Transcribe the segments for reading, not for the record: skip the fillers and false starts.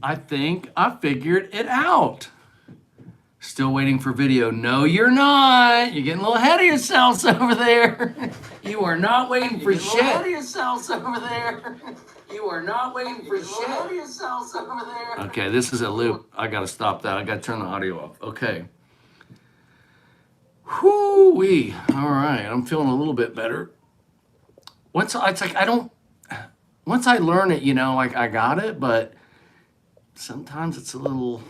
I think I figured it out. Still waiting for video. No, you're not. You're getting a little ahead of yourselves over there. You are not waiting for shit. Ahead of yourselves over there. You are not waiting for shit. Ahead of yourselves over there. Okay, this is a loop. I gotta stop that. I gotta turn the audio off. Okay. Whoo-wee. All right, I'm feeling a little bit better. Once I learn it, you know, like I got it, but sometimes it's a little.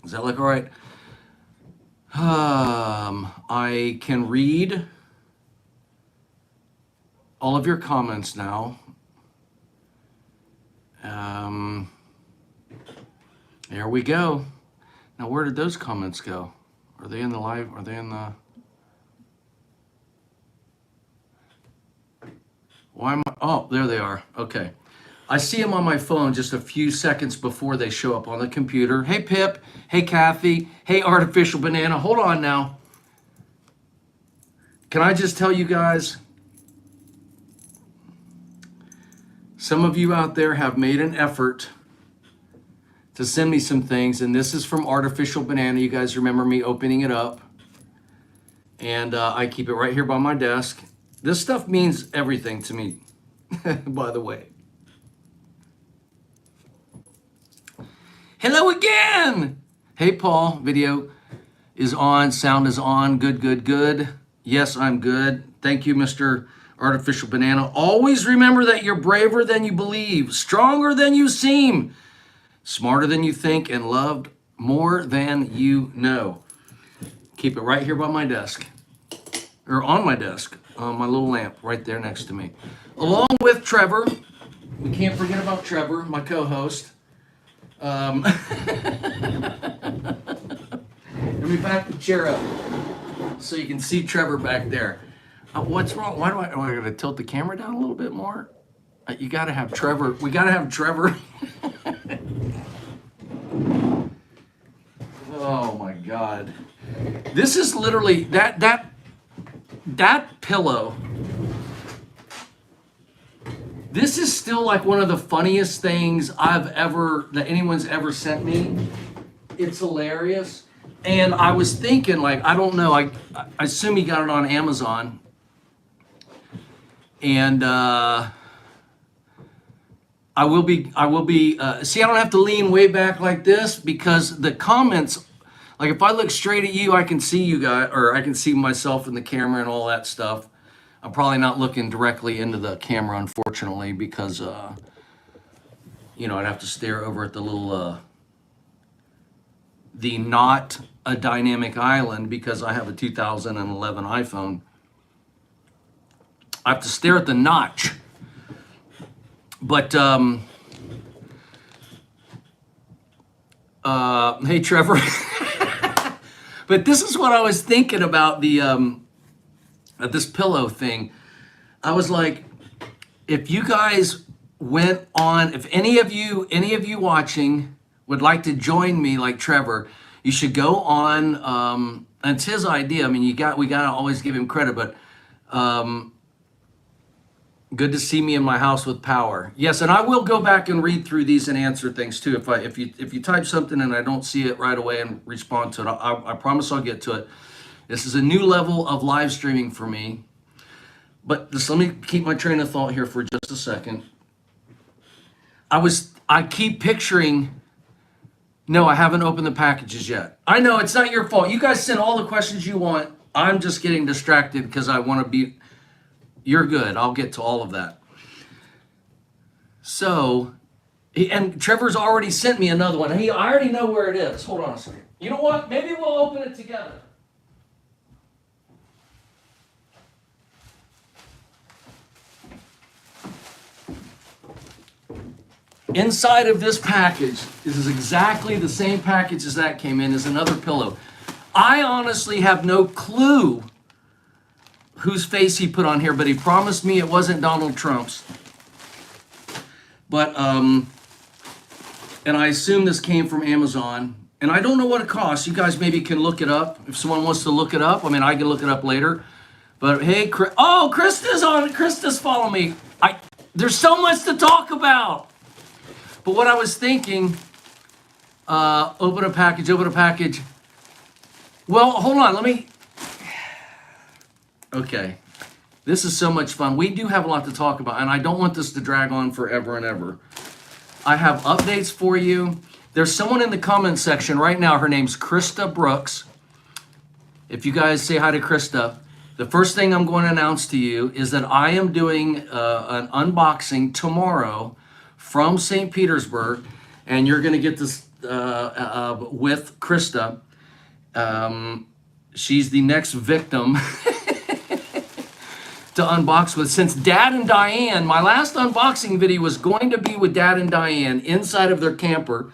Does that look all right? I can read all of your comments now. There we go. Now, where did those comments go? Are they in the live? Are they in the? Why am I? Oh, there they are. Okay. I see them on my phone just a few seconds before they show up on the computer. Hey, Pip. Hey, Kathy. Hey, Artificial Banana. Hold on now. Can I just tell you guys, some of you out there have made an effort to send me some things, and this is from Artificial Banana. You guys remember me opening it up, and I keep it right here by my desk. This stuff means everything to me, by the way. Hello again. Hey, Paul, video is on, sound is on. Good, good, good. Yes, I'm good. Thank you, Mr. Artificial Banana. Always remember that you're braver than you believe, stronger than you seem, smarter than you think, and loved more than you know. Keep it right here by my desk, or on my desk, on my little lamp right there next to me. Along with Trevor. We can't forget about Trevor, my co-host. Let me back the chair up so you can see Trevor back there. What's wrong? Why do I gotta tilt the camera down a little bit more? You gotta have Trevor. We gotta have Trevor. Oh my God. This is literally that pillow. This is still like one of the funniest things that anyone's ever sent me. It's hilarious. And I was thinking, like, I don't know, I assume he got it on Amazon. And I will be, see, I don't have to lean way back like this because the comments, like if I look straight at you, I can see you guys, or I can see myself in the camera and all that stuff. I'm probably not looking directly into the camera, unfortunately, because, you know, I'd have to stare over at the little, the not a dynamic island because I have a 2011 iPhone. I have to stare at the notch. But, hey, Trevor. But this is what I was thinking about this pillow thing. I was like, if you guys went on, if any of you watching would like to join me like Trevor, you should go on, and it's his idea. I mean, we gotta always give him credit, but good to see me in my house with power. Yes, and I will go back and read through these and answer things too. If you type something and I don't see it right away and respond to it, I promise I'll get to it. This is a new level of live streaming for me. But just let me keep my train of thought here for just a second. I keep picturing, no, I haven't opened the packages yet. I know, it's not your fault. You guys send all the questions you want. I'm just getting distracted because I want to be, you're good. I'll get to all of that. So, and Trevor's already sent me another one. I already know where it is. Hold on a second. You know what? Maybe we'll open it together. Inside of this package, this is exactly the same package as that came in, is another pillow. I honestly have no clue whose face he put on here, but he promised me it wasn't Donald Trump's. But, and I assume this came from Amazon. And I don't know what it costs. You guys maybe can look it up. If someone wants to look it up, I mean, I can look it up later. But hey, oh, Krista's on. Krista's following me. There's so much to talk about. But what I was thinking, open a package, open a package. Well, hold on, let me, okay. This is so much fun. We do have a lot to talk about, and I don't want this to drag on forever and ever. I have updates for you. There's someone in the comment section right now. Her name's Krista Brooks. If you guys say hi to Krista, the first thing I'm going to announce to you is that I am doing an unboxing tomorrow from St. Petersburg, and you're going to get this with Krista. She's the next victim to unbox with. Since Dad and Diane, my last unboxing video was going to be with Dad and Diane inside of their camper.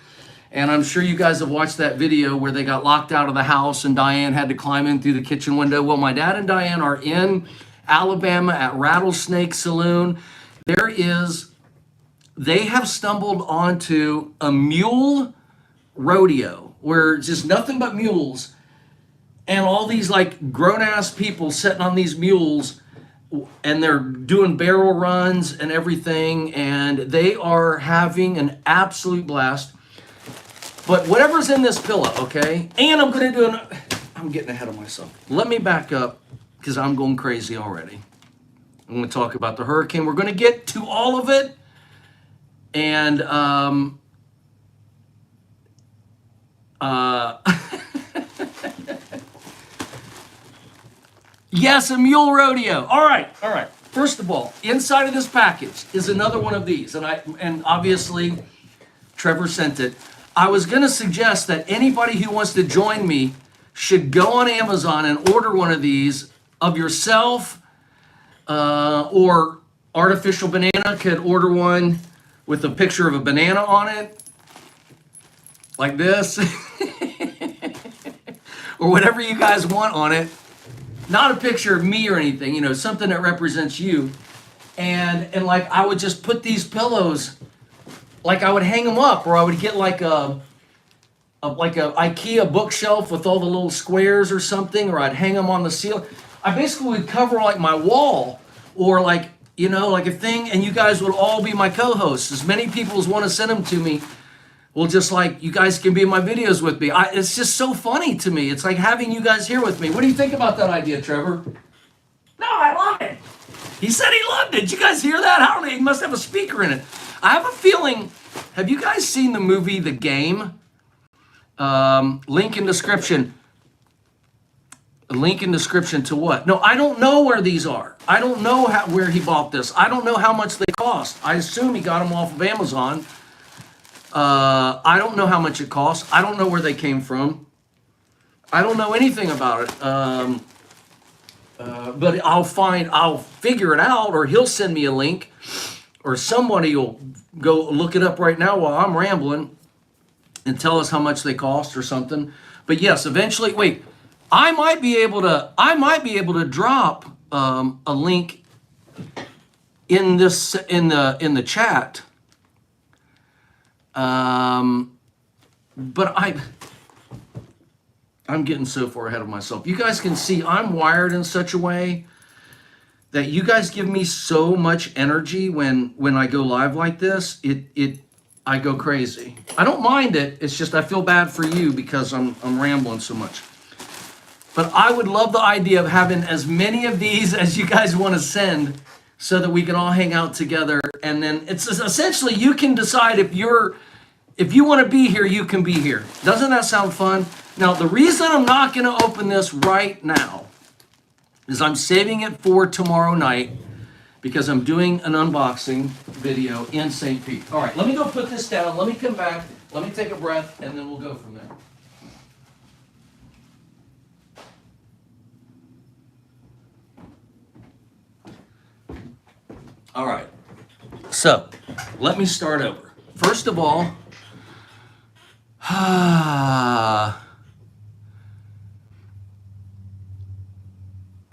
And I'm sure you guys have watched that video where they got locked out of the house and Diane had to climb in through the kitchen window. Well, my dad and Diane are in Alabama at Rattlesnake Saloon. They have stumbled onto a mule rodeo where it's just nothing but mules and all these like grown-ass people sitting on these mules, and they're doing barrel runs and everything, and they are having an absolute blast. But whatever's in this pillow, okay? And I'm going to do I'm getting ahead of myself. Let me back up because I'm going crazy already. I'm going to talk about the hurricane. We're going to get to all of it. And yes, a mule rodeo. All right. First of all, inside of this package is another one of these. And obviously, Trevor sent it. I was going to suggest that anybody who wants to join me should go on Amazon and order one of these of yourself, or Artificial Banana could order one with a picture of a banana on it, like this, or whatever you guys want on it. Not a picture of me or anything, you know, something that represents you. And like I would just put these pillows, like I would hang them up, or I would get like a IKEA bookshelf with all the little squares or something, or I'd hang them on the ceiling. I basically would cover like my wall, or like, you know, like a thing, and you guys would all be my co-hosts. As many people as want to send them to me, well, just like you guys can be in my videos with me. It's just so funny to me. It's like having you guys here with me. What do you think about that idea, Trevor? No, I love it. He said he loved it. Did you guys hear that? I don't know. He must have a speaker in it. I have a feeling, have you guys seen the movie The Game? Link in description. Link in description to what? No, I don't know where these are. I don't know where he bought this. I don't know how much they cost. I assume he got them off of Amazon. I don't know how much it costs. I don't know where they came from. I don't know anything about it. But I'll figure it out, or he'll send me a link, or somebody will go look it up right now while I'm rambling and tell us how much they cost or something. But yes, eventually, wait, I might be able to drop a link in the chat. But I'm getting so far ahead of myself. You guys can see I'm wired in such a way that you guys give me so much energy when I go live like this. I go crazy. I don't mind it. It's just I feel bad for you because I'm rambling so much. But I would love the idea of having as many of these as you guys want to send, so that we can all hang out together. And then it's essentially, you can decide if you want to be here, you can be here. Doesn't that sound fun? Now, the reason I'm not going to open this right now is I'm saving it for tomorrow night, because I'm doing an unboxing video in St. Pete. All right, let me go put this down. Let me come back. Let me take a breath, and then we'll go from there. All right, so let me start over. First of all,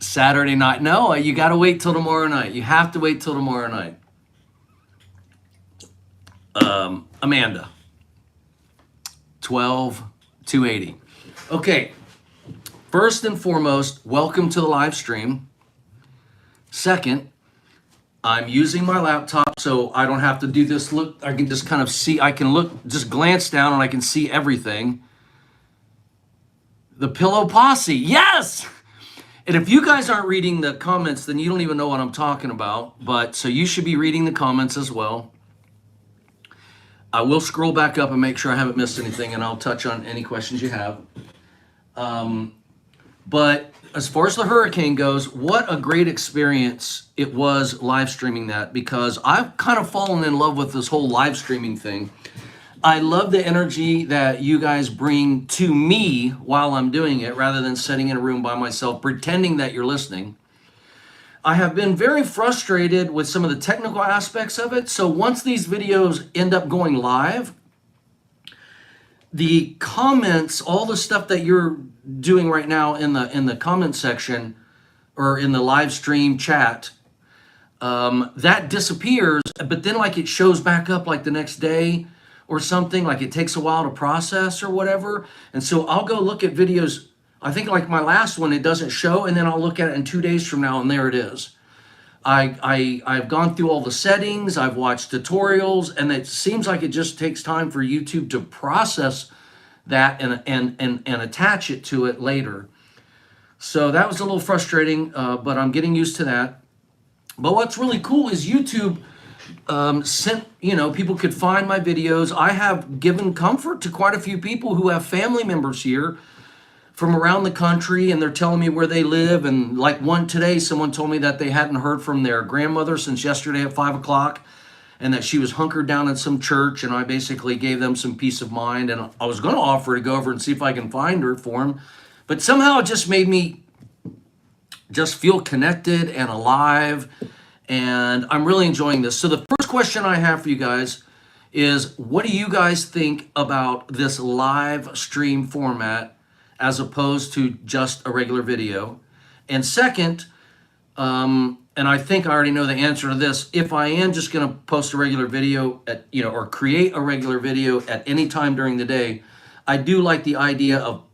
Saturday night. No, you got to wait till tomorrow night. You have to wait till tomorrow night. Amanda, 12-280. Okay, first and foremost, welcome to the live stream. Second, I'm using my laptop, so I don't have to do this. Look, I can just kind of see, I can look, just glance down and I can see everything. The Pillow Posse, yes! And if you guys aren't reading the comments, then you don't even know what I'm talking about. But so you should be reading the comments as well. I will scroll back up and make sure I haven't missed anything, and I'll touch on any questions you have. But as far as the hurricane goes, what a great experience it was live streaming that, because I've kind of fallen in love with this whole live streaming thing. I love the energy that you guys bring to me while I'm doing it, rather than sitting in a room by myself pretending that you're listening. I have been very frustrated with some of the technical aspects of it. So once these videos end up going live, the comments, all the stuff that you're doing right now in the comment section or in the live stream chat, that disappears, but then like it shows back up like the next day or something, like it takes a while to process or whatever. And so I'll go look at videos. I think like my last one, it doesn't show, and then I'll look at it in 2 days from now, and there it is. I've gone through all the settings, I've watched tutorials, and it seems like it just takes time for YouTube to process that and attach it to it later. So that was a little frustrating, but I'm getting used to that. But what's really cool is YouTube sent, people could find my videos. I have given comfort to quite a few people who have family members here from around the country, and they're telling me where they live. And like today, someone told me that they hadn't heard from their grandmother since yesterday at 5 o'clock, and that she was hunkered down at some church, and I basically gave them some peace of mind. And I was going to offer to go over and see if I can find her for them, but somehow it just made me just feel connected and alive, and I'm really enjoying this. So the first question I have for you guys is, what do you guys think about this live stream format as opposed to just a regular video? And second, and I think I already know the answer to this, if I am just going to post a regular video at, or create a regular video at any time during the day, I do like the idea of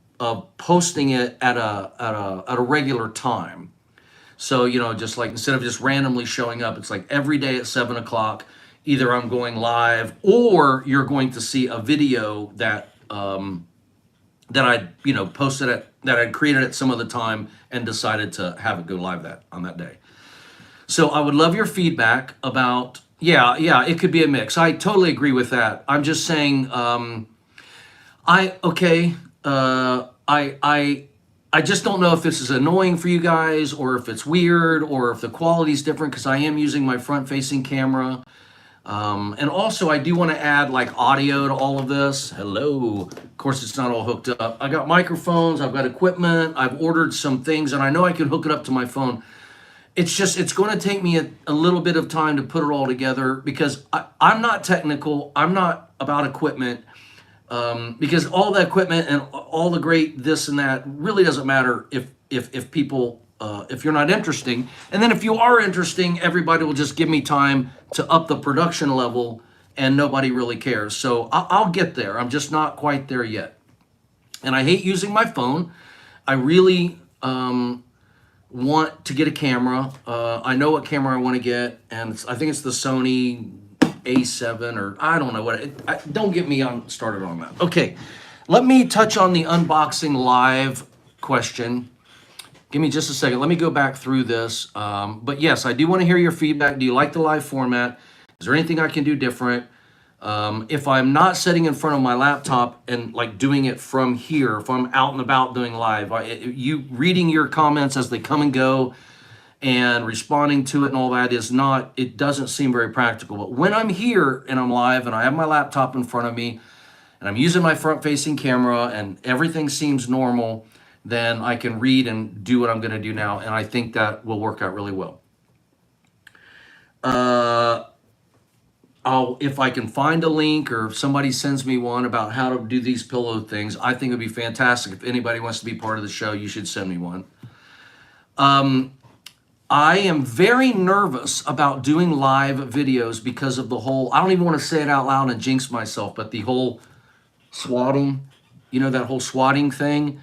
posting it at a regular time. So, just like instead of just randomly showing up, it's like every day at 7 o'clock, either I'm going live or you're going to see a video that I posted that I created at some other time and decided to have it go live on that day. So I would love your feedback about, it could be a mix. I totally agree with that. I'm just saying, I just don't know if this is annoying for you guys, or if it's weird, or if the quality's different, because I am using my front-facing camera. And also, I do want to add like audio to all of this. Hello. Of course, it's not all hooked up. I got microphones, I've got equipment, I've ordered some things, and I know I can hook it up to my phone. It's going to take me a little bit of time to put it all together, because I'm not technical. I'm not about equipment. Because all the equipment and all the great this and that really doesn't matter if people, if you're not interesting. And then if you are interesting, everybody will just give me time to up the production level, and nobody really cares. So I'll get there. I'm just not quite there yet. And I hate using my phone. I really want to get a camera. I know what camera I want to get, and I think it's the Sony A7, or I don't know what. Don't get me started on that. Okay, let me touch on the unboxing live question. Give me just a second. Let me go back through this. But yes, I do want to hear your feedback. Do you like the live format? Is there anything I can do different? If I'm not sitting in front of my laptop and like doing it from here, if I'm out and about doing live, you reading your comments as they come and go and responding to it and all that it doesn't seem very practical. But when I'm here and I'm live and I have my laptop in front of me and I'm using my front-facing camera and everything seems normal, then I can read and do what I'm going to do now, and I think that will work out really well. If I can find a link, or if somebody sends me one about how to do these pillow things, I think it would be fantastic. If anybody wants to be part of the show, you should send me one. I am very nervous about doing live videos because of the whole, I don't even want to say it out loud and jinx myself, but the whole swatting, that whole swatting thing.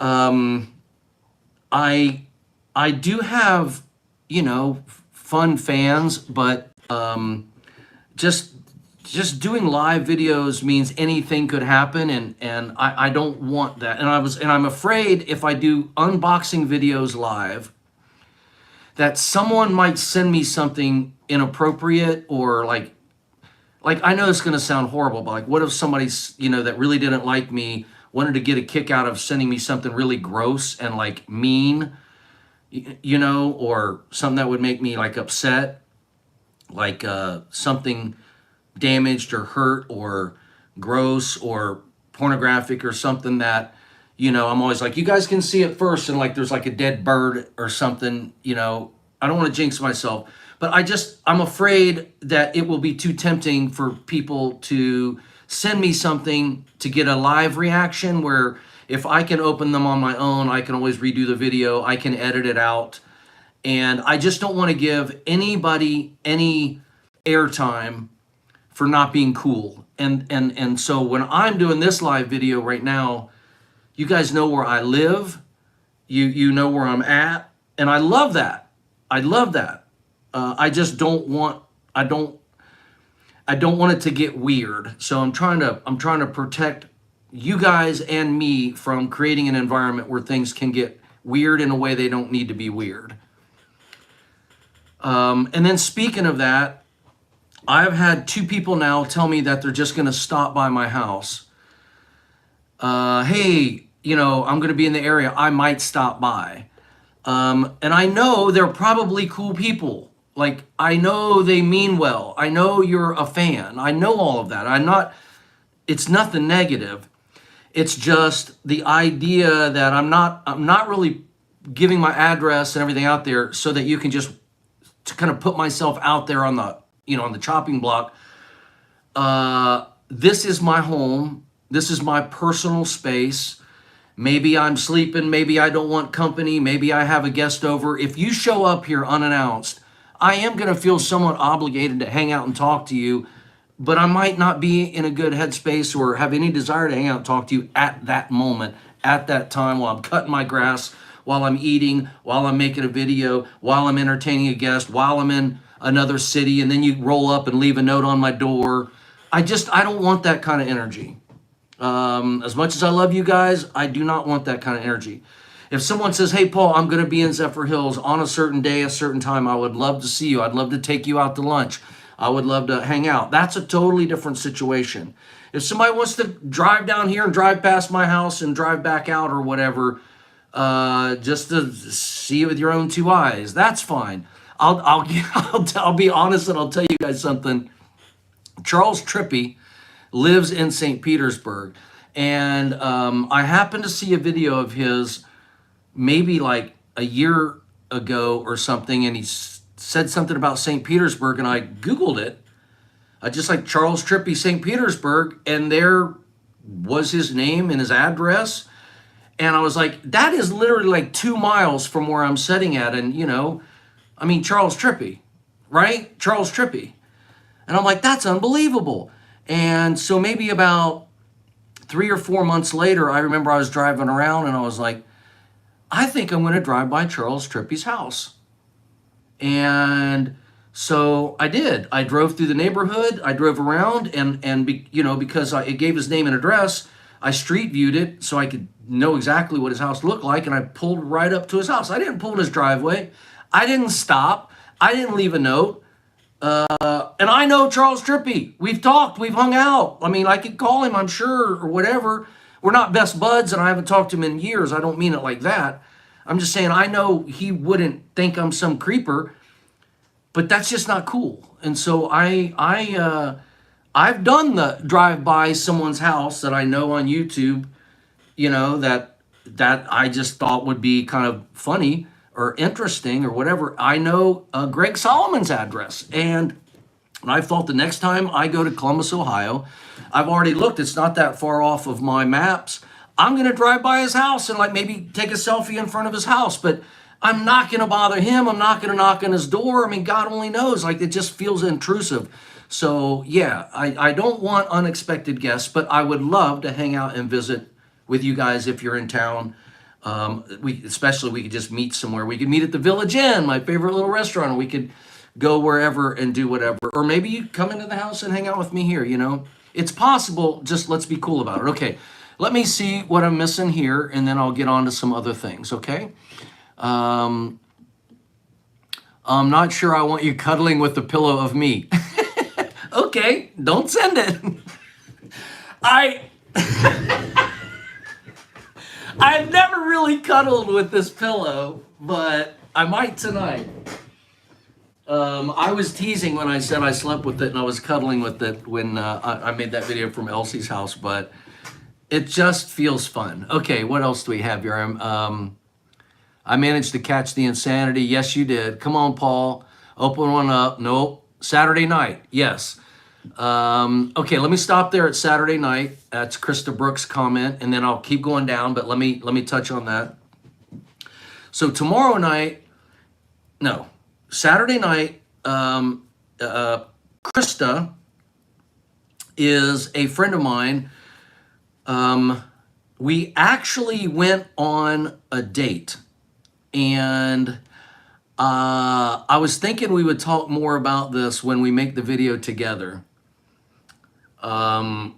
I do have, fun fans, but just doing live videos means anything could happen, and I don't want that. And I'm afraid if I do unboxing videos live, that someone might send me something inappropriate, or like I know it's going to sound horrible, but like, what if somebody, that really didn't like me wanted to get a kick out of sending me something really gross and like mean, or something that would make me like upset, like something damaged or hurt or gross or pornographic or something that, I'm always like, you guys can see it first, and like there's like a dead bird or something, I don't want to jinx myself, but I'm afraid that it will be too tempting for people to send me something to get a live reaction, where if I can open them on my own, I can always redo the video, I can edit it out. And I just don't want to give anybody any airtime for not being cool. And so when I'm doing this live video right now, you guys know where I live, you know where I'm at, and I love that. I love that. I just don't want it to get weird. So I'm trying to protect you guys and me from creating an environment where things can get weird in a way they don't need to be weird. And then speaking of that, I've had 2 people now tell me that they're just going to stop by my house. Hey, I'm going to be in the area, I might stop by. And I know they're probably cool people. Like, I know they mean well. I know you're a fan. I know all of that. It's nothing negative. It's just the idea that I'm not really giving my address and everything out there so that you can just to kind of put myself out there on the, on the chopping block. This is my home. This is my personal space. Maybe I'm sleeping. Maybe I don't want company. Maybe I have a guest over. If you show up here unannounced, I am going to feel somewhat obligated to hang out and talk to you, but I might not be in a good headspace or have any desire to hang out and talk to you at that moment, at that time, while I'm cutting my grass, while I'm eating, while I'm making a video, while I'm entertaining a guest, while I'm in another city, and then you roll up and leave a note on my door. I don't want that kind of energy. As much as I love you guys, I do not want that kind of energy. If someone says, hey, Paul, I'm going to be in Zephyrhills on a certain day, a certain time, I would love to see you. I'd love to take you out to lunch. I would love to hang out. That's a totally different situation. If somebody wants to drive down here and drive past my house and drive back out or whatever, just to see you with your own 2 eyes, that's fine. I'll be honest, and I'll tell you guys something. Charles Trippy lives in St. Petersburg, and I happened to see a video of his maybe like a year ago or something, and he said something about St. Petersburg, and I Googled it. I just like Charles Trippy, St. Petersburg, and there was his name and his address. And I was like, that is literally like 2 miles from where I'm sitting at. And, Charles Trippy, right? Charles Trippy. And I'm like, that's unbelievable. And so maybe about 3 or 4 months later, I remember I was driving around and I was like, I think I'm going to drive by Charles Trippy's house. And so I did. I drove through the neighborhood. I drove around because it gave his name and address, I street viewed it so I could know exactly what his house looked like, and I pulled right up to his house. I didn't pull in his driveway. I didn't stop. I didn't leave a note. And I know Charles Trippy. We've talked. We've hung out. I could call him, I'm sure, or whatever. We're not best buds, and I haven't talked to him in years. I don't mean it like that. I'm just saying I know he wouldn't think I'm some creeper, but that's just not cool. And so I've done the drive by someone's house that I know on YouTube, that I just thought would be kind of funny or interesting or whatever. I know Greg Solomon's address, and I thought the next time I go to Columbus, Ohio, I've already looked, it's not that far off of my maps. I'm going to drive by his house and maybe take a selfie in front of his house, but I'm not going to bother him. I'm not going to knock on his door. God only knows, it just feels intrusive. So yeah, I don't want unexpected guests, but I would love to hang out and visit with you guys if you're in town. We could just meet somewhere. We could meet at the Village Inn, my favorite little restaurant. We could go wherever and do whatever. Or maybe you come into the house and hang out with me here, you know. It's possible, just let's be cool about it. Okay, let me see what I'm missing here, and then I'll get on to some other things, okay? I'm not sure I want you cuddling with the pillow of me. Okay, don't send it. I've never really cuddled with this pillow, but I might tonight. I was teasing when I said I slept with it and I was cuddling with it when I made that video from Elsie's house, but it just feels fun. Okay, what else do we have here? I managed to catch the insanity. Yes, you did. Come on, Paul. Open one up. Nope. Saturday night. Yes. Okay, let me stop there at Saturday night. That's Krista Brooks' comment, and then I'll keep going down, but let me touch on that. So tomorrow night, no, Saturday night, Krista is a friend of mine. We actually went on a date, and I was thinking we would talk more about this when we make the video together. But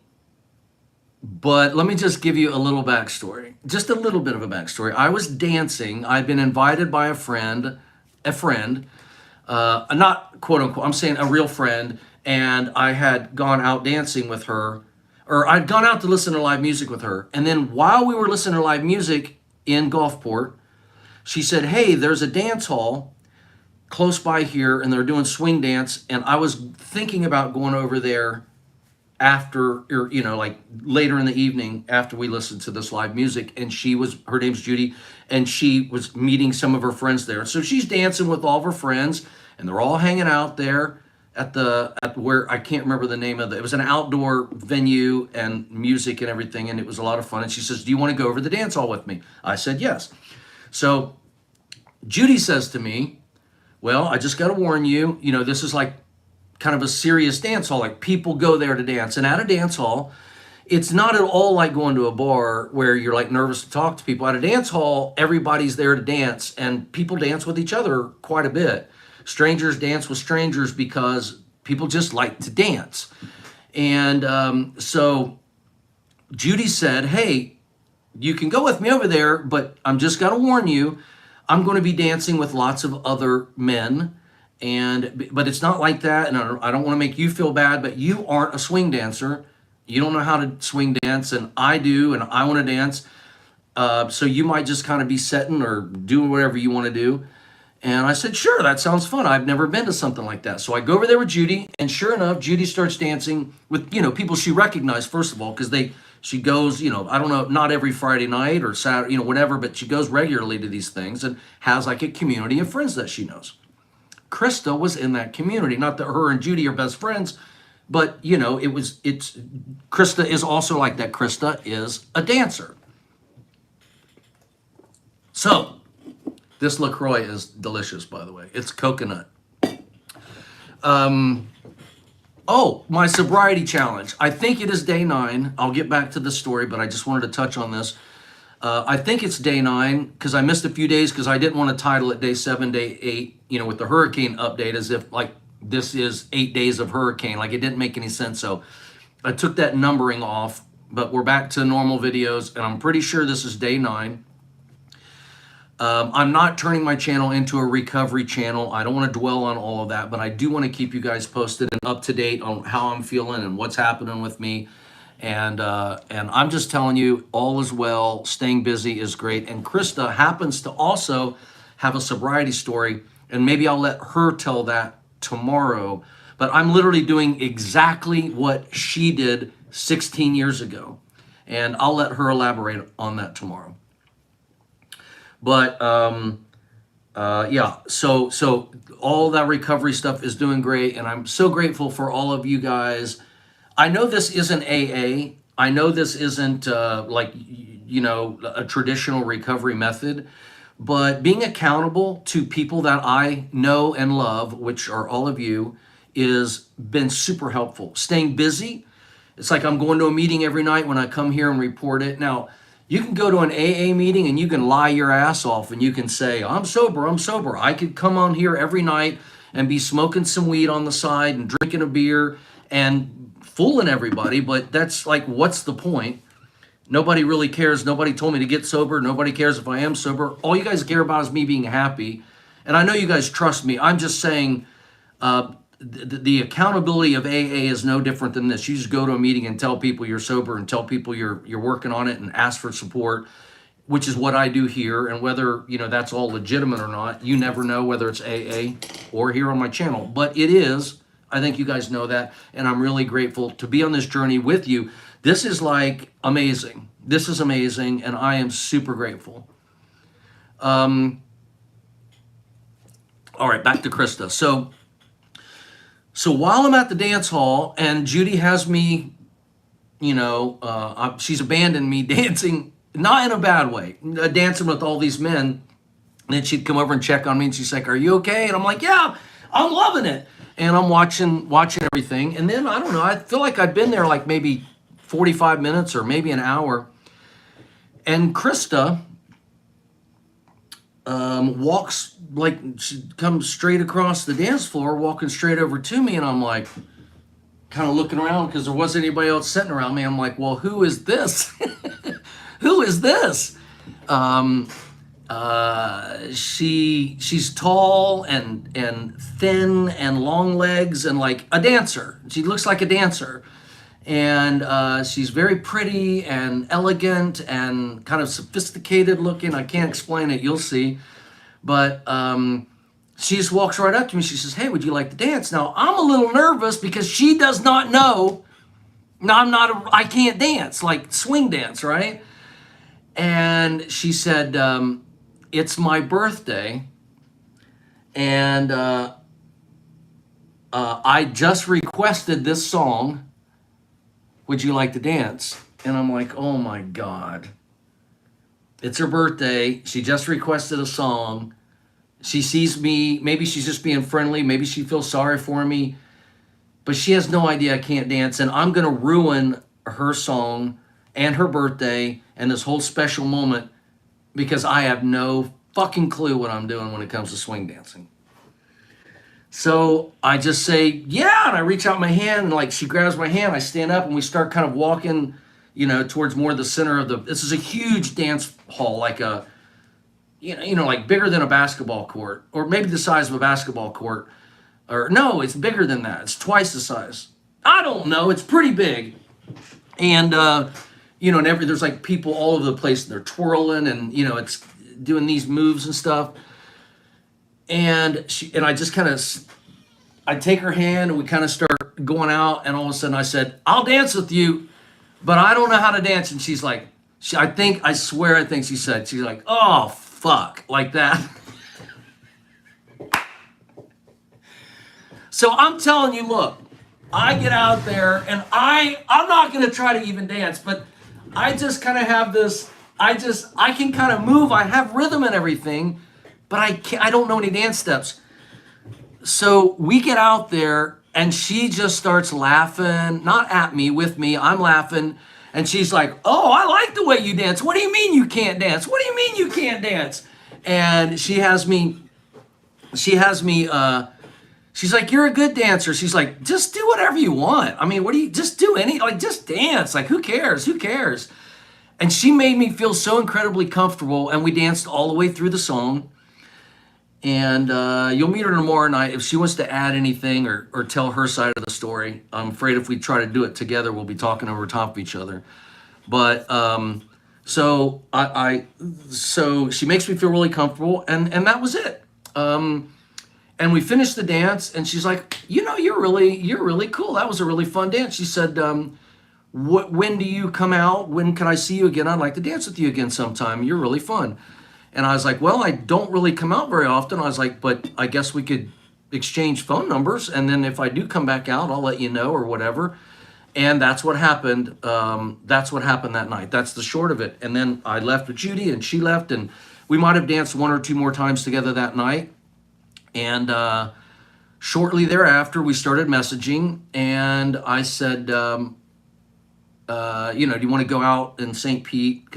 let me just give you a little backstory, just a little bit of a backstory. I was dancing. I'd been invited by a friend, not quote unquote, I'm saying a real friend, and I had gone out dancing with her, or I'd gone out to listen to live music with her. And then while we were listening to live music in Gulfport, she said, hey, there's a dance hall close by here, and they're doing swing dance. And I was thinking about going over there after, or, you know, like later in the evening after we listened to this live music. And her name's Judy, and she was meeting some of her friends there. So she's dancing with all of her friends, and they're all hanging out there at where, I can't remember the name of it. It was an outdoor venue and music and everything, and it was a lot of fun. And she says, do you want to go over to the dance hall with me? I said, yes. So Judy says to me, well, I just got to warn you, you know, this is like kind of a serious dance hall. Like, people go there to dance. And at a dance hall, it's not at all like going to a bar where you're like nervous to talk to people. At a dance hall, everybody's there to dance, and people dance with each other quite a bit. Strangers dance with strangers because people just like to dance. And so Judy said, hey, you can go with me over there, but I'm just going to warn you, I'm going to be dancing with lots of other men, but it's not like that, and I don't want to make you feel bad, but you aren't a swing dancer. You don't know how to swing dance, and I do, and I want to dance. So you might just kind of be setting or doing whatever you want to do. And I said, sure, that sounds fun. I've never been to something like that. So I go over there with Judy, and sure enough, Judy starts dancing with, you know, people she recognized, first of all, because she goes, you know, I don't know, not every Friday night or Saturday, you know, whatever, but she goes regularly to these things and has like a community of friends that she knows. Krista was in that community. Not that her and Judy are best friends, but, you know, Krista is also like that. Krista is a dancer. So this LaCroix is delicious, by the way. It's coconut. Oh, my sobriety challenge. I think it is day 9. I'll get back to the story, but I just wanted to touch on this. I think it's day 9 because I missed a few days because I didn't want to title it day 7, day 8, you know, with the hurricane update as if like this is 8 days of hurricane. Like, it didn't make any sense. So I took that numbering off, but we're back to normal videos, and I'm pretty sure this is day 9. I'm not turning my channel into a recovery channel. I don't want to dwell on all of that, but I do want to keep you guys posted and up to date on how I'm feeling and what's happening with me. And I'm just telling you, all is well. Staying busy is great. And Krista happens to also have a sobriety story, and maybe I'll let her tell that tomorrow. But I'm literally doing exactly what she did 16 years ago, and I'll let her elaborate on that tomorrow. But yeah, so all that recovery stuff is doing great, and I'm so grateful for all of you guys. I know this isn't AA. I know this isn't like, you know, a traditional recovery method, but being accountable to people that I know and love, which are all of you, is been super helpful. Staying busy. It's like I'm going to a meeting every night when I come here and report it. Now, you can go to an AA meeting and you can lie your ass off and you can say, I'm sober, I'm sober. I could come on here every night and be smoking some weed on the side and drinking a beer and fooling everybody. But that's like, what's the point? Nobody really cares. Nobody told me to get sober. Nobody cares if I am sober. All you guys care about is me being happy. And I know you guys trust me. I'm just saying the accountability of AA is no different than this. You just go to a meeting and tell people you're sober and tell people you're working on it and ask for support, which is what I do here. And whether, that's all legitimate or not, you never know whether it's AA or here on my channel. But it is. I think you guys know that. And I'm really grateful to be on this journey with you. This is like amazing. This is amazing, and I am super grateful. All right, back to Krista. So while I'm at the dance hall, and Judy has me, she's abandoned me dancing, not in a bad way, dancing with all these men. And then she'd come over and check on me, and she's like, "Are you okay?" And I'm like, "Yeah, I'm loving it." And I'm watching everything. And then, I don't know, I feel like I'd been there like maybe 45 minutes or maybe an hour. And Krista walks, like, she comes straight across the dance floor, walking straight over to me. And I'm like, kind of looking around because there wasn't anybody else sitting around me. I'm like, well, who is this? Who is this? She's tall and thin and long legs and like a dancer. She looks like a dancer. And she's very pretty and elegant and kind of sophisticated looking. I can't explain it. You'll see. But she just walks right up to me. She says, "Hey, would you like to dance?" Now, I'm a little nervous because she does not know. No, I can't dance, like swing dance, right? And she said, "It's my birthday. And I just requested this song. Would you like to dance?" And I'm like, oh my God. It's her birthday. She just requested a song. She sees me. Maybe she's just being friendly. Maybe she feels sorry for me. But she has no idea I can't dance. And I'm going to ruin her song and her birthday and this whole special moment because I have no fucking clue what I'm doing when it comes to swing dancing. So I just say, yeah, and I reach out my hand, and like she grabs my hand, I stand up, and we start kind of walking, towards more the center of this is a huge dance hall, like a, like bigger than a basketball court, or maybe the size of a basketball court, or no, it's bigger than that. It's twice the size. I don't know. It's pretty big. And, and there's like people all over the place, and they're twirling, and, it's doing these moves and stuff. And I just kind of, I take her hand and we kind of start going out. And all of a sudden I said, "I'll dance with you, but I don't know how to dance." And she's like, she's like, "Oh, fuck," like that. So I'm telling you, look, I get out there and I'm not going to try to even dance, but I just kind of have this, I can kind of move. I have rhythm and everything. But I don't know any dance steps. So we get out there and she just starts laughing, not at me, with me. I'm laughing. And she's like, "Oh, I like the way you dance. What do you mean you can't dance? What do you mean you can't dance?" And she has me, she's like, "You're a good dancer." She's like, "Just do whatever you want. I mean, just do just dance. Like, who cares? Who cares?" And she made me feel so incredibly comfortable. And we danced all the way through the song. And you'll meet her tomorrow night. If she wants to add anything or tell her side of the story, I'm afraid if we try to do it together, we'll be talking over top of each other. But so so she makes me feel really comfortable, and that was it. And we finished the dance, and she's like, "You're really cool. That was a really fun dance." She said, when do you come out? When can I see you again? I'd like to dance with you again sometime. You're really fun." And I was like, "Well, I don't really come out very often." I was like, "But I guess we could exchange phone numbers. And then if I do come back out, I'll let you know," or whatever. And that's what happened. That's what happened that night. That's the short of it. And then I left with Judy, and she left. And we might have danced one or two more times together that night. And shortly thereafter, we started messaging. And I said, "Do you want to go out in St. Pete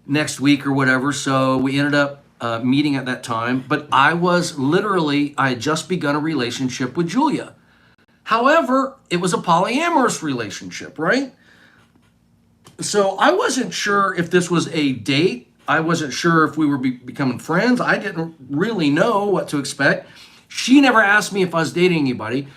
next week or whatever?" So we ended up meeting at that time, but I had just begun a relationship with Julia. However, it was a polyamorous relationship, right? So I wasn't sure if this was a date. I wasn't sure if we were becoming friends. I didn't really know what to expect. She never asked me if I was dating anybody.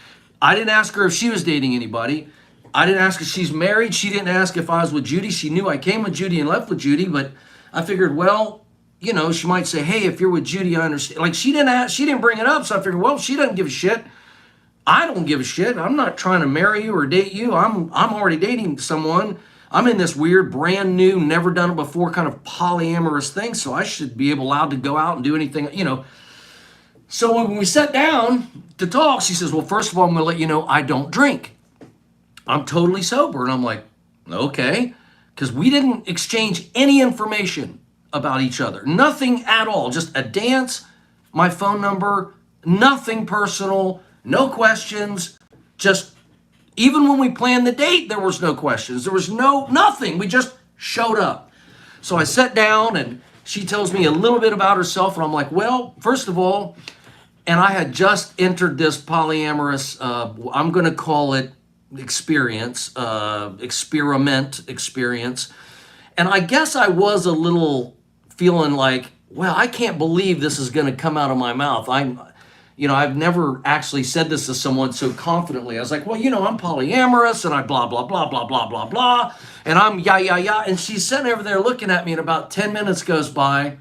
I didn't ask her if she was dating anybody. I didn't ask if she's married. She didn't ask if I was with Judy. She knew I came with Judy and left with Judy, but I figured, well, you know, she might say, hey, if you're with Judy, I understand. Like, she didn't bring it up, so I figured, well, she doesn't give a shit. I don't give a shit. I'm not trying to marry you or date you. I'm already dating someone. I'm in this weird, brand new, never done it before kind of polyamorous thing, so I should be allowed to go out and do anything, you know. So when we sat down to talk, she says, well, first of all, I'm going to let you know I don't drink. I'm totally sober. And I'm like, okay, because we didn't exchange any information about each other. Nothing at all. Just a dance, my phone number, nothing personal, no questions. Just, even when we planned the date, there was no questions. There was nothing. We just showed up. So I sat down and she tells me a little bit about herself. And I'm like, well, first of all, and I had just entered this polyamorous, I'm going to call it experience. And I guess I was a little feeling like, well, I can't believe this is going to come out of my mouth. I've never actually said this to someone so confidently. I was like, well, I'm polyamorous and I blah, blah, blah, blah, blah, blah, blah. And I'm yeah. And she's sitting over there looking at me and about 10 minutes goes by.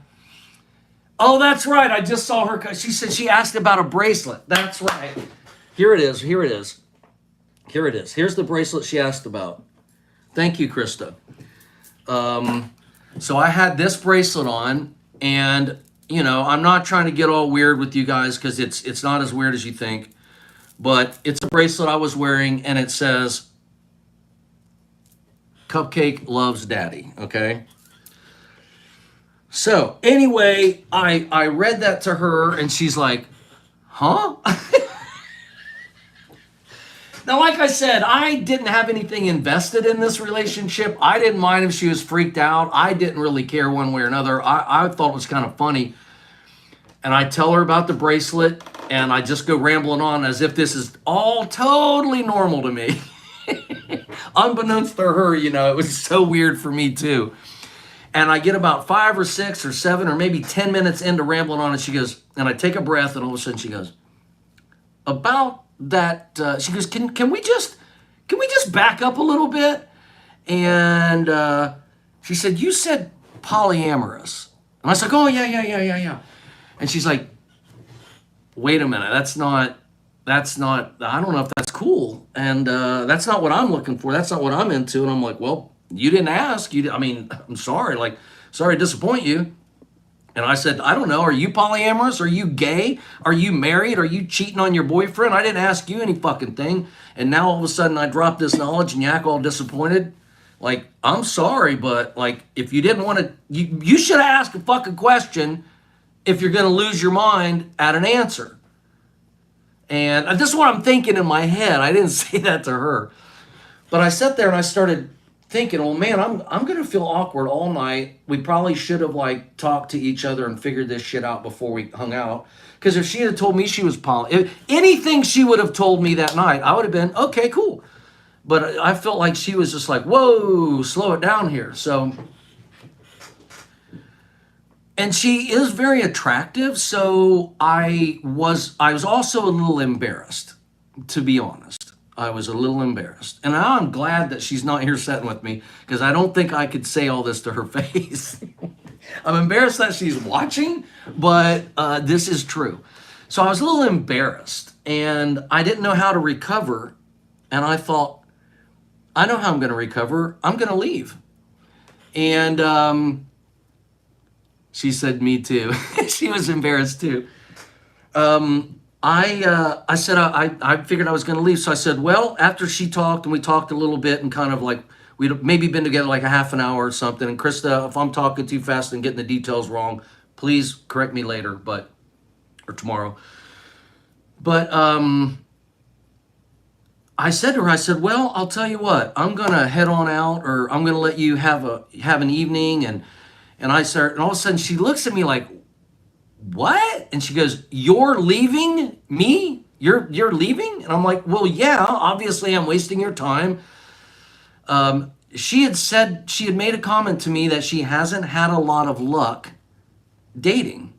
Oh, that's right. I just saw her. She said she asked about a bracelet. That's right. Here it is. Here's the bracelet she asked about. Thank you, Krista. So I had this bracelet on, and I'm not trying to get all weird with you guys because it's not as weird as you think, but it's a bracelet I was wearing, and it says, "Cupcake loves Daddy." Okay. So anyway, I read that to her, and she's like, "Huh?" Now, like I said, I didn't have anything invested in this relationship. I didn't mind if she was freaked out. I didn't really care one way or another. I thought it was kind of funny. And I tell her about the bracelet, and I just go rambling on as if this is all totally normal to me. Unbeknownst to her, it was so weird for me too. And I get about 5 or 6 or 7 or maybe 10 minutes into rambling on, and she goes, and I take a breath, and all of a sudden she goes, about that, she goes, can we just back up a little bit? And she said, you said polyamorous. And I was like, oh, yeah. And she's like, wait a minute, that's not, I don't know if that's cool. And that's not what I'm looking for. That's not what I'm into. And I'm like, well, you didn't ask. I'm sorry, sorry to disappoint you. And I said, I don't know, are you polyamorous? Are you gay? Are you married? Are you cheating on your boyfriend? I didn't ask you any fucking thing. And now all of a sudden I drop this knowledge and you act all disappointed. Like, I'm sorry, but if you didn't want to, you should have asked a fucking question if you're going to lose your mind at an answer. And this is what I'm thinking in my head. I didn't say that to her. But I sat there and I started thinking, oh man, I'm going to feel awkward all night. We probably should have talked to each other and figured this shit out before we hung out. Because if she had told me she was anything she would have told me that night, I would have been, okay, cool. But I felt like she was just like, whoa, slow it down here. So, and she is very attractive. So I was also a little embarrassed, to be honest. I was a little embarrassed. And now I'm glad that she's not here sitting with me because I don't think I could say all this to her face. I'm embarrassed that she's watching, but this is true. So I was a little embarrassed and I didn't know how to recover. And I thought, I know how I'm going to recover. I'm going to leave. And she said, me too. She was embarrassed too. I said I figured I was going to leave. So I said, well, after she talked and we talked a little bit and kind of we'd maybe been together a half an hour or something. And Krista, if I'm talking too fast and getting the details wrong, please correct me later, or tomorrow. But I said to her, well, I'll tell you what, I'm going to head on out, or I'm going to let you have an evening. And all of a sudden she looks at me like, what? And she goes, you're leaving me? You're leaving? And I'm like, well, yeah, obviously I'm wasting your time. She had made a comment to me that she hasn't had a lot of luck dating.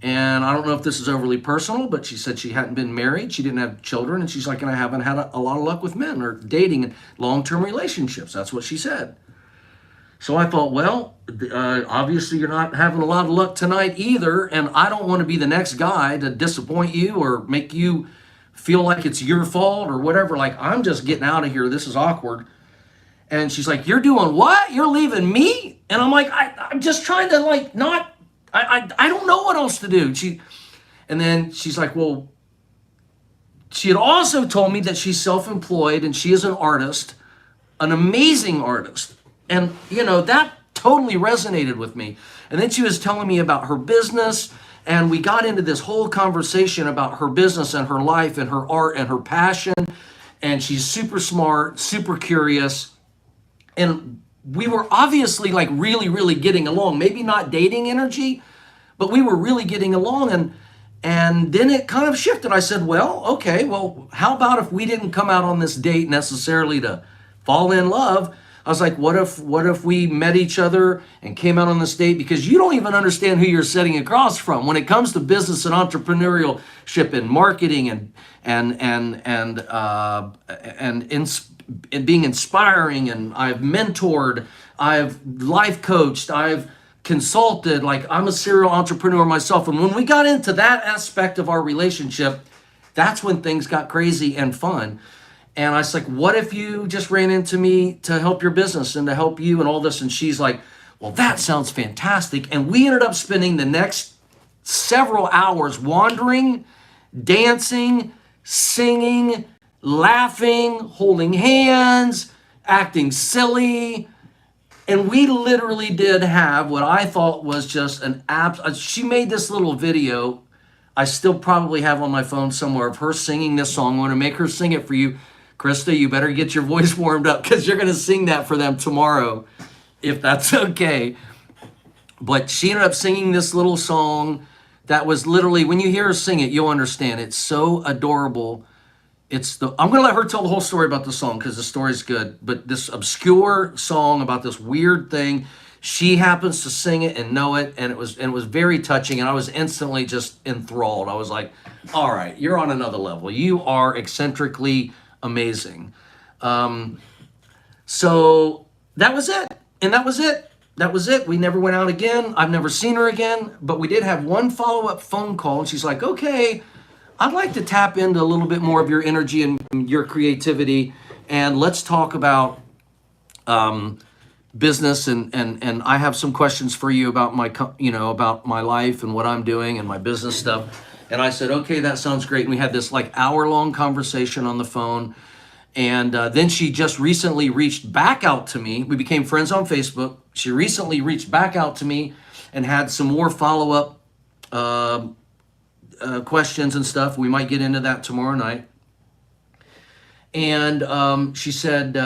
And I don't know if this is overly personal, but she said she hadn't been married. She didn't have children. And she's like, and I haven't had a lot of luck with men or dating and long-term relationships. That's what she said. So I thought, well, obviously you're not having a lot of luck tonight either. And I don't want to be the next guy to disappoint you or make you feel like it's your fault or whatever. Like, I'm just getting out of here. This is awkward. And she's like, you're doing what? You're leaving me? And I'm like, I'm just trying to like not, I don't know what else to do. And then she's like, well, she had also told me that she's self-employed and she is an artist, an amazing artist. And, that totally resonated with me. And then she was telling me about her business, and we got into this whole conversation about her business and her life and her art and her passion. And she's super smart, super curious. And we were obviously like really, really getting along. Maybe not dating energy, but we were really getting along. And then it kind of shifted. I said, well, okay, well, how about if we didn't come out on this date necessarily to fall in love? I was like, what if we met each other and came out on this date? Because you don't even understand who you're sitting across from. When it comes to business and entrepreneurship and marketing and being inspiring, and I've mentored, I've life coached, I've consulted, like I'm a serial entrepreneur myself. And when we got into that aspect of our relationship, that's when things got crazy and fun. And I was like, what if you just ran into me to help your business and to help you and all this? And she's like, well, that sounds fantastic. And we ended up spending the next several hours wandering, dancing, singing, laughing, holding hands, acting silly. And we literally did have what I thought was just she made this little video I still probably have on my phone somewhere of her singing this song. I'm going to make her sing it for you. Krista, you better get your voice warmed up because you're going to sing that for them tomorrow, if that's okay. But she ended up singing this little song that was literally, when you hear her sing it, you'll understand. It's so adorable. I'm going to let her tell the whole story about the song because the story's good. But this obscure song about this weird thing, she happens to sing it and know it, and it was very touching, and I was instantly just enthralled. I was like, all right, you're on another level. You are eccentrically amazing. So that was it. And that was it. That was it. We never went out again. I've never seen her again, but we did have one follow-up phone call, and she's like, okay, I'd like to tap into a little bit more of your energy and your creativity, and let's talk about business, and I have some questions for you about about my life and what I'm doing and my business stuff. And I said, okay, that sounds great. And we had this like hour-long conversation on the phone. And then she just recently reached back out to me. We became friends on Facebook. She recently reached back out to me and had some more follow-up questions and stuff. We might get into that tomorrow night. And she said,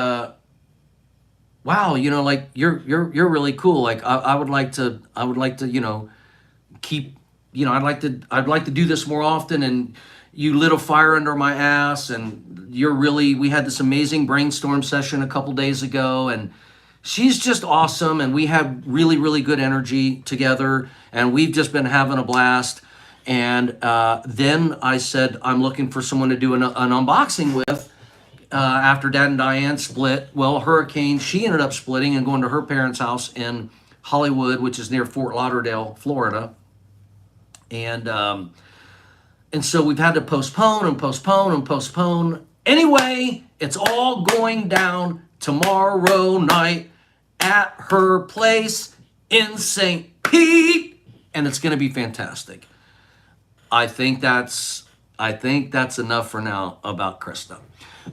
wow, like you're really cool. Like I would like to, keep, I'd like to do this more often. And you lit a fire under my ass, and we had this amazing brainstorm session a couple days ago, and she's just awesome. And we have really, really good energy together, and we've just been having a blast. And then I said, I'm looking for someone to do an unboxing with after Dad and Diane split. Well, Hurricane, she ended up splitting and going to her parents' house in Hollywood, which is near Fort Lauderdale, Florida. And so we've had to postpone and postpone and postpone. Anyway, it's all going down tomorrow night at her place in St. Pete, and it's going to be fantastic. I think that's enough for now about Krista.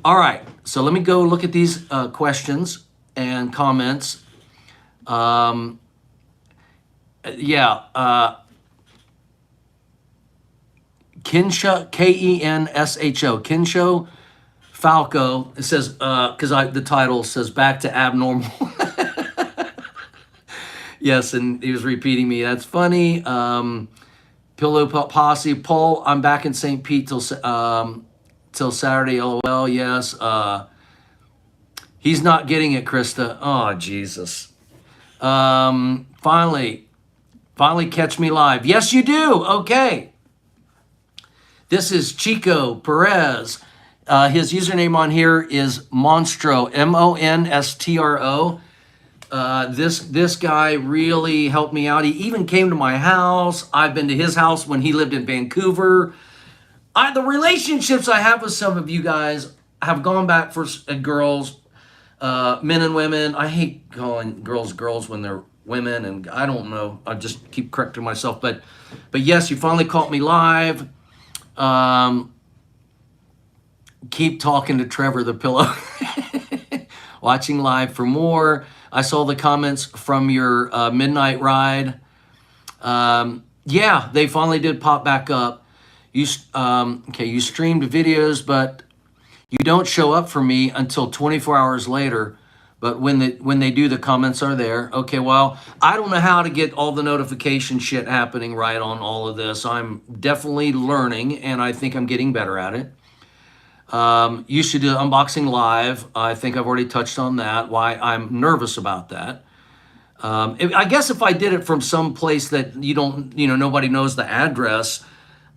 All right, so let me go look at these questions and comments. Kinsho, K-E-N-S-H-O, Kinsho Falco. It says, because the title says back to abnormal. Yes, and he was repeating me. That's funny. Pillow Posse. Paul, I'm back in St. Pete till Saturday. LOL. Yes. He's not getting it, Krista. Oh, Jesus. Finally catch me live. Yes, you do. Okay. This is Chico Perez. His username on here is Monstro, Monstro. This guy really helped me out. He even came to my house. I've been to his house when he lived in Vancouver. The relationships I have with some of you guys have gone back for girls, men and women. I hate calling girls when they're women, and I don't know. I just keep correcting myself. But yes, you finally caught me live. Keep talking to Trevor the Pillow. Watching live for more. I saw the comments from your midnight ride. Yeah, they finally did pop back up. You streamed videos, but you don't show up for me until 24 hours later. But when they do, the comments are there. Okay, well, I don't know how to get all the notification shit happening right on all of this. I'm definitely learning, and I think I'm getting better at it. You should do unboxing live. I think I've already touched on that, why I'm nervous about that. I guess if I did it from some place that nobody knows the address,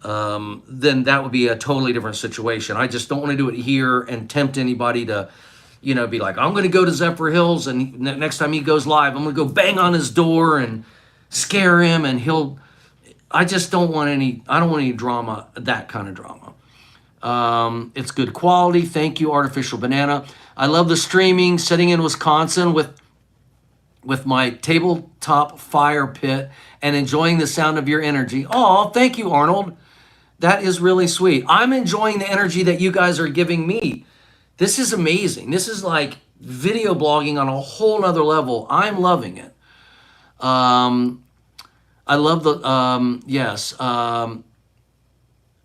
then that would be a totally different situation. I just don't want to do it here and tempt anybody to, be like, I'm going to go to Zephyrhills, and next time he goes live, I'm going to go bang on his door and scare him, and I don't want any drama, that kind of drama. It's good quality. Thank you, Artificial Banana. I love the streaming, sitting in Wisconsin with my tabletop fire pit and enjoying the sound of your energy. Oh, thank you, Arnold. That is really sweet. I'm enjoying the energy that you guys are giving me. This is amazing. This is like video blogging on a whole nother level. I'm loving it. I love the, yes.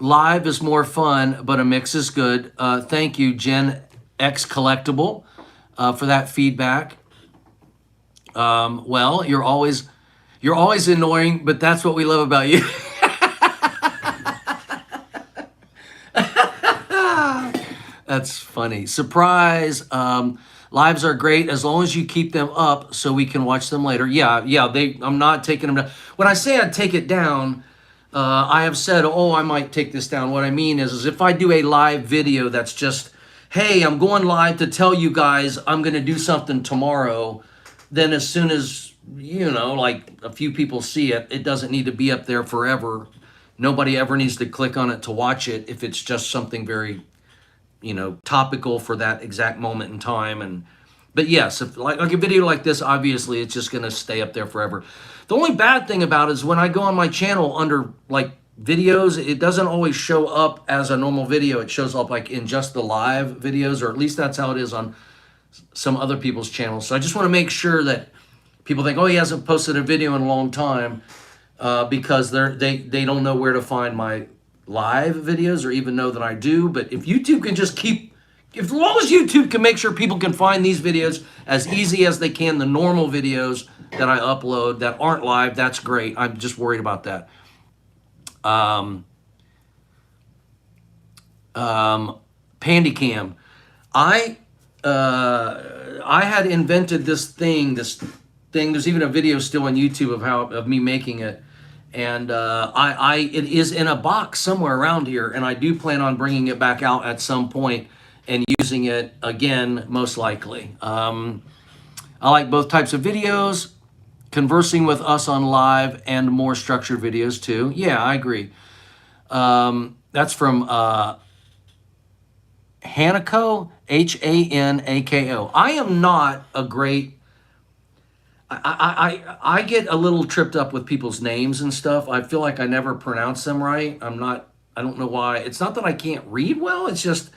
Live is more fun, but a mix is good. Thank you, Gen X Collectible, for that feedback. Well, you're always annoying, but that's what we love about you. That's funny. Surprise. Lives are great as long as you keep them up so we can watch them later. Yeah. I'm not taking them down. When I say I'd take it down, I have said, I might take this down. What I mean is if I do a live video that's just, hey, I'm going live to tell you guys I'm going to do something tomorrow, then as soon as, like a few people see it, it doesn't need to be up there forever. Nobody ever needs to click on it to watch it if it's just something very, topical for that exact moment in time. But yes, if like a video like this, obviously it's just going to stay up there forever. The only bad thing about it is when I go on my channel under like videos, it doesn't always show up as a normal video. It shows up like in just the live videos, or at least that's how it is on some other people's channels. So I just want to make sure that people think, he hasn't posted a video in a long time, because they don't know where to find my live videos or even know that I do. But if YouTube can just as long as YouTube can make sure people can find these videos as easy as they can, the normal videos that I upload that aren't live, that's great. I'm just worried about that. Pandycam. I had invented this thing. There's even a video still on YouTube of me making it. And it is in a box somewhere around here, and I do plan on bringing it back out at some point and using it again, most likely. I like both types of videos, conversing with us on live and more structured videos too. Yeah, I agree. That's from Hanako, Hanako. I am not a great... I get a little tripped up with people's names and stuff. I feel like I never pronounce them right. I don't know why. It's not that I can't read well. It's just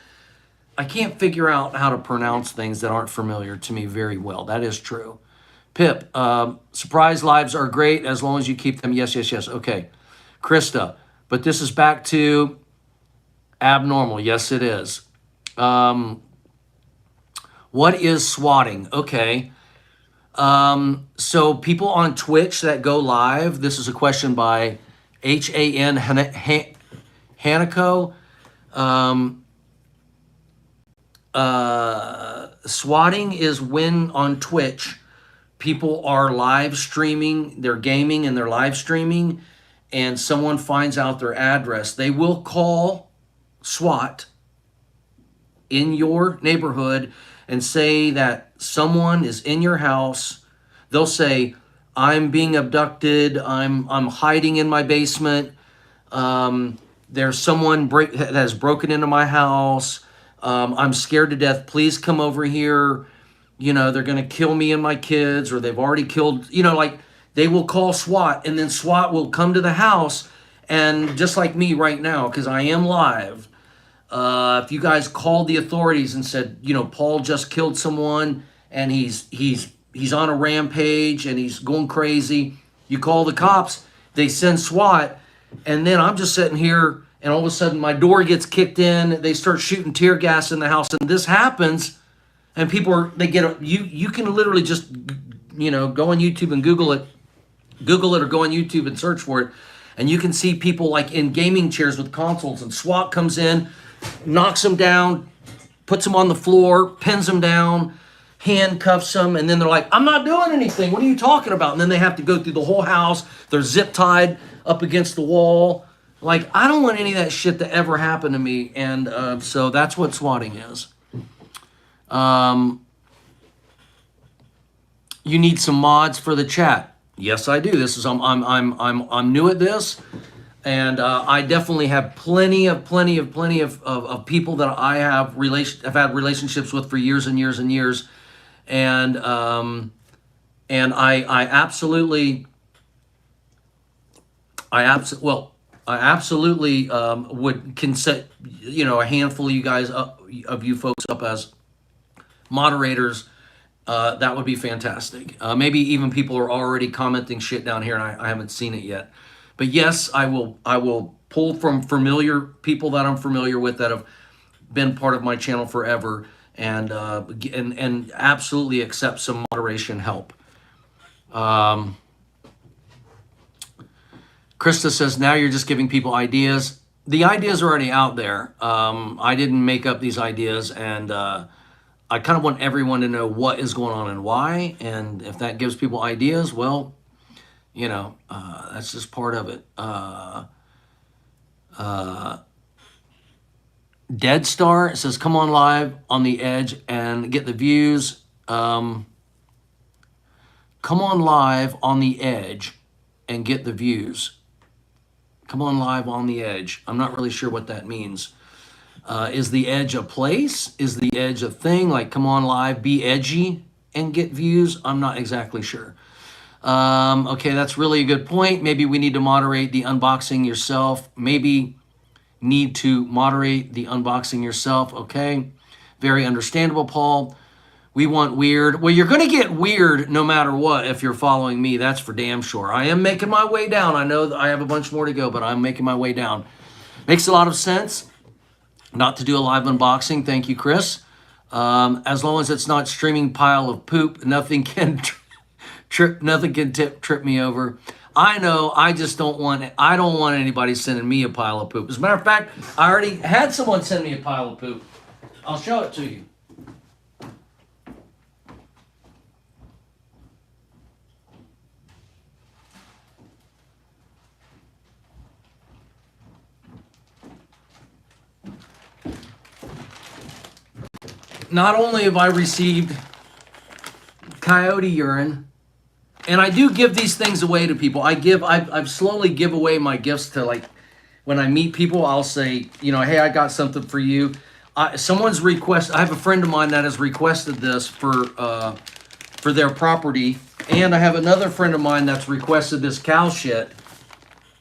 I can't figure out how to pronounce things that aren't familiar to me very well. That is true. Pip, surprise lives are great as long as you keep them. Yes. Okay. Krista, but this is back to abnormal. Yes, it is. What is swatting? Okay. So people on Twitch that go live, this is a question by H-A-N, Hanako. Swatting is when on Twitch people are live streaming, they're gaming and they're live streaming, and someone finds out their address. They will call SWAT in your neighborhood and say that someone is in your house. They'll say, I'm being abducted, I'm hiding in my basement, there's someone that has broken into my house, I'm scared to death, please come over here. You know, they're gonna kill me and my kids, or they've already killed, you know, like they will call SWAT, and then SWAT will come to the house. And just like me right now, because I am live, if you guys called the authorities and said, you know, Paul just killed someone and he's on a rampage and he's going crazy, you call the cops, they send SWAT, and then I'm just sitting here and all of a sudden my door gets kicked in, they start shooting tear gas in the house, and this happens, and people are, they get, you can literally just, you know, go on YouTube and Google it or go on YouTube and search for it, and you can see people like in gaming chairs with consoles, and SWAT comes in, knocks them down, puts them on the floor, pins them down, handcuffs them, and then they're like, I'm not doing anything, what are you talking about? And then they have to go through the whole house, they're zip tied up against the wall. Like, I don't want any of that shit to ever happen to me, and so that's what swatting is. You need some mods for the chat. Yes, I do. This is I'm new at this, and I definitely have plenty of people that I have had relationships with for years and years and years, and I absolutely can set, you know, a handful of you guys of you folks up as moderators. That would be fantastic. Maybe even people are already commenting shit down here and I haven't seen it yet. But yes, I will pull from familiar people that I'm familiar with that have been part of my channel forever, and absolutely accept some moderation help. Krista says, now you're just giving people ideas. The ideas are already out there. I didn't make up these ideas, and I kind of want everyone to know what is going on and why. And if that gives people ideas, well, you know, that's just part of it. Dead Star says, come on live on the edge and get the views. Come on live on the edge and get the views. Come on live on the edge. I'm not really sure what that means. Is the edge a place? Is the edge a thing? Like, come on live, be edgy and get views? I'm not exactly sure. Okay, that's really a good point. Maybe we need to moderate the unboxing yourself. Maybe need to moderate the unboxing yourself. Okay, very understandable, Paul. We want weird. Well, you're going to get weird no matter what if you're following me. That's for damn sure. I am making my way down. I know that I have a bunch more to go, but I'm making my way down. Makes a lot of sense not to do a live unboxing. Thank you, Chris. As long as it's not streaming pile of poop, nothing can trip me over. I know. I just don't want it. I don't want anybody sending me a pile of poop. As a matter of fact, I already had someone send me a pile of poop. I'll show it to you. Not only have I received coyote urine, and I do give these things away to people. I've slowly give away my gifts to, like, when I meet people, I'll say, you know, hey, I got something for you. Someone's request. I have a friend of mine that has requested this for their property, and I have another friend of mine that's requested this cow shit.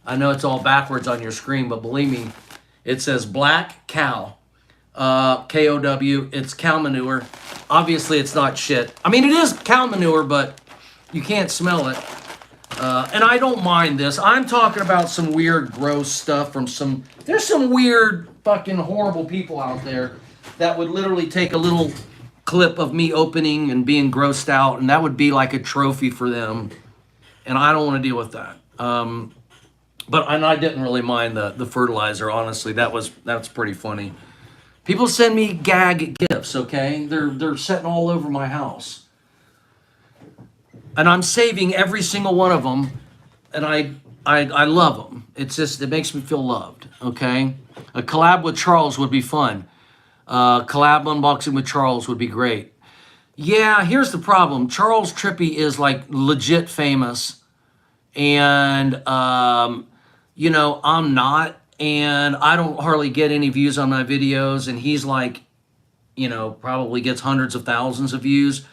I know it's all backwards on your screen, but believe me, it says black cow. KOW, it's cow manure. Obviously it's not shit. I mean, it is cow manure, but you can't smell it. And I don't mind this. I'm talking about some weird, gross stuff from there's some weird, fucking horrible people out there that would literally take a little clip of me opening and being grossed out, and that would be like a trophy for them. And I don't want to deal with that. and I didn't really mind the fertilizer, honestly. That's pretty funny. People send me gag gifts, okay? They're sitting all over my house. And I'm saving every single one of them, and I love them. It's just, it makes me feel loved, okay? A collab with Charles would be fun. Collab unboxing with Charles would be great. Yeah, here's the problem. Charles Trippy is like legit famous, and I'm not, and I don't hardly get any views on my videos, and he's like, probably gets hundreds of thousands of views.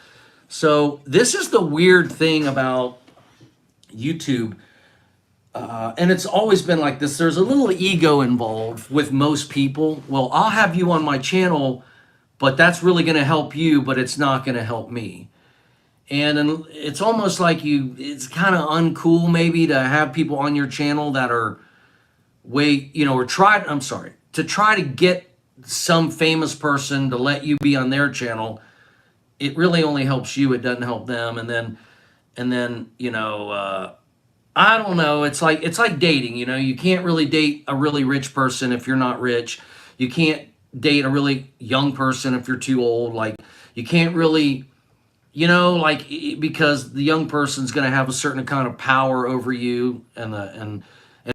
So this is the weird thing about YouTube, and it's always been like this. There's a little ego involved with most people. Well, I'll have you on my channel, but that's really going to help you, but it's not going to help me. And it's almost like it's kind of uncool maybe to have people on your channel that are to try to get some famous person to let you be on their channel. It really only helps you. It doesn't help them. And then I don't know. It's like dating. You can't really date a really rich person if you're not rich. You can't date a really young person if you're too old. Like, you can't really, because the young person's going to have a certain kind of power over you, and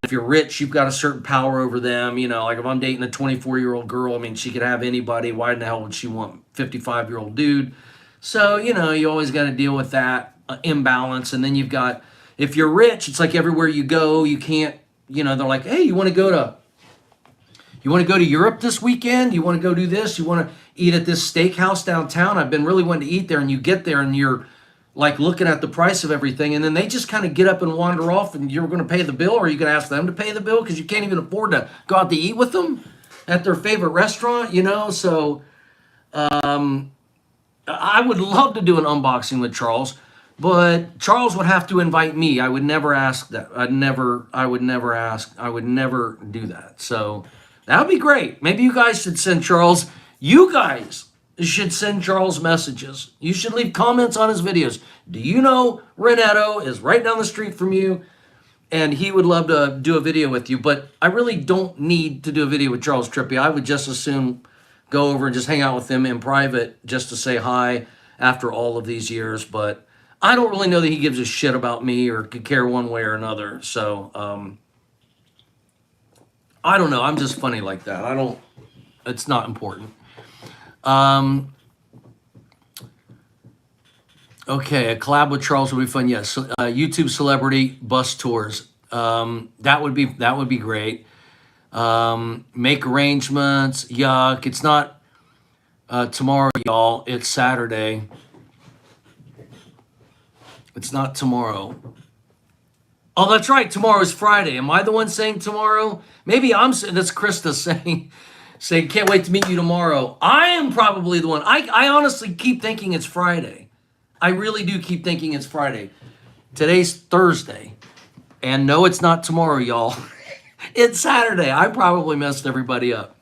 if you're rich, you've got a certain power over them. Like if I'm dating a 24-year-old girl, I mean, she could have anybody. Why in the hell would she want a 55-year-old dude? So, you always got to deal with that imbalance. And then you've got, if you're rich, it's like everywhere you go, you can't, they're like, hey, you want to go to Europe this weekend? You want to go do this? You want to eat at this steakhouse downtown? I've been really wanting to eat there. And you get there and you're like looking at the price of everything. And then they just kind of get up and wander off, and you're going to pay the bill, or are you going to ask them to pay the bill because you can't even afford to go out to eat with them at their favorite restaurant, So I would love to do an unboxing with Charles, but Charles would have to invite me. I would never ask that. I would never do that. So that would be great. Maybe you guys should send Charles. You guys should send Charles messages. You should leave comments on his videos. Do you know Renetto is right down the street from you? And he would love to do a video with you. But I really don't need to do a video with Charles Trippy. I would just as soon go over and just hang out with him in private just to say hi after all of these years. But I don't really know that he gives a shit about me or could care one way or another. So I don't know. I'm just funny like that. It's not important. Okay, a collab with Charles would be fun. Yes, YouTube celebrity bus tours. That would be great. Make arrangements. Yuck! It's not tomorrow, y'all. It's Saturday. It's not tomorrow. Oh, that's right. Tomorrow is Friday. Am I the one saying tomorrow? Maybe that's Krista saying can't wait to meet you tomorrow. I am probably the one. I honestly keep thinking it's Friday. I really do keep thinking it's Friday. Today's Thursday. And no, it's not tomorrow, y'all. It's Saturday. I probably messed everybody up.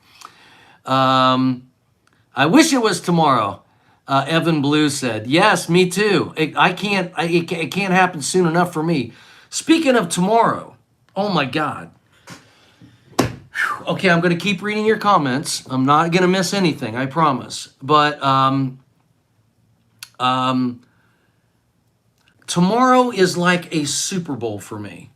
I wish it was tomorrow. Evan Blue said, yes, me too. It can't happen soon enough for me. Speaking of tomorrow, oh my God. Okay, I'm going to keep reading your comments. I'm not going to miss anything, I promise. But tomorrow is like a Super Bowl for me.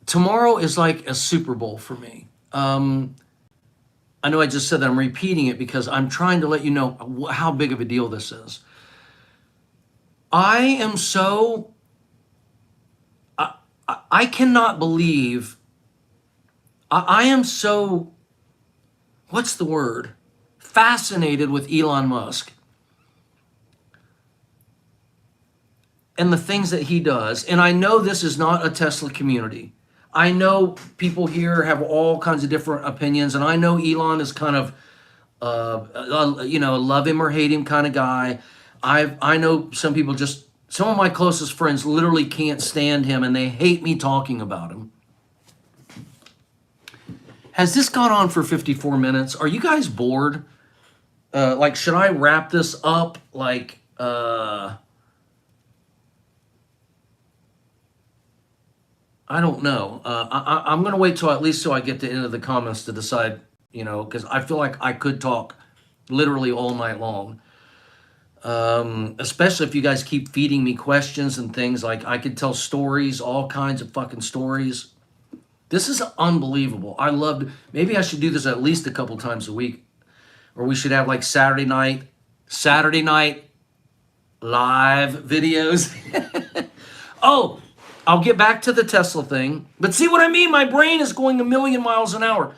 Tomorrow is like a Super Bowl for me. I know I just said that. I'm repeating it because I'm trying to let you know how big of a deal this is. I cannot believe, I am so, what's the word? Fascinated with Elon Musk and the things that he does. And I know this is not a Tesla community. I know people here have all kinds of different opinions, and I know Elon is kind of, love him or hate him kind of guy. I know some people some of my closest friends literally can't stand him, and they hate me talking about him. Has this gone on for 54 minutes? Are you guys bored? Should I wrap this up? I don't know. I'm going to wait till at least till I get to the end of the comments to decide, you know, because I feel like I could talk literally all night long. Especially if you guys keep feeding me questions and things. Like, I could tell stories, all kinds of fucking stories. This is unbelievable. I loved. Maybe I should do this at least a couple times a week, or we should have like Saturday night live videos. Oh, I'll get back to the Tesla thing, but see what I mean? My brain is going a million miles an hour.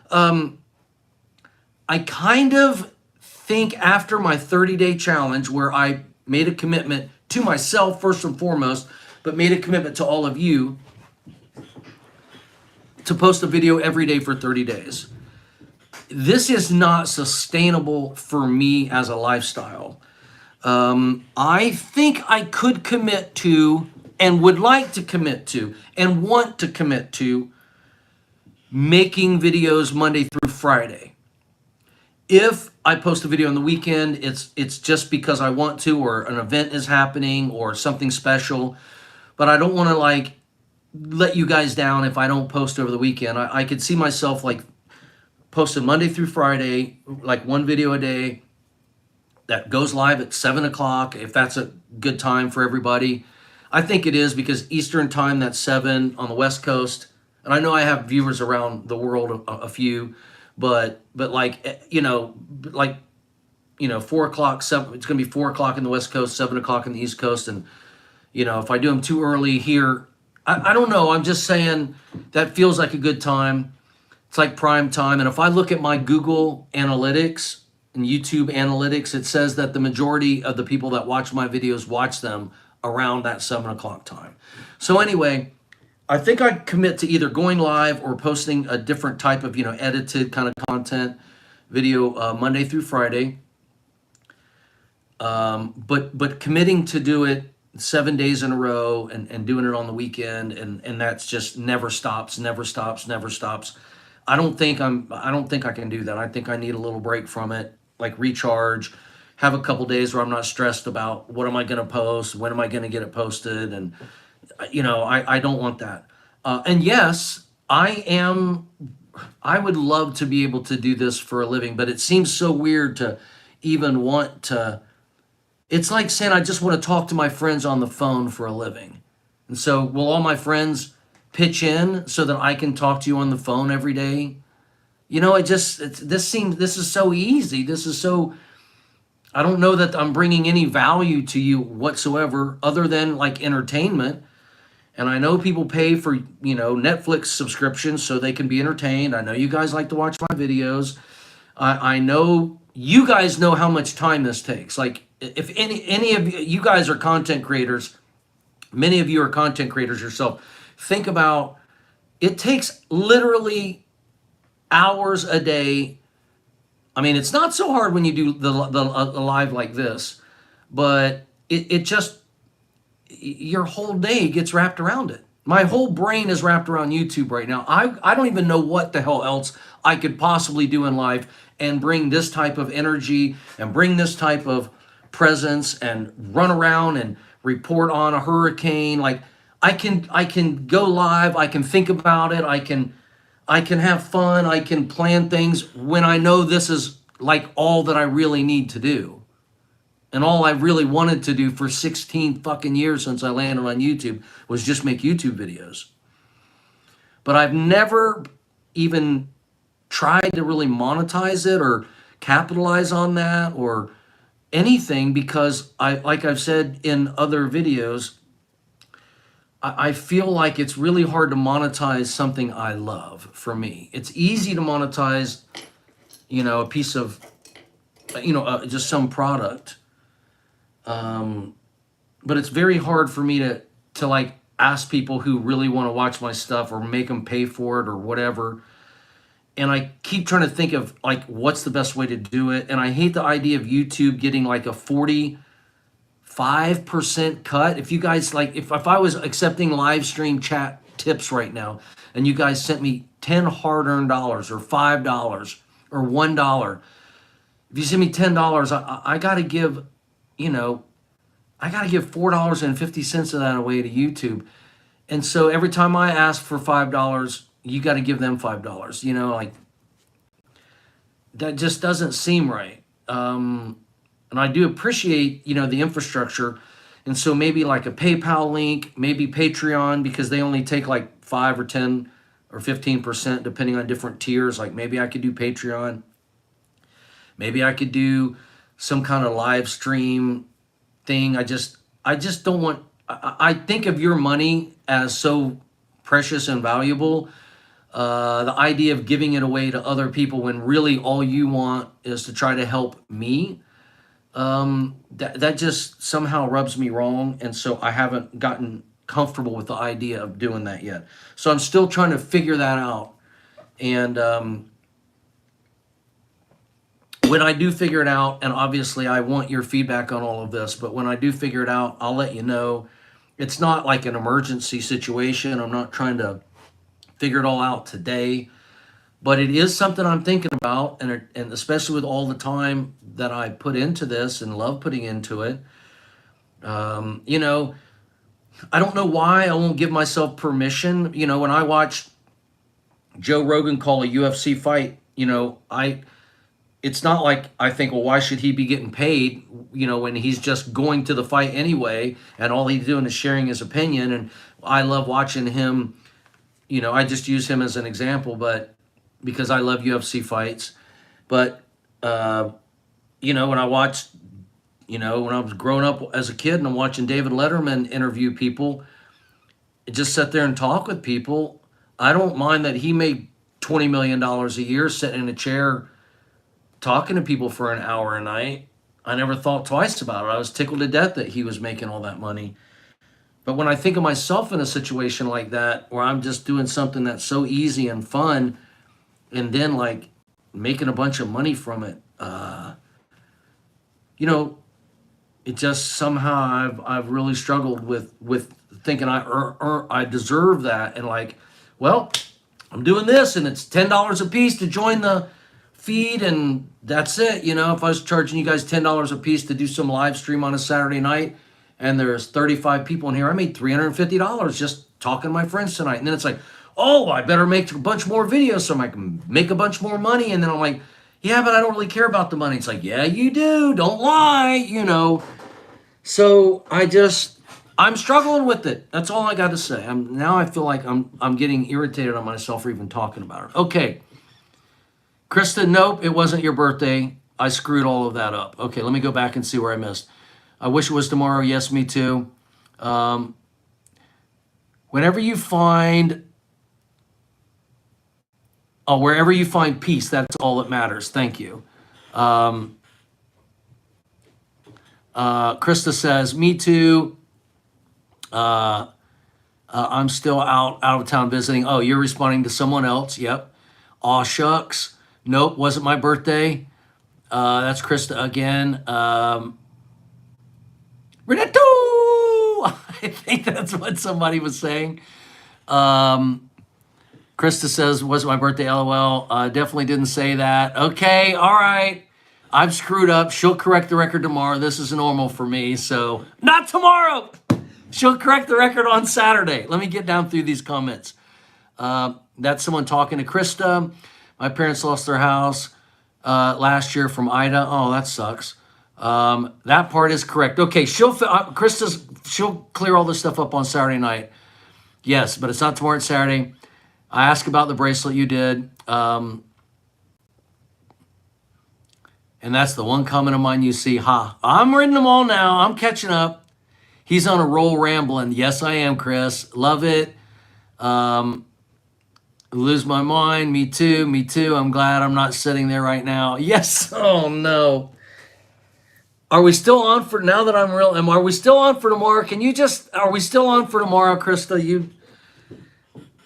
I kind of think after my 30-day challenge, where I made a commitment to myself first and foremost, but made a commitment to all of you to post a video every day for 30 days. This is not sustainable for me as a lifestyle. I think I could commit to, and would like to commit to, and want to commit to, making videos Monday through Friday. If I post a video on the weekend, it's just because I want to, or an event is happening, or something special. But I don't want to like let you guys down if I don't post over the weekend. I could see myself like posting Monday through Friday, like one video a day that goes live at 7 o'clock, if that's a good time for everybody. I think it is, because Eastern time, that's 7 on the West Coast. And I know I have viewers around the world, a few, but like, you know, 4 o'clock, 7, it's going to be 4 o'clock in the West Coast, 7 o'clock in the East Coast. And, you know, if I do them too early here, I don't know. I'm just saying that feels like a good time. It's like prime time. And if I look at my Google Analytics and YouTube Analytics, it says that the majority of the people that watch my videos watch them around that 7 o'clock time. So anyway, I think I commit to either going live or posting a different type of, you know, edited kind of content video Monday through Friday. But committing to do it 7 days in a row, and doing it on the weekend, and that's just never stops. I don't think I can do that. I think I need a little break from it, like recharge, have a couple days where I'm not stressed about what am I going to post, when am I going to get it posted, and you know, I don't want that. And yes, I would love to be able to do this for a living, but it seems so weird to even want to. It's like saying I just want to talk to my friends on the phone for a living. And so will all my friends pitch in so that I can talk to you on the phone every day? You know, this is so easy. This is so, I don't know that I'm bringing any value to you whatsoever other than like entertainment. And I know people pay for, you know, Netflix subscriptions so they can be entertained. I know you guys like to watch my videos. I know you guys know how much time this takes. Like, if any of you guys are content creators, many of you are content creators yourself, think about, it takes literally hours a day. I mean, it's not so hard when you do the live like this, but it just, your whole day gets wrapped around it. My whole brain is wrapped around YouTube right now. I don't even know what the hell else I could possibly do in life and bring this type of energy and bring this type of presence and run around and report on a hurricane. Like, I can go live, I can think about it, I can have fun, I can plan things when I know this is like all that I really need to do. And all I really wanted to do for 16 fucking years since I landed on YouTube was just make YouTube videos. But I've never even tried to really monetize it or capitalize on that or anything, because like I've said in other videos, I feel like it's really hard to monetize something I love. For me, it's easy to monetize, you know, a piece of, you know, just some product. But it's very hard for me to like ask people who really want to watch my stuff or make them pay for it or whatever. And I keep trying to think of like, what's the best way to do it. And I hate the idea of YouTube getting like a 45% cut. If you guys like, if I was accepting live stream chat tips right now and you guys sent me 10 hard-earned dollars or $5 or $1, if you send me $10, I got to give, you know, I got to give $4.50 of that away to YouTube. And so every time I ask for $5, you got to give them $5. You know, like that just doesn't seem right. And I do appreciate, you know, the infrastructure. And so maybe like a PayPal link, maybe Patreon, because they only take like 5 or 10 or 15% depending on different tiers. Like maybe I could do Patreon. Maybe I could do some kind of live stream thing. I just don't want, I think of your money as so precious and valuable. The idea of giving it away to other people when really all you want is to try to help me, that just somehow rubs me wrong. And so I haven't gotten comfortable with the idea of doing that yet. So I'm still trying to figure that out. And when I do figure it out, and obviously I want your feedback on all of this, but when I do figure it out, I'll let you know. It's not like an emergency situation. I'm not trying to figure it all out today, but it is something I'm thinking about, and especially with all the time that I put into this and love putting into it. You know, I don't know why I won't give myself permission. You know, when I watch Joe Rogan call a UFC fight, you know, it's not like I think, well, why should he be getting paid, you know, when he's just going to the fight anyway, and all he's doing is sharing his opinion. And I love watching him. You know, I just use him as an example, but because I love UFC fights. But, you know, when I watched, you know, when I was growing up as a kid and I'm watching David Letterman interview people, just sit there and talk with people. I don't mind that he made $20 million a year sitting in a chair talking to people for an hour a night. I never thought twice about it. I was tickled to death that he was making all that money. But when I think of myself in a situation like that, where I'm just doing something that's so easy and fun, and then like making a bunch of money from it, you know, it just somehow I've really struggled with thinking I deserve that, and like, well, I'm doing this, and it's $10 a piece to join the feed, and that's it. You know, if I was charging you guys $10 a piece to do some live stream on a Saturday night, and there's 35 people in here, I made $350 just talking to my friends tonight. And then it's like, oh, I better make a bunch more videos so I can make a bunch more money. And then I'm like, yeah, but I don't really care about the money. It's like, yeah, you do. Don't lie, you know. So I'm struggling with it. That's all I got to say. Now I feel like I'm getting irritated on myself for even talking about it. Okay. Krista, nope, it wasn't your birthday. I screwed all of that up. Okay, let me go back and see where I missed. I wish it was tomorrow. Yes, me too. Wherever you find peace, that's all that matters. Thank you. Krista says, me too. I'm still out of town visiting. Oh, you're responding to someone else. Yep. Aw, shucks. Nope, wasn't my birthday. That's Krista again. Renetto! I think that's what somebody was saying. Krista says, wasn't my birthday, LOL. Definitely didn't say that. Okay, all right. I've screwed up. She'll correct the record tomorrow. This is normal for me, so not tomorrow. She'll correct the record on Saturday. Let me get down through these comments. That's someone talking to Krista. My parents lost their house last year from Ida. Oh, that sucks. That part is correct. Okay, she'll clear all this stuff up on Saturday night. Yes, but it's not tomorrow, it's Saturday. I asked about the bracelet you did. And that's the one comment of mine you see. I'm reading them all now. I'm catching up. He's on a roll rambling. Yes, I am, Chris. Love it. Lose my mind. Me too. Me too. I'm glad I'm not sitting there right now. Yes. Oh, no. Are we still on for, now that I'm real, are we still on for tomorrow? Are we still on for tomorrow, Krista?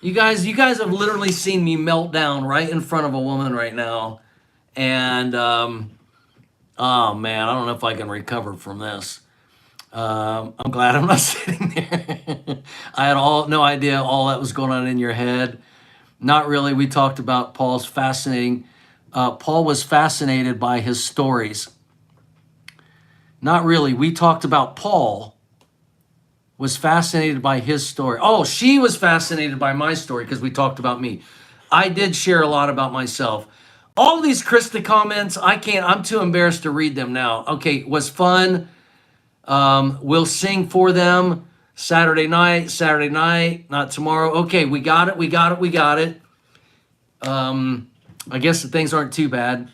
You guys have literally seen me melt down right in front of a woman right now. And, oh man, I don't know if I can recover from this. I'm glad I'm not sitting there. I had no idea all that was going on in your head. Not really. We talked about Paul's fascinating. Paul was fascinated by his stories. Not really. We talked about Paul was fascinated by his story. Oh, she was fascinated by my story because we talked about me. I did share a lot about myself. All these Krista comments, I'm too embarrassed to read them now. Okay, was fun. We'll sing for them Saturday night, not tomorrow. Okay, we got it. I guess the things aren't too bad.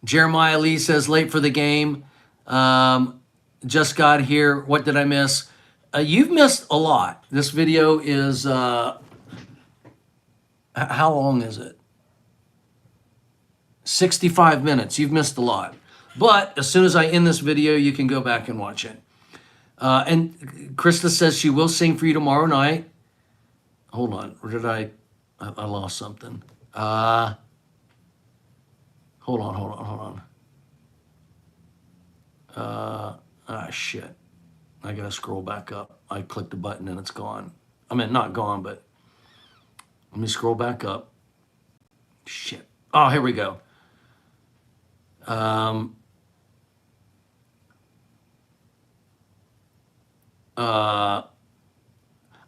Jeremiah Lee says late for the game. Just got here. What did I miss? You've missed a lot. This video is, how long is it? 65 minutes. You've missed a lot. But as soon as I end this video, you can go back and watch it. And Krista says she will sing for you tomorrow night. Hold on. Or did I lost something. Hold on. Shit. I gotta scroll back up. I clicked a button and it's gone. I mean, not gone, but let me scroll back up. Shit. Oh, here we go.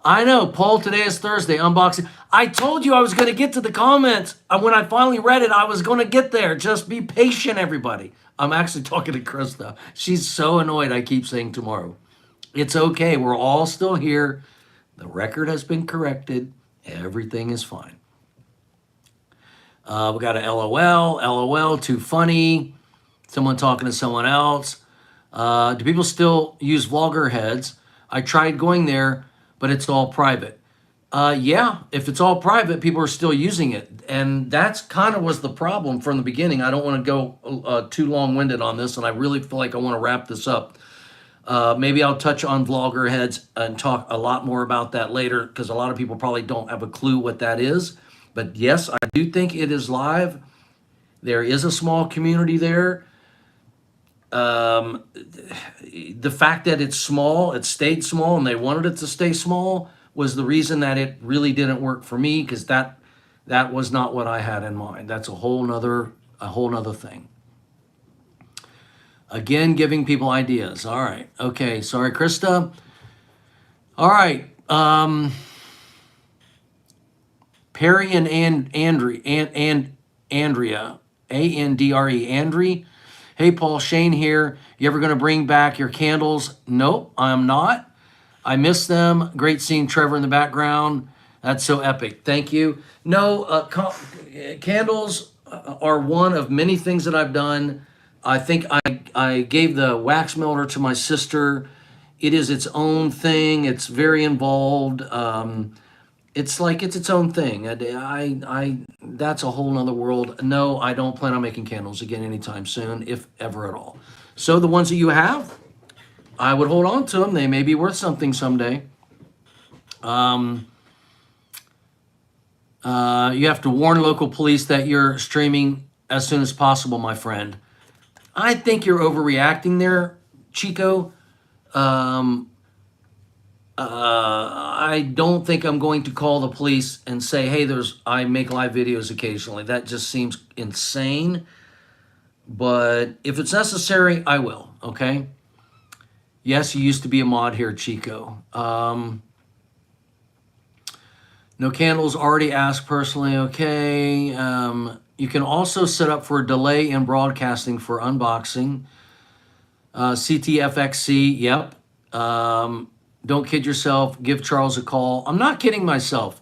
I know, Paul, today is Thursday, unboxing. I told you I was going to get to the comments. When I finally read it, I was going to get there. Just be patient, everybody. I'm actually talking to Krista. She's so annoyed I keep saying tomorrow. It's okay. We're all still here. The record has been corrected. Everything is fine. We got a LOL, too funny. Someone talking to someone else. Do people still use Vlogger heads? I tried going there, but it's all private. Yeah, if it's all private, people are still using it. And that's kind of was the problem from the beginning. I don't want to go too long-winded on this, and I really feel like I want to wrap this up. Maybe I'll touch on Vlogger heads and talk a lot more about that later, because a lot of people probably don't have a clue what that is. But yes, I do think it is live. There is a small community there. The fact that it's small, it stayed small, and they wanted it to stay small was the reason that it really didn't work for me, because that was not what I had in mind. That's a whole nother thing. Again, giving people ideas. All right. Okay. Sorry, Krista. All right. Perry and Andrea, Andre, Andre. Hey, Paul, Shane here. You ever going to bring back your candles? Nope, I'm not. I miss them. Great seeing Trevor in the background. That's so epic. Thank you. No, candles are one of many things that I've done. I think I gave the wax melter to my sister. It is its own thing. It's very involved. It's like it's its own thing. That's a whole nother world. No, I don't plan on making candles again anytime soon, if ever at all. So the ones that you have, I would hold on to them. They may be worth something someday. You have to warn local police that you're streaming as soon as possible, my friend. I think you're overreacting there, Chico. I don't think I'm going to call the police and say, hey, I make live videos occasionally. That just seems insane. But if it's necessary, I will, okay? Yes, you used to be a mod here, Chico. No candles, already asked personally, okay. You can also set up for a delay in broadcasting for unboxing. CTFXC, yep. Don't kid yourself. Give Charles a call. I'm not kidding myself.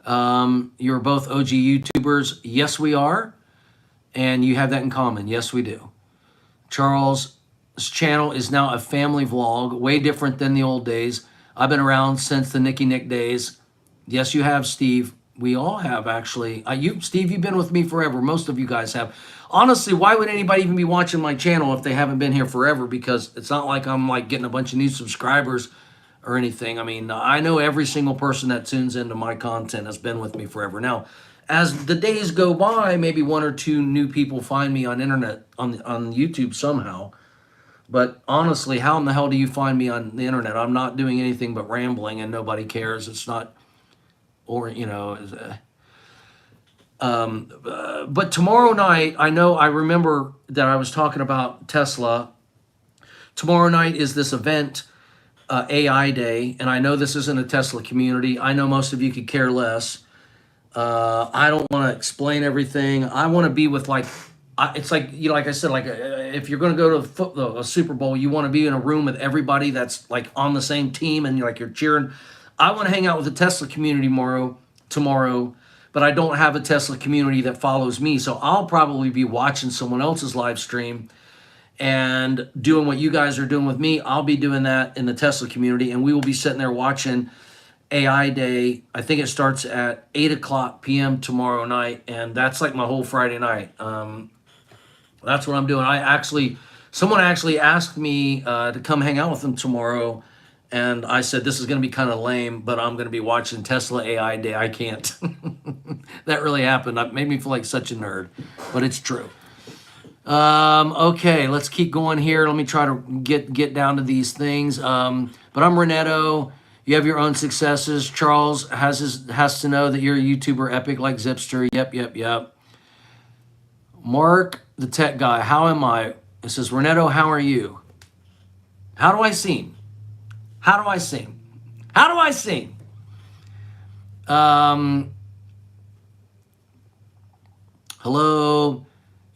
You're both OG YouTubers. Yes, we are. And you have that in common. Yes, we do. Charles' channel is now a family vlog, way different than the old days. I've been around since the Nicky Nick days. Yes, you have, Steve. We all have, actually. Steve, you've been with me forever. Most of you guys have. Honestly, why would anybody even be watching my channel if they haven't been here forever? Because it's not like I'm like getting a bunch of new subscribers or anything. I mean, I know every single person that tunes into my content has been with me forever. Now, as the days go by, maybe one or two new people find me on internet, on YouTube somehow. But honestly, how in the hell do you find me on the internet? I'm not doing anything but rambling and nobody cares. It's not, or, you know, but tomorrow night, I remember that I was talking about Tesla. Tomorrow night is this event, AI Day, and I know this isn't a Tesla community. I know most of you could care less. I don't want to explain everything. I want to be with it's like, like I said, if you're going to go to a Super Bowl, you want to be in a room with everybody that's like on the same team and you're cheering. I want to hang out with the Tesla community tomorrow, but I don't have a Tesla community that follows me. So I'll probably be watching someone else's live stream and doing what you guys are doing with me. I'll be doing that in the Tesla community, and we will be sitting there watching AI Day. I think it starts at 8 p.m. tomorrow night, and that's like my whole Friday night. That's what I'm doing. Someone actually asked me to come hang out with them tomorrow, and I said this is going to be kind of lame, but I'm going to be watching Tesla AI Day. I can't. That really happened. It made me feel like such a nerd, but it's true. Okay, let's keep going here. Let me try to get down to these things. But I'm Renetto. You have your own successes. Charles has to know that you're a YouTuber epic like Zipster. Yep. Mark, the tech guy. How am I? It says, Renetto, how are you? How do I seem? How do I seem? How do I seem? Hello.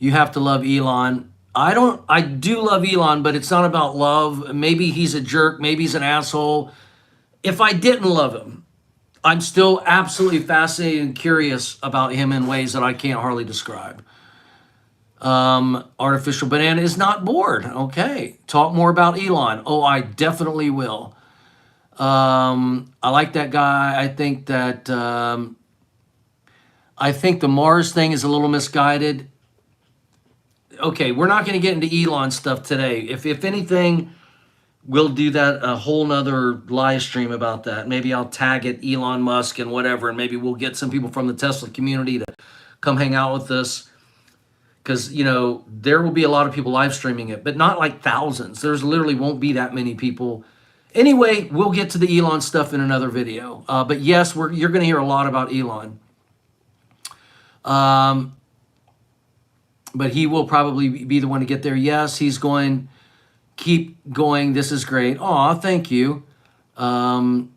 You have to love Elon. I do love Elon, but it's not about love. Maybe he's a jerk. Maybe he's an asshole. If I didn't love him, I'm still absolutely fascinated and curious about him in ways that I can't hardly describe. Artificial Banana is not bored. Okay. Talk more about Elon. Oh, I definitely will. I like that guy. I think the Mars thing is a little misguided. Okay, we're not going to get into Elon stuff today. If anything, we'll do that a whole nother live stream about that. Maybe I'll tag it Elon Musk and whatever, and maybe we'll get some people from the Tesla community to come hang out with us. Because, there will be a lot of people live streaming it, but not like thousands. There's literally won't be that many people. Anyway, we'll get to the Elon stuff in another video. But yes, you're going to hear a lot about Elon. But he will probably be the one to get there. Yes, he's going. Keep going. This is great. Aw, thank you. You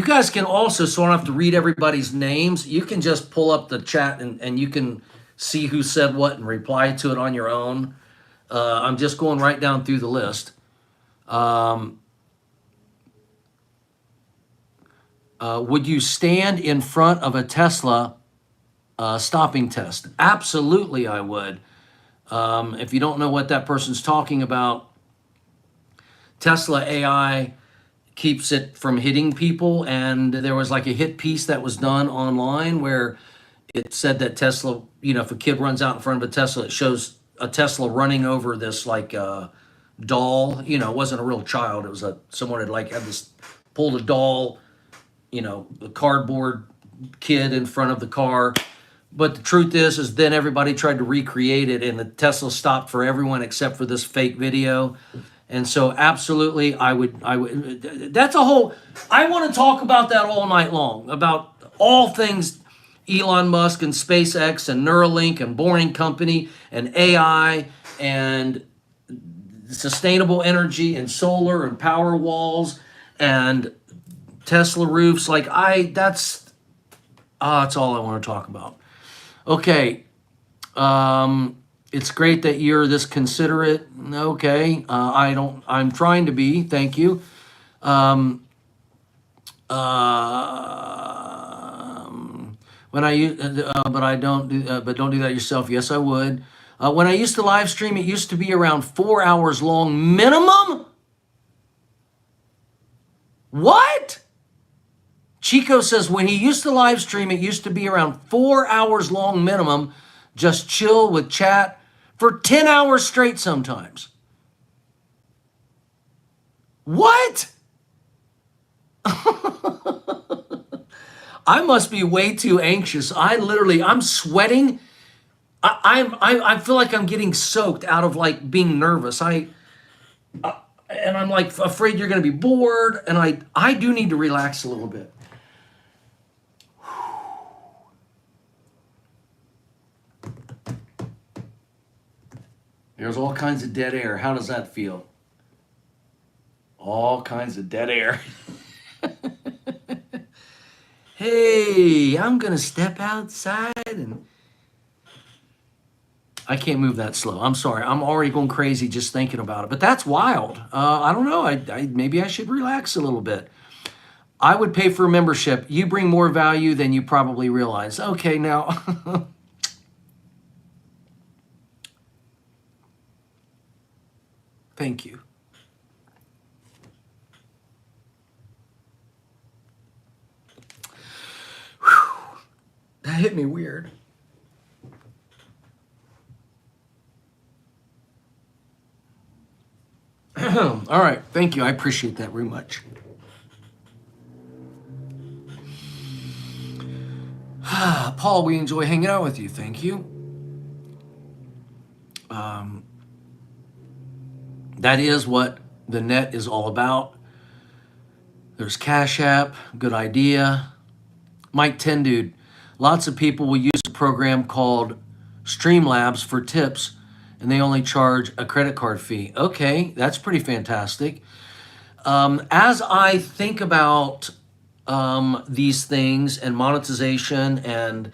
guys can also, so I don't have to read everybody's names, you can just pull up the chat and you can see who said what and reply to it on your own. I'm just going right down through the list. Would you stand in front of a Tesla stopping test? Absolutely, I would. If you don't know what that person's talking about, Tesla AI keeps it from hitting people, and there was like a hit piece that was done online where it said that Tesla, if a kid runs out in front of a Tesla, it shows a Tesla running over this doll. It wasn't a real child. It was someone had this pulled a doll, the cardboard kid in front of the car. But the truth is then everybody tried to recreate it, and the Tesla stopped for everyone except for this fake video. And so absolutely, I would, that's a whole, I want to talk about that all night long, about all things Elon Musk and SpaceX and Neuralink and Boring Company and AI and sustainable energy and solar and power walls and Tesla roofs. That's all I want to talk about. Okay. It's great that you're this considerate. Okay. I'm trying to be. Thank you. When don't do that yourself. Yes, I would. When I used to live stream, it used to be around 4 hours long minimum. What? Chico says when he used to live stream, it used to be around 4 hours long minimum. Just chill with chat for 10 hours straight sometimes. What? I must be way too anxious. I'm sweating. I feel like I'm getting soaked out of being nervous. And I'm afraid you're going to be bored. And I do need to relax a little bit. There's all kinds of dead air. How does that feel? All kinds of dead air. Hey, I'm gonna step outside and I can't move that slow. I'm sorry. I'm already going crazy just thinking about it. But that's wild. I don't know. Maybe I should relax a little bit. I would pay for a membership. You bring more value than you probably realize. Okay, now. Thank you. Whew. That hit me weird. All right. Thank you. I appreciate that very much. Paul, we enjoy hanging out with you. Thank you. That is what the net is all about. There's Cash App, good idea. Mike Tendude, lots of people will use a program called Streamlabs for tips, and they only charge a credit card fee. Okay, that's pretty fantastic. As I think about these things and monetization and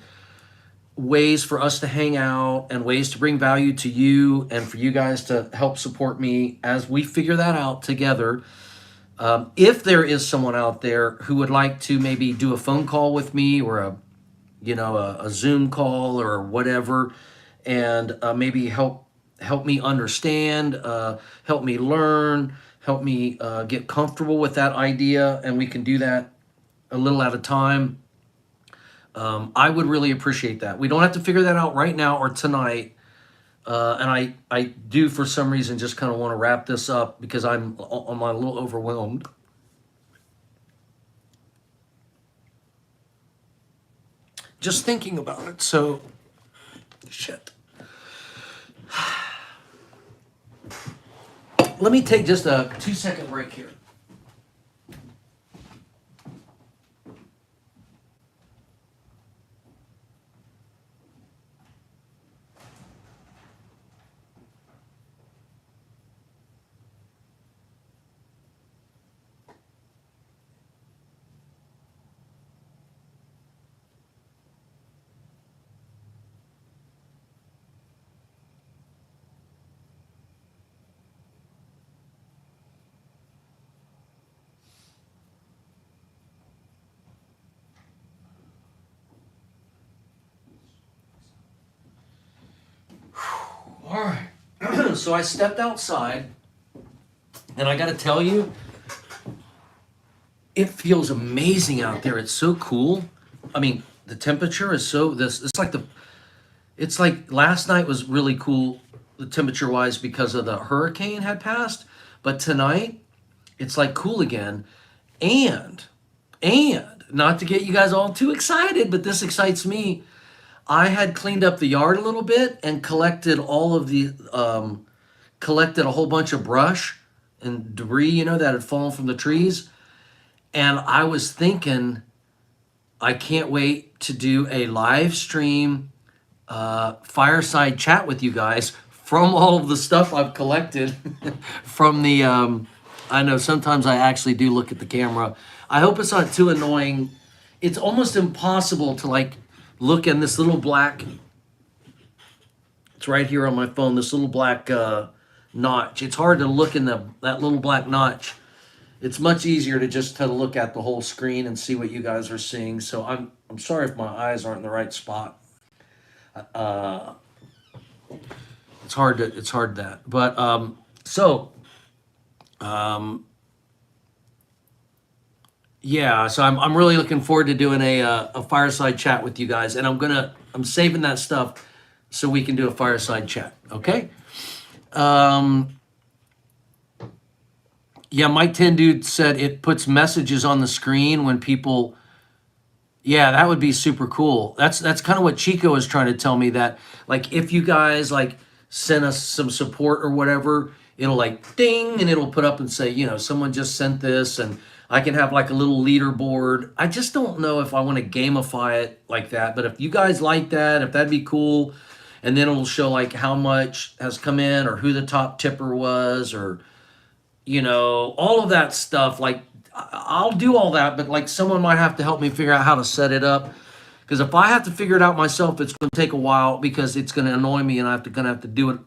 ways for us to hang out and ways to bring value to you and for you guys to help support me as we figure that out together. If there is someone out there who would like to maybe do a phone call with me or a Zoom call or whatever, and maybe help me understand, help me learn, help me get comfortable with that idea, and we can do that a little at a time. I would really appreciate that. We don't have to figure that out right now or tonight. And I do, for some reason, just kind of want to wrap this up because I'm a little overwhelmed. Just thinking about it. So, shit. Let me take just a 2-second break here. All right. So I stepped outside, and I got to tell you, it feels amazing out there. It's so cool. I mean, the temperature is it's like last night was really cool, the temperature wise, because of the hurricane had passed. But tonight, it's like cool again. And not to get you guys all too excited, but this excites me. I had cleaned up the yard a little bit and collected collected a whole bunch of brush and debris, that had fallen from the trees. And I was thinking, I can't wait to do a live stream fireside chat with you guys from all of the stuff I've collected from the, I know sometimes I actually do look at the camera. I hope it's not too annoying. It's almost impossible to look in this little black, it's right here on my phone, this little black notch. It's hard to look in that little black notch. It's much easier to just to look at the whole screen and see what you guys are seeing. So I'm sorry if my eyes aren't in the right spot. It's hard that. But yeah, so I'm really looking forward to doing a fireside chat with you guys, and I'm saving that stuff so we can do a fireside chat. Okay. Yeah, Mike Tendude said it puts messages on the screen when people. Yeah, that would be super cool. That's kind of what Chico is trying to tell me, that if you guys send us some support or whatever, it'll ding and it'll put up and say, someone just sent this, and I can have a little leaderboard. I just don't know if I want to gamify it like that, but if you guys like that, if that'd be cool, and then it'll show how much has come in or who the top tipper was, or all of that stuff. Like, I'll do all that, but like someone might have to help me figure out how to set it up. Because if I have to figure it out myself, it's going to take a while because it's going to annoy me, and going to have to do it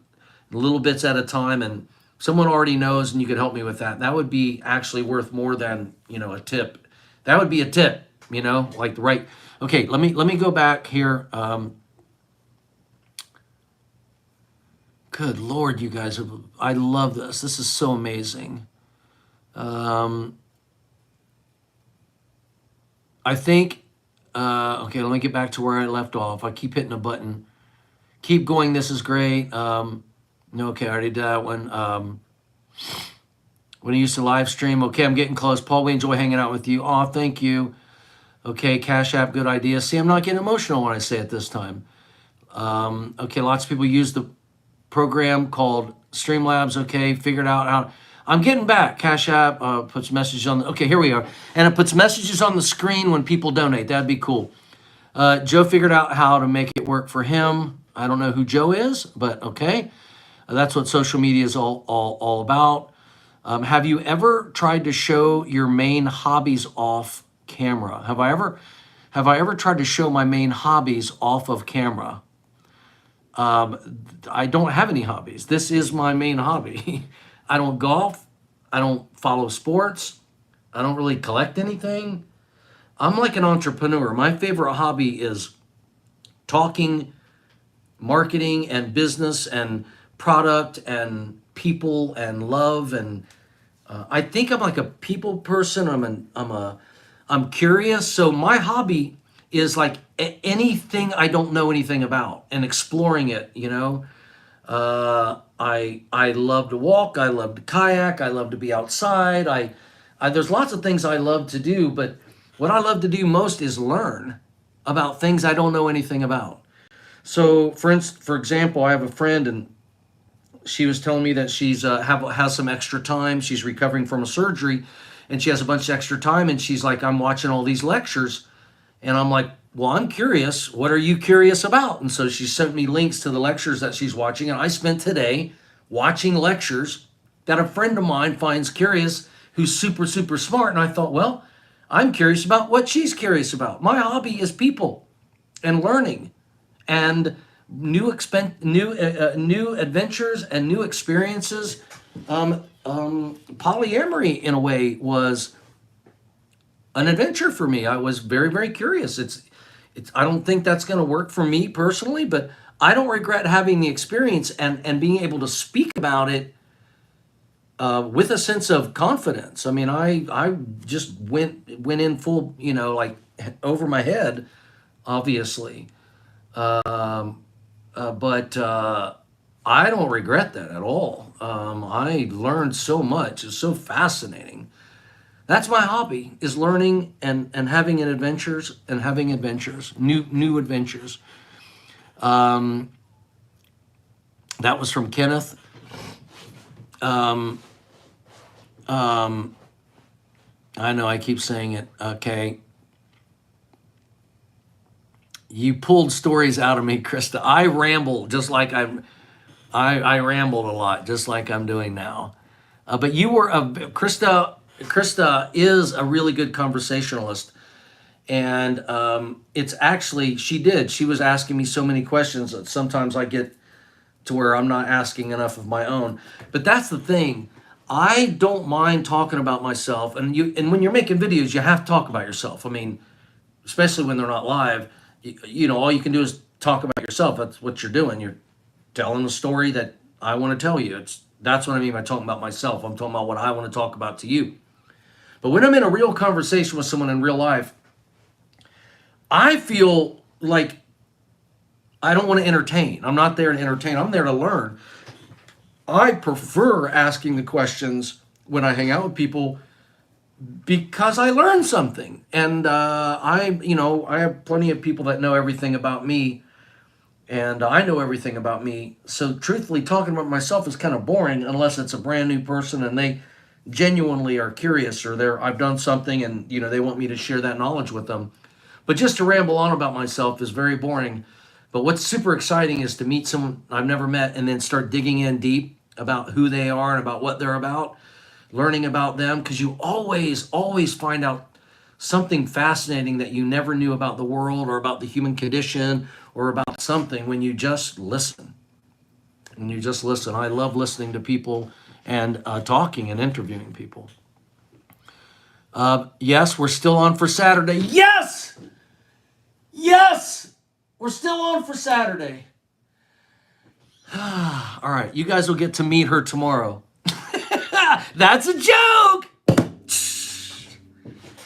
little bits at a time. And someone already knows, and you could help me with that. That would be actually worth more than a tip. That would be a tip, like the right. Okay, let me go back here. Good Lord, you guys, I love this. This is so amazing. I think, okay, let me get back to where I left off. I keep hitting a button. Keep going, this is great. No, okay, I already did that one. When I used to live stream, okay, I'm getting close. Paul, we enjoy hanging out with you. Oh, thank you. Okay, Cash App, good idea. See, I'm not getting emotional when I say it this time. Okay, lots of people use the program called Streamlabs. Okay, figured out how. I'm getting back. Cash App puts messages on. Okay, here we are. And it puts messages on the screen when people donate. That'd be cool. Joe figured out how to make it work for him. I don't know who Joe is, but okay. That's what social media is all about. Have you ever tried to show your main hobbies off camera? Have I ever tried to show my main hobbies off of camera? I don't have any hobbies. This is my main hobby. I don't golf. I don't follow sports. I don't really collect anything. I'm like an entrepreneur. My favorite hobby is talking, marketing, and business, and product, and people, and love. And I think I'm like a people person. I'm curious. So my hobby is like anything I don't know anything about and exploring it. I love to walk. I love to kayak. I love to be outside. There's lots of things I love to do, but what I love to do most is learn about things I don't know anything about. So, for example, I have a friend, and she was telling me that she's has some extra time. She's recovering from a surgery, and she has a bunch of extra time. And she's like, I'm watching all these lectures, and I'm like, well, I'm curious. What are you curious about? And so she sent me links to the lectures that she's watching. And I spent today watching lectures that a friend of mine finds curious, who's super, super smart. And I thought, well, I'm curious about what she's curious about. My hobby is people and learning and new adventures and new experiences. Polyamory, in a way, was an adventure for me. I was very, very curious. I don't think that's going to work for me personally, but I don't regret having the experience and being able to speak about it with a sense of confidence. I mean, I just went in full, like over my head, obviously. But I don't regret that at all. I learned so much. It's so fascinating. That's my hobby, is learning and having adventures, new adventures. That was from Kenneth. I know I keep saying it. Okay. You pulled stories out of me, Krista. I ramble just like I rambled a lot, just like I'm doing now. But you were Krista is a really good conversationalist, and it's actually she was asking me so many questions that sometimes I get to where I'm not asking enough of my own. But that's the thing. I don't mind talking about myself, and when you're making videos, you have to talk about yourself. I mean, especially when they're not live, all you can do is talk about yourself. That's what you're doing. You're telling the story that I want to tell you. That's what I mean by talking about myself. I'm talking about what I want to talk about to you. But when I'm in a real conversation with someone in real life, I feel like I don't want to entertain. I'm not there to entertain. I'm there to learn. I prefer asking the questions when I hang out with people because I learn something. And I have plenty of people that know everything about me, and I know everything about me. So truthfully, talking about myself is kind of boring unless it's a brand new person and they genuinely are curious, or I've done something and they want me to share that knowledge with them. But just to ramble on about myself is very boring. But what's super exciting is to meet someone I've never met and then start digging in deep about who they are and about what they're about. learning about them, because you always find out something fascinating that you never knew about the world or about the human condition or about something when you just listen. And you just listen. I love listening to people and talking and interviewing people. Yes, we're still on for Saturday. Yes! Yes! We're still on for Saturday. All right, you guys will get to meet her tomorrow. That's a joke!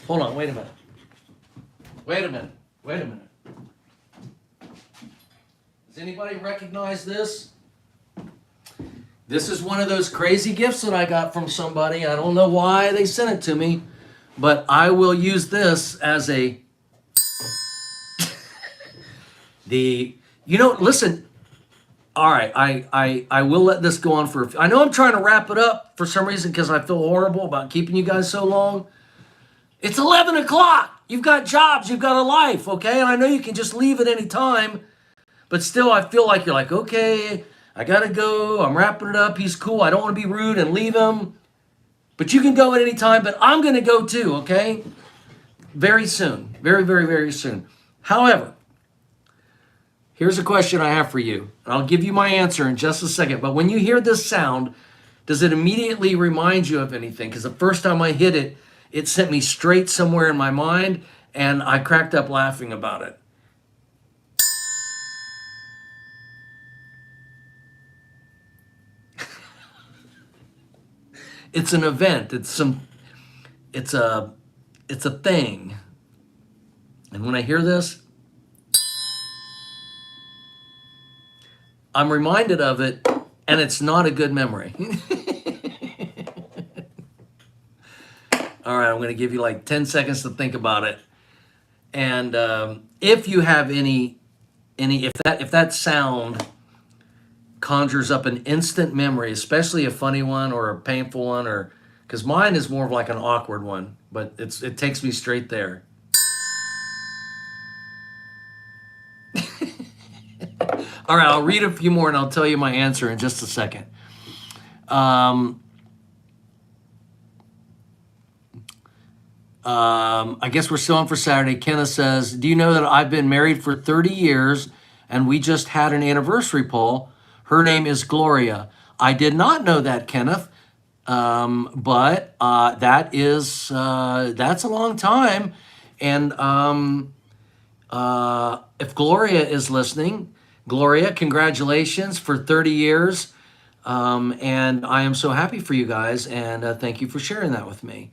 Hold on, wait a minute. Wait a minute. Does anybody recognize this? This is one of those crazy gifts that I got from somebody. I don't know why they sent it to me, but I will use this as a... Listen. All right, I will let this go on for... I know I'm trying to wrap it up for some reason because I feel horrible about keeping you guys so long. It's 11 o'clock. You've got jobs. You've got a life, okay? And I know you can just leave at any time, but still I feel like you're like, okay, I got to go. I'm wrapping it up. He's cool. I don't want to be rude and leave him. But you can go at any time, but I'm going to go too, okay? Very soon. Very, very, very soon. However, here's a question I have for you. And I'll give you my answer in just a second. But when you hear this sound, does it immediately remind you of anything? Because the first time I hit it, it sent me straight somewhere in my mind, and I cracked up laughing about it. It's an event. It's a thing. And when I hear this, I'm reminded of it, and it's not a good memory. All right, I'm going to give you like 10 seconds to think about it. And if you have if that sound conjures up an instant memory, especially a funny one or a painful one, or because mine is more of like an awkward one, but it takes me straight there. All right, I'll read a few more and I'll tell you my answer in just a second. I guess we're still on for Saturday. Kenneth says, do you know that I've been married for 30 years and we just had an anniversary, Paul? Her name is Gloria. I did not know that, Kenneth. But that's a long time. And if Gloria is listening, Gloria, congratulations for 30 years. And I am so happy for you guys. And thank you for sharing that with me.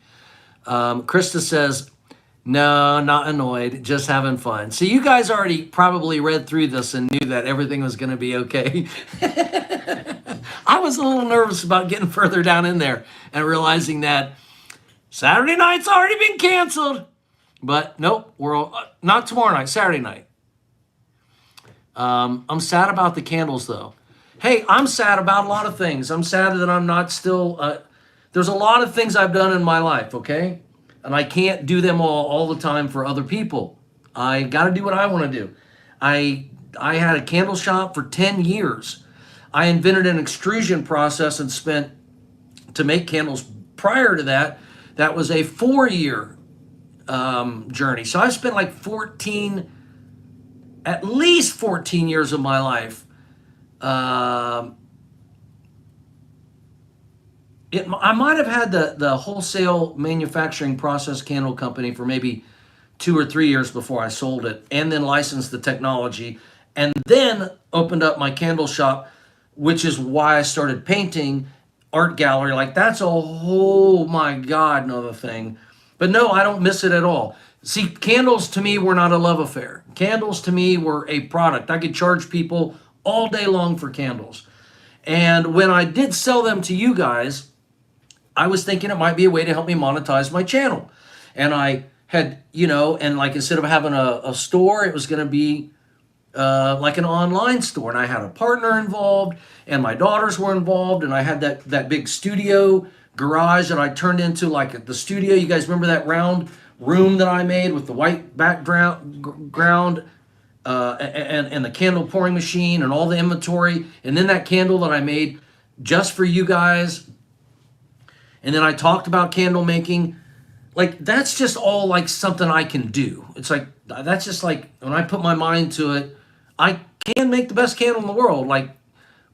Krista says, no, not annoyed, just having fun. So you guys already probably read through this and knew that everything was going to be okay. I was a little nervous about getting further down in there and realizing that Saturday night's already been canceled. But nope, not tomorrow night, Saturday night. I'm sad about the candles, though. Hey, I'm sad about a lot of things. I'm sad that I'm not still... there's a lot of things I've done in my life, okay? And I can't do them all the time for other people. I got to do what I want to do. I had a candle shop for 10 years. I invented an extrusion process and spent, to make candles prior to that, that was a 4-year journey. So I spent like at least 14 years of my life I might have had the wholesale manufacturing process candle company for maybe 2 or 3 years before I sold it, and then licensed the technology, and then opened up my candle shop, which is why I started painting, art gallery. Like, that's a whole, my God, another thing. But no, I don't miss it at all. See, candles to me were not a love affair. Candles to me were a product. I could charge people all day long for candles. And when I did sell them to you guys, I was thinking it might be a way to help me monetize my channel. And I had, and like instead of having a store, it was going to be like an online store. And I had a partner involved, and my daughters were involved, and I had that big studio garage that I turned into like the studio. You guys remember that round room that I made with the white background and the candle pouring machine and all the inventory, and then that candle that I made just for you guys. And then I talked about candle making. Like, that's just all like something I can do. It's like, that's just like, when I put my mind to it, I can make the best candle in the world. Like,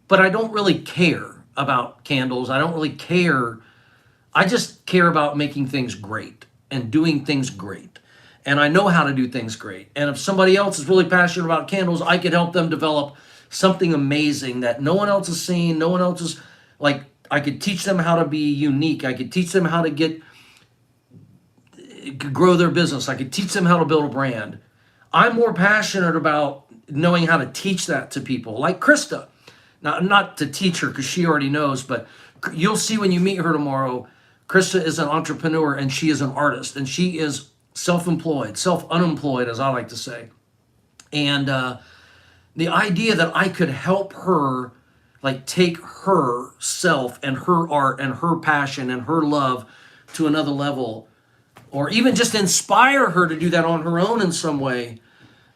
but I don't really care about candles. I don't really care. I just care about making things great and doing things great. And I know how to do things great. And if somebody else is really passionate about candles, I could help them develop something amazing that no one else has seen. No one else is, like, I could teach them how to be unique. I could teach them how to grow their business. I could teach them how to build a brand. I'm more passionate about knowing how to teach that to people, like Krista. Now, not to teach her because she already knows, but you'll see when you meet her tomorrow. Krista is an entrepreneur and she is an artist, and she is self-employed, self-unemployed, as I like to say. And the idea that I could help her, like, take herself and her art and her passion and her love to another level, or even just inspire her to do that on her own in some way,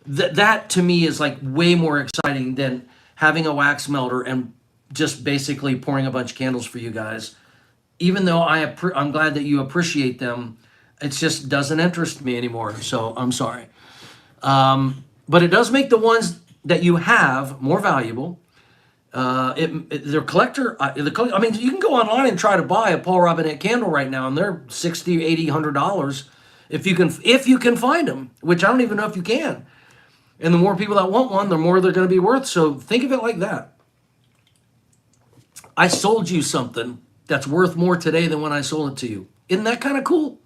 that to me is like way more exciting than having a wax melter and just basically pouring a bunch of candles for you guys. Even though I'm glad that you appreciate them, it just doesn't interest me anymore. So I'm sorry. But it does make the ones that you have more valuable. They're collector. I mean, you can go online and try to buy a Paul Robinett candle right now, and they're $60, $80, $100 if you can find them, which I don't even know if you can. And the more people that want one, the more they're going to be worth. So think of it like that. I sold you something that's worth more today than when I sold it to you. Isn't that kind of cool?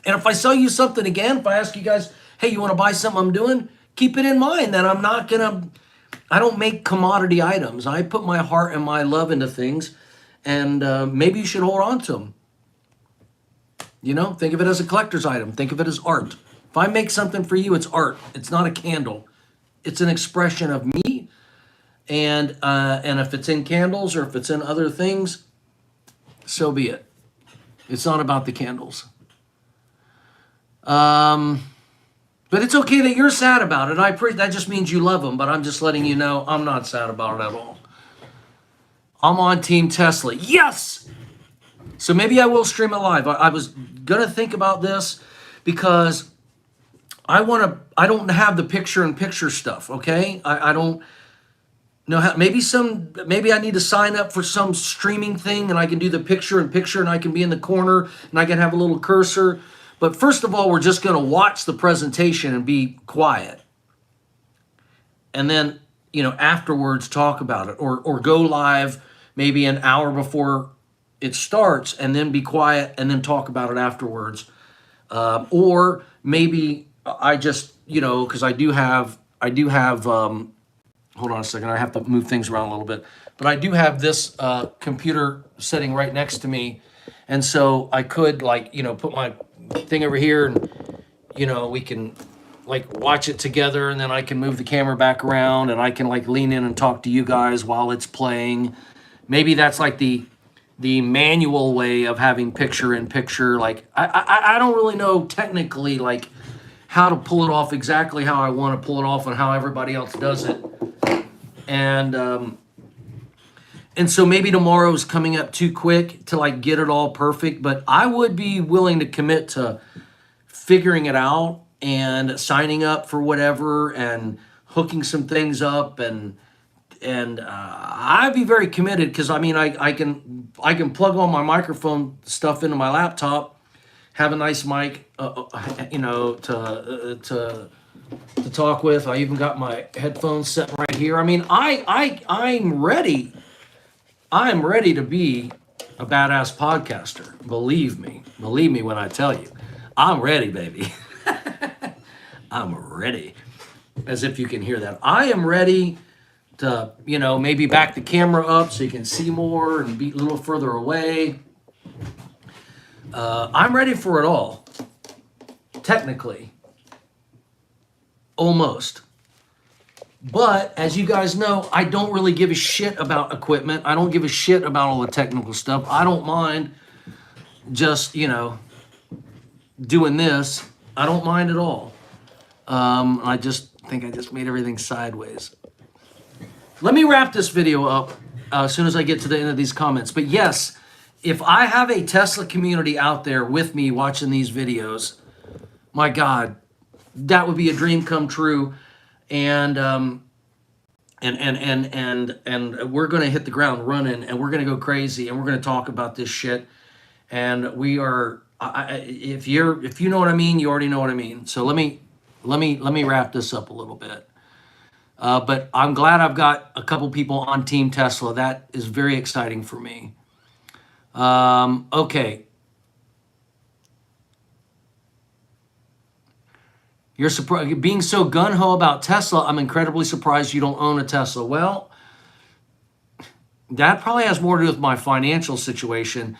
And if I sell you something again, if I ask you guys, hey, you want to buy something I'm doing? Keep it in mind that I don't make commodity items. I put my heart and my love into things, and maybe you should hold on to them. You know, think of it as a collector's item. Think of it as art. If I make something for you, it's art. It's not a candle. It's an expression of me. And if it's in candles or if it's in other things, so be it. It's not about the candles. But it's okay that you're sad about it. That just means you love them, but I'm just letting you know I'm not sad about it at all. I'm on Team Tesla. Yes! So maybe I will stream it live. I was going to think about this because I don't have the picture-in-picture stuff, okay? I don't know how. Maybe I need to sign up for some streaming thing and I can do the picture-in-picture and I can be in the corner and I can have a little cursor. But first of all, we're just going to watch the presentation and be quiet. And then, afterwards talk about it. Or go live maybe an hour before it starts and then be quiet and then talk about it afterwards. Or maybe I just, because I do have, hold on a second, I have to move things around a little bit. But I do have this computer sitting right next to me. And so I could put my thing over here and we can watch it together, and then I can move the camera back around and I can lean in and talk to you guys while it's playing. Maybe that's the manual way of having picture in picture. I don't really know technically how to pull it off exactly how I want to pull it off and how everybody else does it. And so maybe tomorrow's coming up too quick to get it all perfect, but I would be willing to commit to figuring it out and signing up for whatever and hooking some things up, and I'd be very committed because I can plug all my microphone stuff into my laptop, have a nice mic, to talk with. I even got my headphones set right here. I'm ready. I'm ready to be a badass podcaster. Believe me when I tell you, I'm ready, baby. I'm ready. As if you can hear that. I am ready to, maybe back the camera up so you can see more and be a little further away. I'm ready for it all. Technically. Almost. But as you guys know, I don't really give a shit about equipment. I don't give a shit about all the technical stuff. I don't mind just, doing this. I don't mind at all. I just think I just made everything sideways. Let me wrap this video up as soon as I get to the end of these comments. But yes, if I have a Tesla community out there with me watching these videos, my God, that would be a dream come true. And we're going to hit the ground running, and we're going to go crazy, and we're going to talk about this shit. And we are, if you know what I mean, you already know what I mean. So let me wrap this up a little bit. But I'm glad I've got a couple people on Team Tesla. That is very exciting for me. Okay. You're surprised being so gun-ho about Tesla. I'm incredibly surprised you don't own a Tesla. Well, that probably has more to do with my financial situation.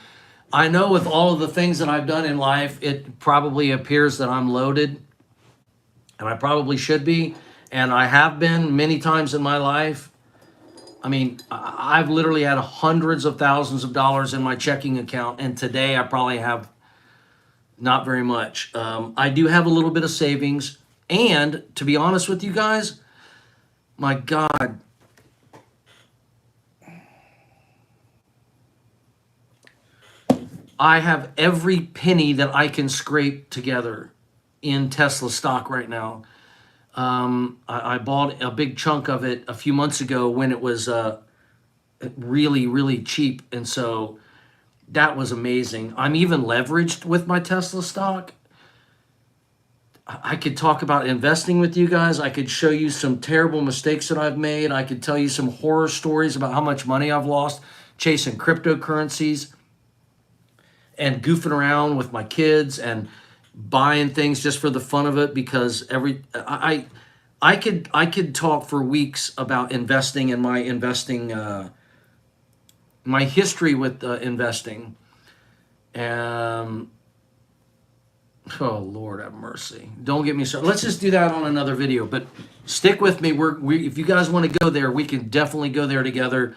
I know with all of the things that I've done in life, it probably appears that I'm loaded, and I probably should be, and I have been many times in my life. I mean, I've literally had hundreds of thousands of dollars in my checking account, and today I probably have not very much. I do have a little bit of savings, and to be honest with you guys, my God, I have every penny that I can scrape together in Tesla stock right now. I bought a big chunk of it a few months ago when it was really, really cheap, and so that was amazing. I'm even leveraged with my Tesla stock. I could talk about investing with you guys. I could show you some terrible mistakes that I've made. I could tell you some horror stories about how much money I've lost chasing cryptocurrencies and goofing around with my kids and buying things just for the fun of it, because I could talk for weeks about investing and my history with investing. Oh Lord have mercy. Don't get me started. Let's just do that on another video, but stick with me. If you guys want to go there, we can definitely go there together.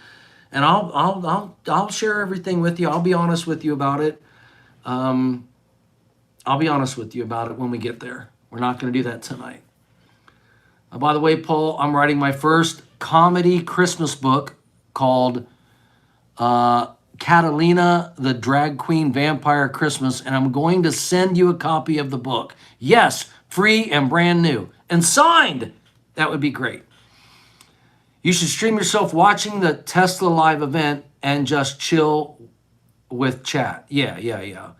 And I'll share everything with you. I'll be honest with you about it. I'll be honest with you about it when we get there. We're not going to do that tonight. By the way, Paul, I'm writing my first comedy Christmas book called Catalina, the Drag Queen Vampire Christmas, and I'm going to send you a copy of the book. Yes, free and brand new and signed. That would be great. You should stream yourself watching the Tesla live event and just chill with chat. Yeah.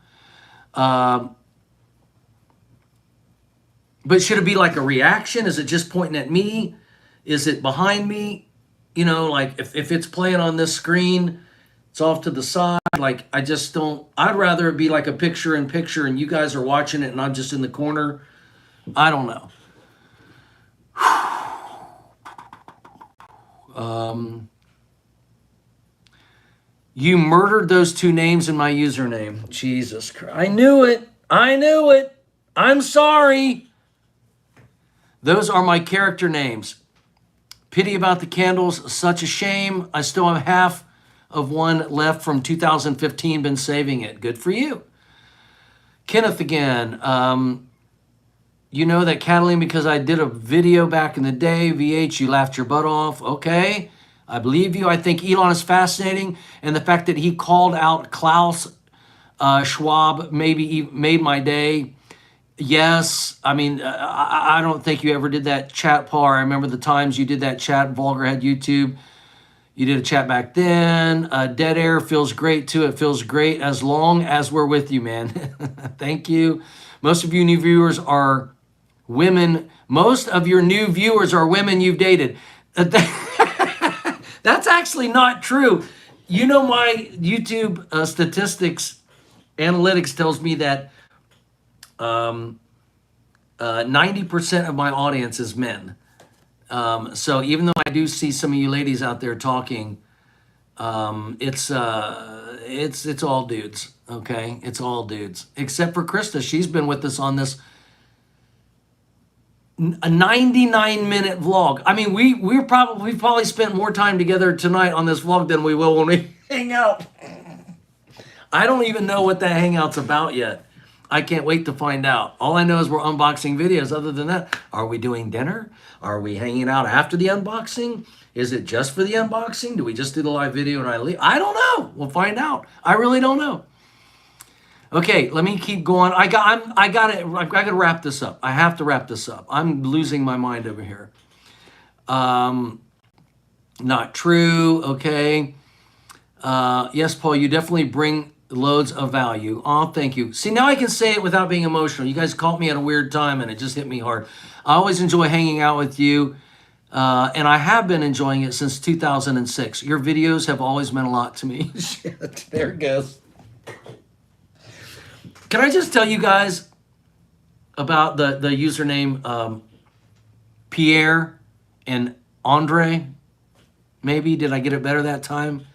But should it be like a reaction? Is it just pointing at me? Is it behind me? You know, like if it's playing on this screen, it's off to the side. Like, I just don't, I'd rather it be like a picture in picture and you guys are watching it and I'm just in the corner. I don't know. You murdered those two names in my username. Jesus Christ. I knew it. I'm sorry. Those are my character names. Pity about the candles. Such a shame. I still have half of one left from 2015. Been saving it. Good for you. Kenneth again. You know that Catalina because I did a video back in the day. VH, you laughed your butt off. Okay. I believe you. I think Elon is fascinating. And the fact that he called out Klaus Schwab maybe made my day. Yes. I mean, I don't think you ever did that chat, Paul. I remember the times you did that chat. Vulgarhead YouTube. You did a chat back then. Dead air feels great too. It feels great as long as we're with you, man. Thank you. Most of you new viewers are women. Most of your new viewers are women you've dated. That's actually not true. You know, my YouTube statistics, analytics tells me that 90% of my audience is men. So even though I do see some of you ladies out there talking, it's all dudes. Okay, it's all dudes except for Krista. She's been with us on this a 99-minute vlog. I mean, we've probably spent more time together tonight on this vlog than we will when we hang out. I don't even know what that hangout's about yet. I can't wait to find out. All I know is we're unboxing videos. Other than that, are we doing dinner? Are we hanging out after the unboxing? Is it just for the unboxing? Do we just do the live video and I leave? I don't know. We'll find out. I really don't know. Okay, let me keep going. I got to wrap this up. I have to wrap this up. I'm losing my mind over here. Not true. Okay. Yes, Paul, you definitely bring loads of value. Oh, thank you. See, now I can say it without being emotional. You guys caught me at a weird time and it just hit me hard. I always enjoy hanging out with you. And I have been enjoying it since 2006. Your videos have always meant a lot to me. Shit, there it goes. Can I just tell you guys about the username Pierre and Andre? Maybe, did I get it better that time?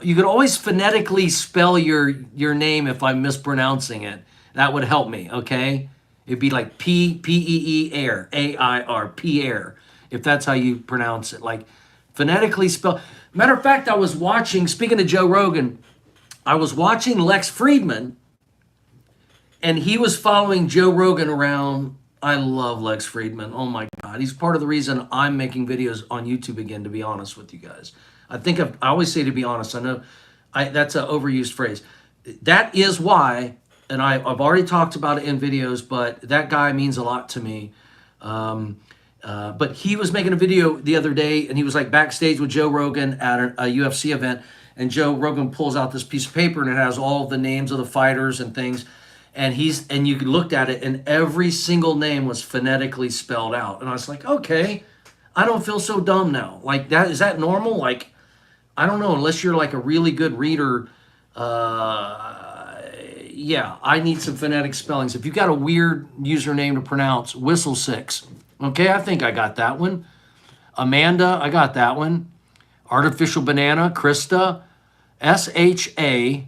You could always phonetically spell your name if I'm mispronouncing it. That would help me, okay? It'd be like P-E-E-Air, A-I-R, Pierre, if that's how you pronounce it. Like, phonetically spell. Matter of fact, I was watching, speaking of Joe Rogan, I was watching Lex Friedman, and he was following Joe Rogan around. I love Lex Friedman. Oh my God. He's part of the reason I'm making videos on YouTube again, to be honest with you guys. I think I always say to be honest. I know that's an overused phrase. That is why, and I've already talked about it in videos, but that guy means a lot to me. But he was making a video the other day, and he was like backstage with Joe Rogan at a UFC event, and Joe Rogan pulls out this piece of paper, and it has all the names of the fighters and things. And you looked at it, and every single name was phonetically spelled out. And I was like, okay, I don't feel so dumb now. Like, that, is that normal? Like, I don't know, unless you're like a really good reader. Yeah, I need some phonetic spellings. If you got a weird username to pronounce, Whistle Six. Okay, I think I got that one. Amanda, I got that one. Artificial Banana, Krista, Shabanno.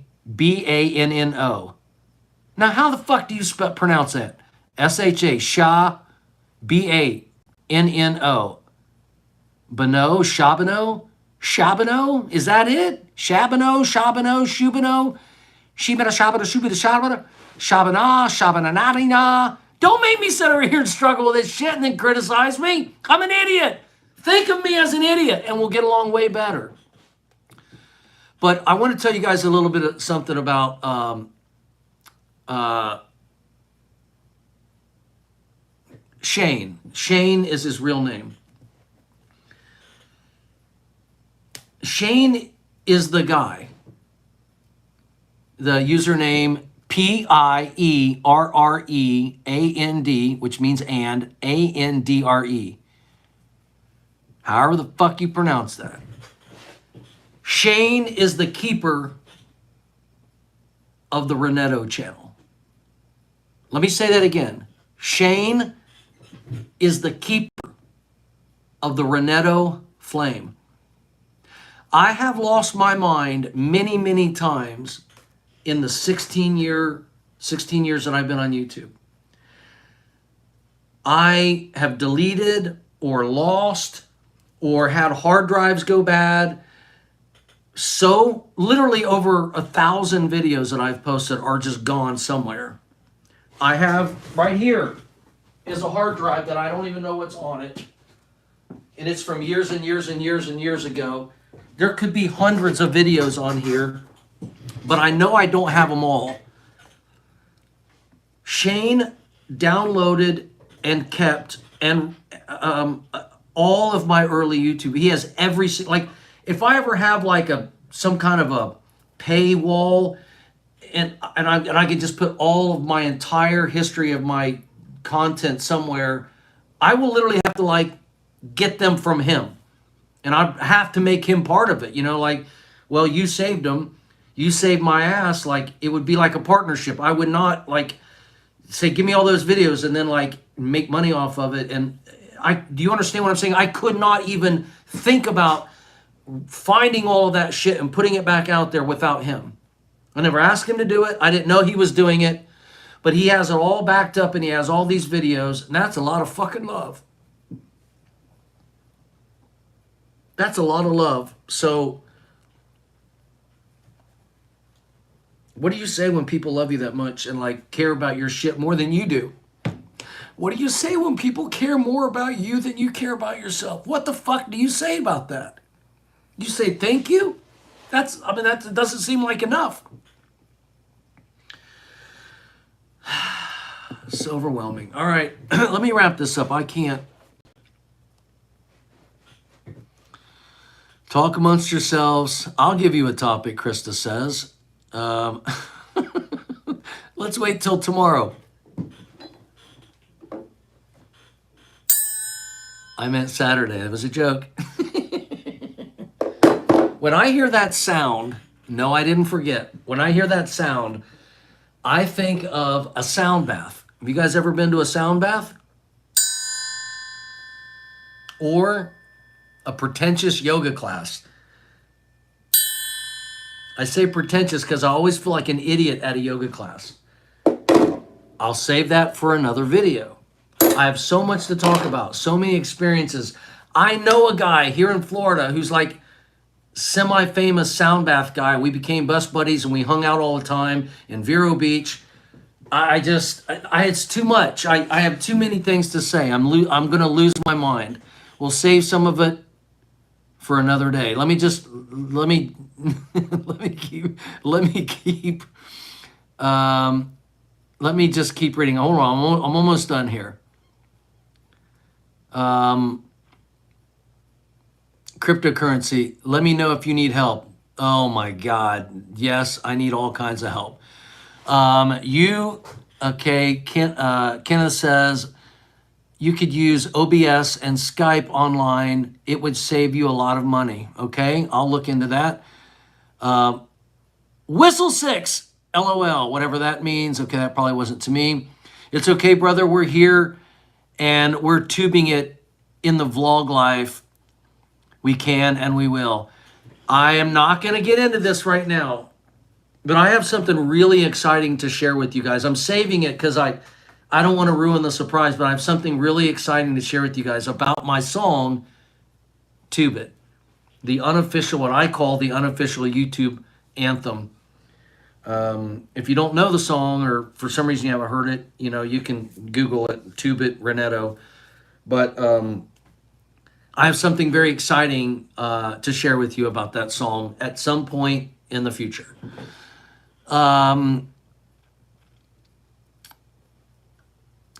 Now, how the fuck do you pronounce that? S-H-A, Sha, B-A-N-N-O. Bano, Shabano? Is that it? Shabano, Shubano, Shibana, Shabananadina. Don't make me sit over here and struggle with this shit and then criticize me. I'm an idiot. Think of me as an idiot and we'll get along way better. But I want to tell you guys a little bit of something about Shane. Shane is his real name. Shane is the guy. The username P-I-E-R-R-E-A-N-D, which means and, A-N-D-R-E. However the fuck you pronounce that. Shane is the keeper of the Renetto channel. Let me say that again. Shane is the keeper of the Renetto flame. I have lost my mind many, many times in the 16 years that I've been on YouTube. I have deleted or lost or had hard drives go bad. So literally over 1,000 videos that I've posted are just gone somewhere. I have right here is a hard drive that I don't even know what's on it. And it's from years and years and years and years ago. There could be hundreds of videos on here, but I know I don't have them all. Shane downloaded and kept and all of my early YouTube. He has every, like, if I ever have like some kind of a paywall and I could just put all of my entire history of my content somewhere, I will literally have to like get them from him. And I have to make him part of it, you know, like, well, you saved him, you saved my ass. Like, it would be like a partnership. I would not like say, give me all those videos and then like make money off of it. And do you understand what I'm saying? I could not even think about finding all of that shit and putting it back out there without him. I never asked him to do it. I didn't know he was doing it, but he has it all backed up and he has all these videos, and that's a lot of fucking love. That's a lot of love. So What do you say when people love you that much and like care about your shit more than you do? What do you say when people care more about you than you care about yourself? What the fuck do you say about that? You say thank you? That doesn't seem like enough. It's overwhelming. All right, let me wrap this up. I can't. Talk amongst yourselves. I'll give you a topic, Krista says. Let's wait till tomorrow. I meant Saturday. It was a joke. When I hear that sound, no, I didn't forget. When I hear that sound, I think of a sound bath. Have you guys ever been to a sound bath? Or a pretentious yoga class? I say pretentious because I always feel like an idiot at a yoga class. I'll save that for another video. I have so much to talk about, so many experiences. I know a guy here in Florida who's like semi-famous sound bath guy. We became best buddies and we hung out all the time in Vero Beach. It's too much. I have too many things to say. I'm going to lose my mind. We'll save some of it for another day. Let me just keep reading. Hold on, I'm almost done here. Cryptocurrency. Let me know if you need help. Oh my God. Yes, I need all kinds of help. Kenneth says you could use OBS and Skype online. It would save you a lot of money. Okay, I'll look into that. Whistle 6, LOL, whatever that means. Okay, that probably wasn't to me. It's okay, brother. We're here and we're tubing it in the vlog life. We can and we will. I am not going to get into this right now, but I have something really exciting to share with you guys. I'm saving it because I don't want to ruin the surprise, but I have something really exciting to share with you guys about my song, Tube It. The unofficial, what I call the unofficial YouTube anthem. If you don't know the song or for some reason you haven't heard it, you can Google it, Tube It, Renetto. But I have something very exciting to share with you about that song at some point in the future.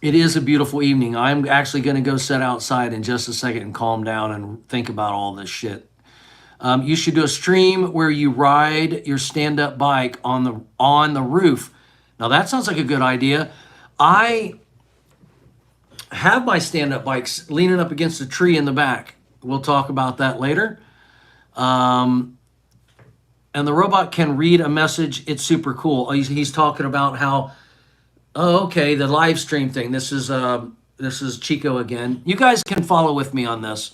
It is a beautiful evening. I'm actually going to go sit outside in just a second and calm down and think about all this shit. You should do a stream where you ride your stand-up bike on the roof. Now that sounds like a good idea. I have my stand-up bikes leaning up against a tree in the back. We'll talk about that later. And the robot can read a message. It's super cool. He's talking about how, the live stream thing. This is Chico again. You guys can follow with me on this,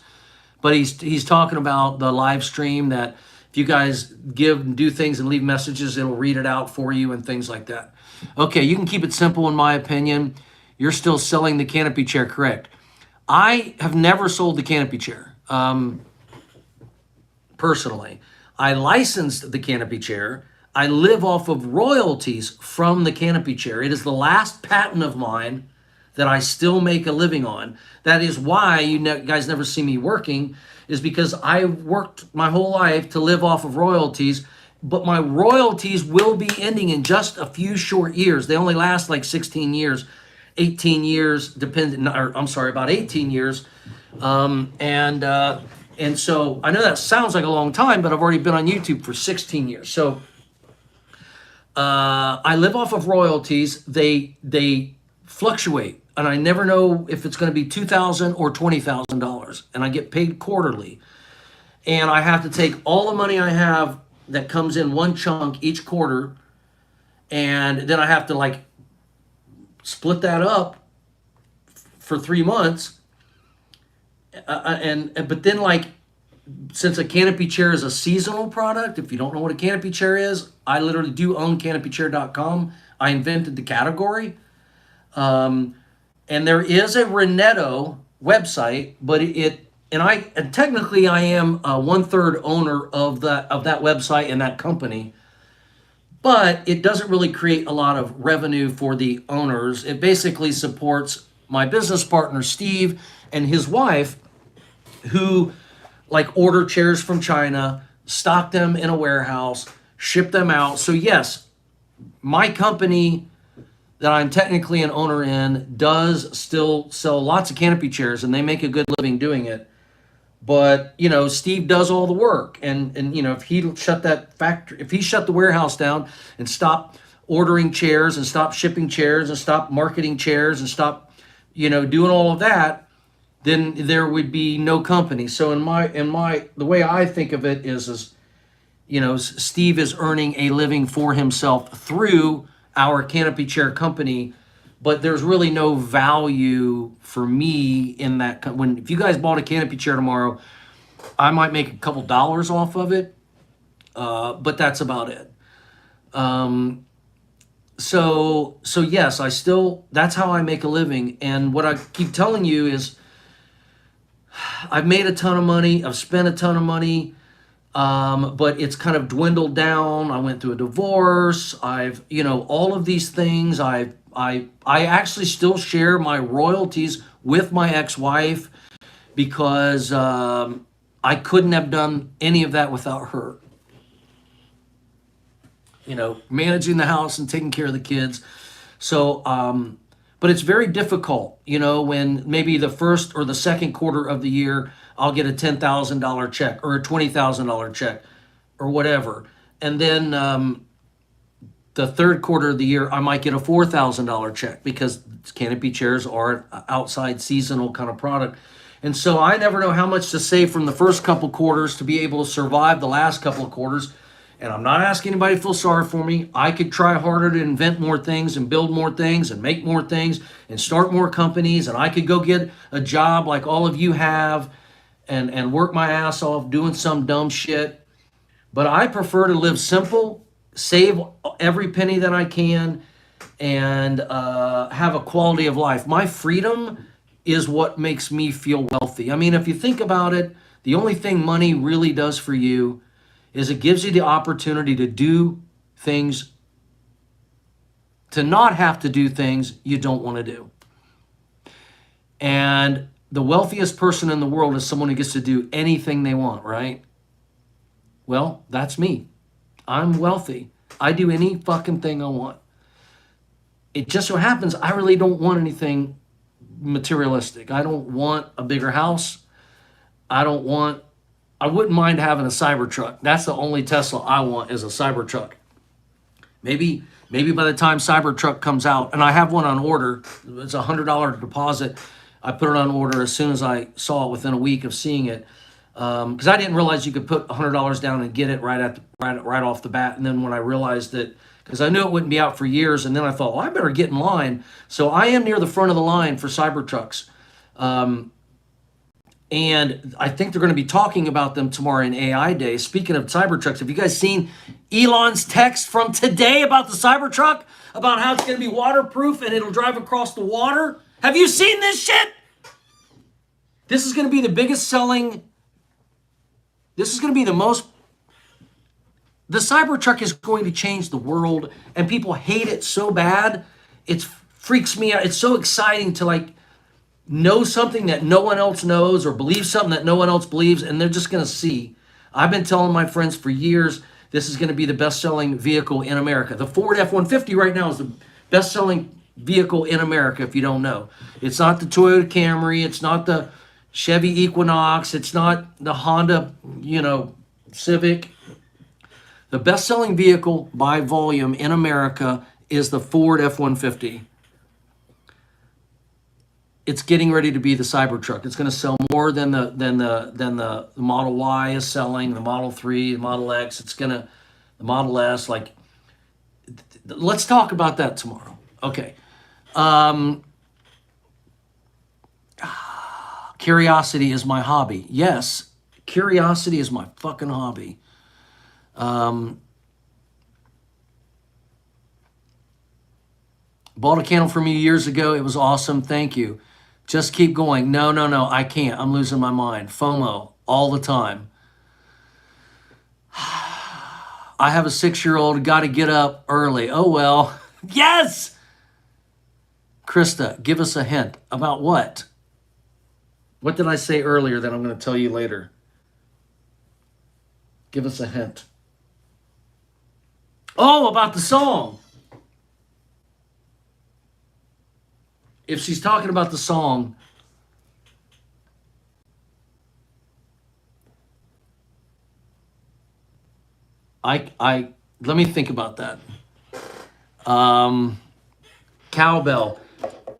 but he's talking about the live stream that if you guys do things and leave messages, it'll read it out for you and things like that. Okay, you can keep it simple in my opinion. You're still selling the canopy chair, correct? I have never sold the canopy chair. Personally, I licensed the canopy chair. I live off of royalties from the canopy chair. It is the last patent of mine that I still make a living on. That is why you guys never see me working, is because I worked my whole life to live off of royalties, but my royalties will be ending in just a few short years. They only last like 16 years, 18 years, about 18 years. And so I know that sounds like a long time, but I've already been on YouTube for 16 years. So I live off of royalties. They fluctuate, and I never know if it's going to be $2,000 or $20,000, and I get paid quarterly. And I have to take all the money I have that comes in one chunk each quarter, and then I have to split that up for 3 months. But then since a canopy chair is a seasonal product, if you don't know what a canopy chair is, I literally do own canopychair.com. I invented the category. And there is a Renetto website, but technically I am a 1/3 owner of that website and that company. but it doesn't really create a lot of revenue for the owners. It basically supports my business partner, Steve, and his wife, who like order chairs from China, stock them in a warehouse, ship them out. So yes, my company that I'm technically an owner in does still sell lots of canopy chairs, and they make a good living doing it. But Steve does all the work, and if he shut that factory, if he shut the warehouse down and stopped ordering chairs and stopped shipping chairs and stopped marketing chairs and stopped doing all of that, then there would be no company. So the way I think of it is Steve is earning a living for himself through our canopy chair company, but there's really no value for me in that. If you guys bought a canopy chair tomorrow, I might make a couple dollars off of it, but that's about it. So yes, that's how I make a living. And what I keep telling you is I've made a ton of money, I've spent a ton of money, but it's kind of dwindled down. I went through a divorce. I've, all of these things. I actually still share my royalties with my ex-wife because I couldn't have done any of that without her. Managing the house and taking care of the kids. So, but it's very difficult, when maybe the first or the second quarter of the year, I'll get a $10,000 check or a $20,000 check or whatever. And then the third quarter of the year, I might get a $4,000 check because canopy chairs are an outside seasonal kind of product. And so I never know how much to save from the first couple quarters to be able to survive the last couple of quarters. And I'm not asking anybody to feel sorry for me. I could try harder to invent more things and build more things and make more things and start more companies. And I could go get a job like all of you have and work my ass off doing some dumb shit. But I prefer to live simple, save every penny that I can, and have a quality of life. My freedom is what makes me feel wealthy. I mean, if you think about it, the only thing money really does for you is it gives you the opportunity to do things, to not have to do things you don't want to do. And the wealthiest person in the world is someone who gets to do anything they want, right? Well, that's me. I'm wealthy. I do any fucking thing I want. It just so happens I really don't want anything materialistic. I don't want a bigger house. I wouldn't mind having a Cybertruck. That's the only Tesla I want is a Cybertruck. Maybe by the time Cybertruck comes out, and I have one on order, it's a $100 deposit. I put it on order as soon as I saw it within a week of seeing it, because I didn't realize you could put $100 down and get it right off the bat. And then when I realized that, because I knew it wouldn't be out for years, and then I thought, well, I better get in line. So I am near the front of the line for Cybertrucks. And I think they're going to be talking about them tomorrow in AI Day. Speaking of Cybertrucks, have you guys seen Elon's text from today about the Cybertruck? About how it's going to be waterproof and it'll drive across the water? Have you seen this shit? This is going to be the biggest selling. This is going to be the Cybertruck is going to change the world, and people hate it so bad. It freaks me out. It's so exciting to know something that no one else knows or believe something that no one else believes, and they're just going to see. I've been telling my friends for years this is going to be the best-selling vehicle in America. The Ford F-150 right now is the best-selling vehicle in America, if you don't know. It's not the Toyota Camry. It's not the Chevy Equinox. It's not the Honda, Civic. The best-selling vehicle by volume in America is the Ford F-150. It's getting ready to be the Cybertruck. It's going to sell more than the Model Y is selling, the Model 3, the Model X. The Model S. Let's talk about that tomorrow. Okay. Curiosity is my hobby. Yes, curiosity is my fucking hobby. Bought a candle from you years ago. It was awesome. Thank you. Just keep going. No, I can't. I'm losing my mind. FOMO all the time. I have a 6-year-old, got to get up early. Oh, well. Yes! Krista, give us a hint. About what? What did I say earlier that I'm going to tell you later? Give us a hint. Oh, about the song. If she's talking about the song, I let me think about that. Cowbell.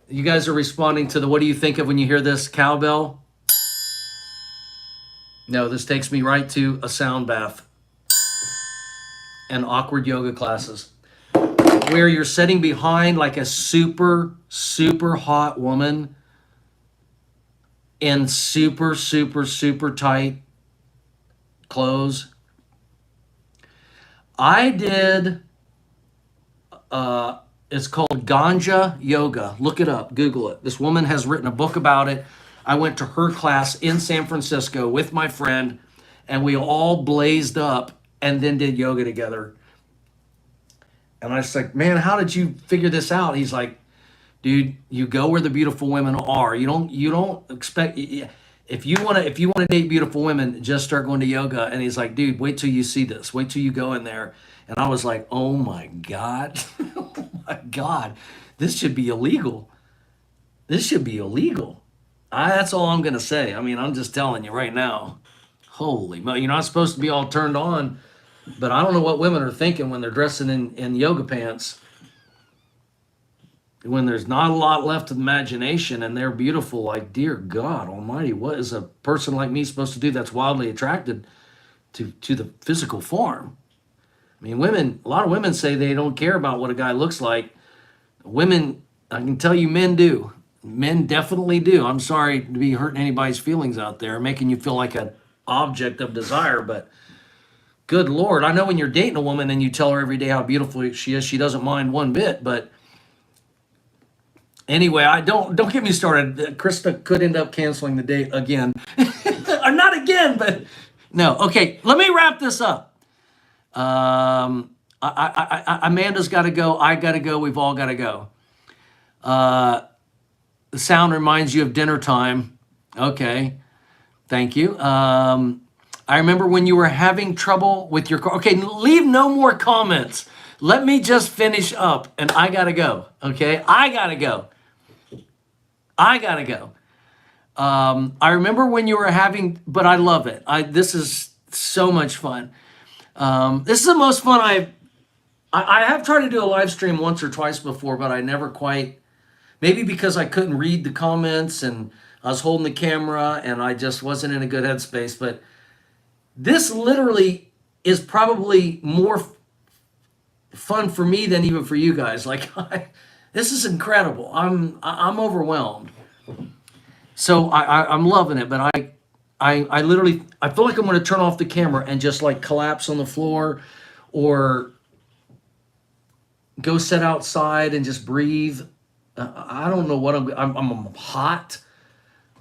You guys are responding to the what do you think of when you hear this? Cowbell? No, this takes me right to a sound bath and awkward yoga classes where you're sitting behind like a super, super hot woman in super, super, super tight clothes. I did, it's called Ganja Yoga. Look it up, Google it. This woman has written a book about it. I went to her class in San Francisco with my friend, and we all blazed up and then did yoga together. And I was like, man, how did you figure this out? He's like, dude, you go where the beautiful women are. You don't expect, if you want to date beautiful women, just start going to yoga. And he's like, dude, wait till you see this. Wait till you go in there. And I was like, oh my God. Oh my God. This should be illegal. This should be illegal. That's all I'm going to say. I mean, I'm just telling you right now. Holy moly. You're not supposed to be all turned on, but I don't know what women are thinking when they're dressing in yoga pants. When there's not a lot left of imagination and they're beautiful, like, dear God almighty, what is a person like me supposed to do that's wildly attracted to the physical form? I mean, a lot of women say they don't care about what a guy looks like. Women, I can tell you men do. Men definitely do. I'm sorry to be hurting anybody's feelings out there, making you feel like an object of desire, but good Lord, I know when you're dating a woman and you tell her every day how beautiful she is, she doesn't mind one bit, but anyway, I don't get me started. Krista could end up canceling the date again. Or not again, but no. Okay, let me wrap this up. Amanda's got to go. I got to go. We've all got to go. The sound reminds you of dinner time. Okay, thank you. I remember when you were having trouble with your car. Okay, leave no more comments. Let me just finish up, and I got to go. Okay, I got to go. I remember when you were having, but I love it. This is so much fun. This is the most fun I have tried to do a live stream once or twice before, but I never quite, maybe because I couldn't read the comments and I was holding the camera and I just wasn't in a good headspace. But this literally is probably more fun for me than even for you guys. Like, this is incredible. I'm overwhelmed. So I'm loving it, but I literally, I feel like I'm going to turn off the camera and just like collapse on the floor or go sit outside and just breathe. I don't know what I'm hot.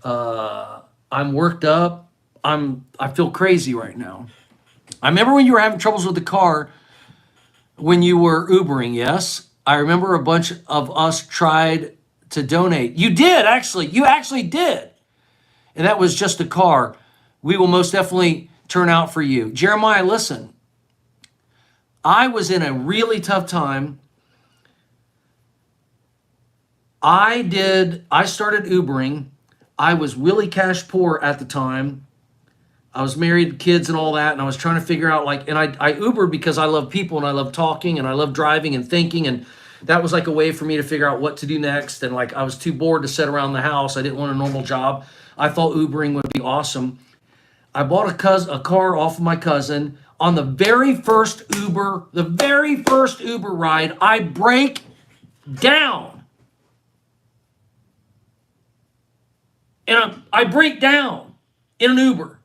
I'm worked up. I feel crazy right now. I remember when you were having troubles with the car when you were Ubering, yes? I remember a bunch of us tried to donate. You did, actually. You actually did. And that was just a car. We will most definitely turn out for you. Jeremiah, listen. I was in a really tough time. I started Ubering. I was really cash poor at the time. I was married, kids and all that, and I was trying to figure out and I Ubered because I love people and I love talking and I love driving and thinking, and that was like a way for me to figure out what to do next. And like I was too bored to sit around the house. I didn't want a normal job. I thought Ubering would be awesome. I bought a car off of my cousin. On the very first Uber ride, I break down. And I break down in an Uber.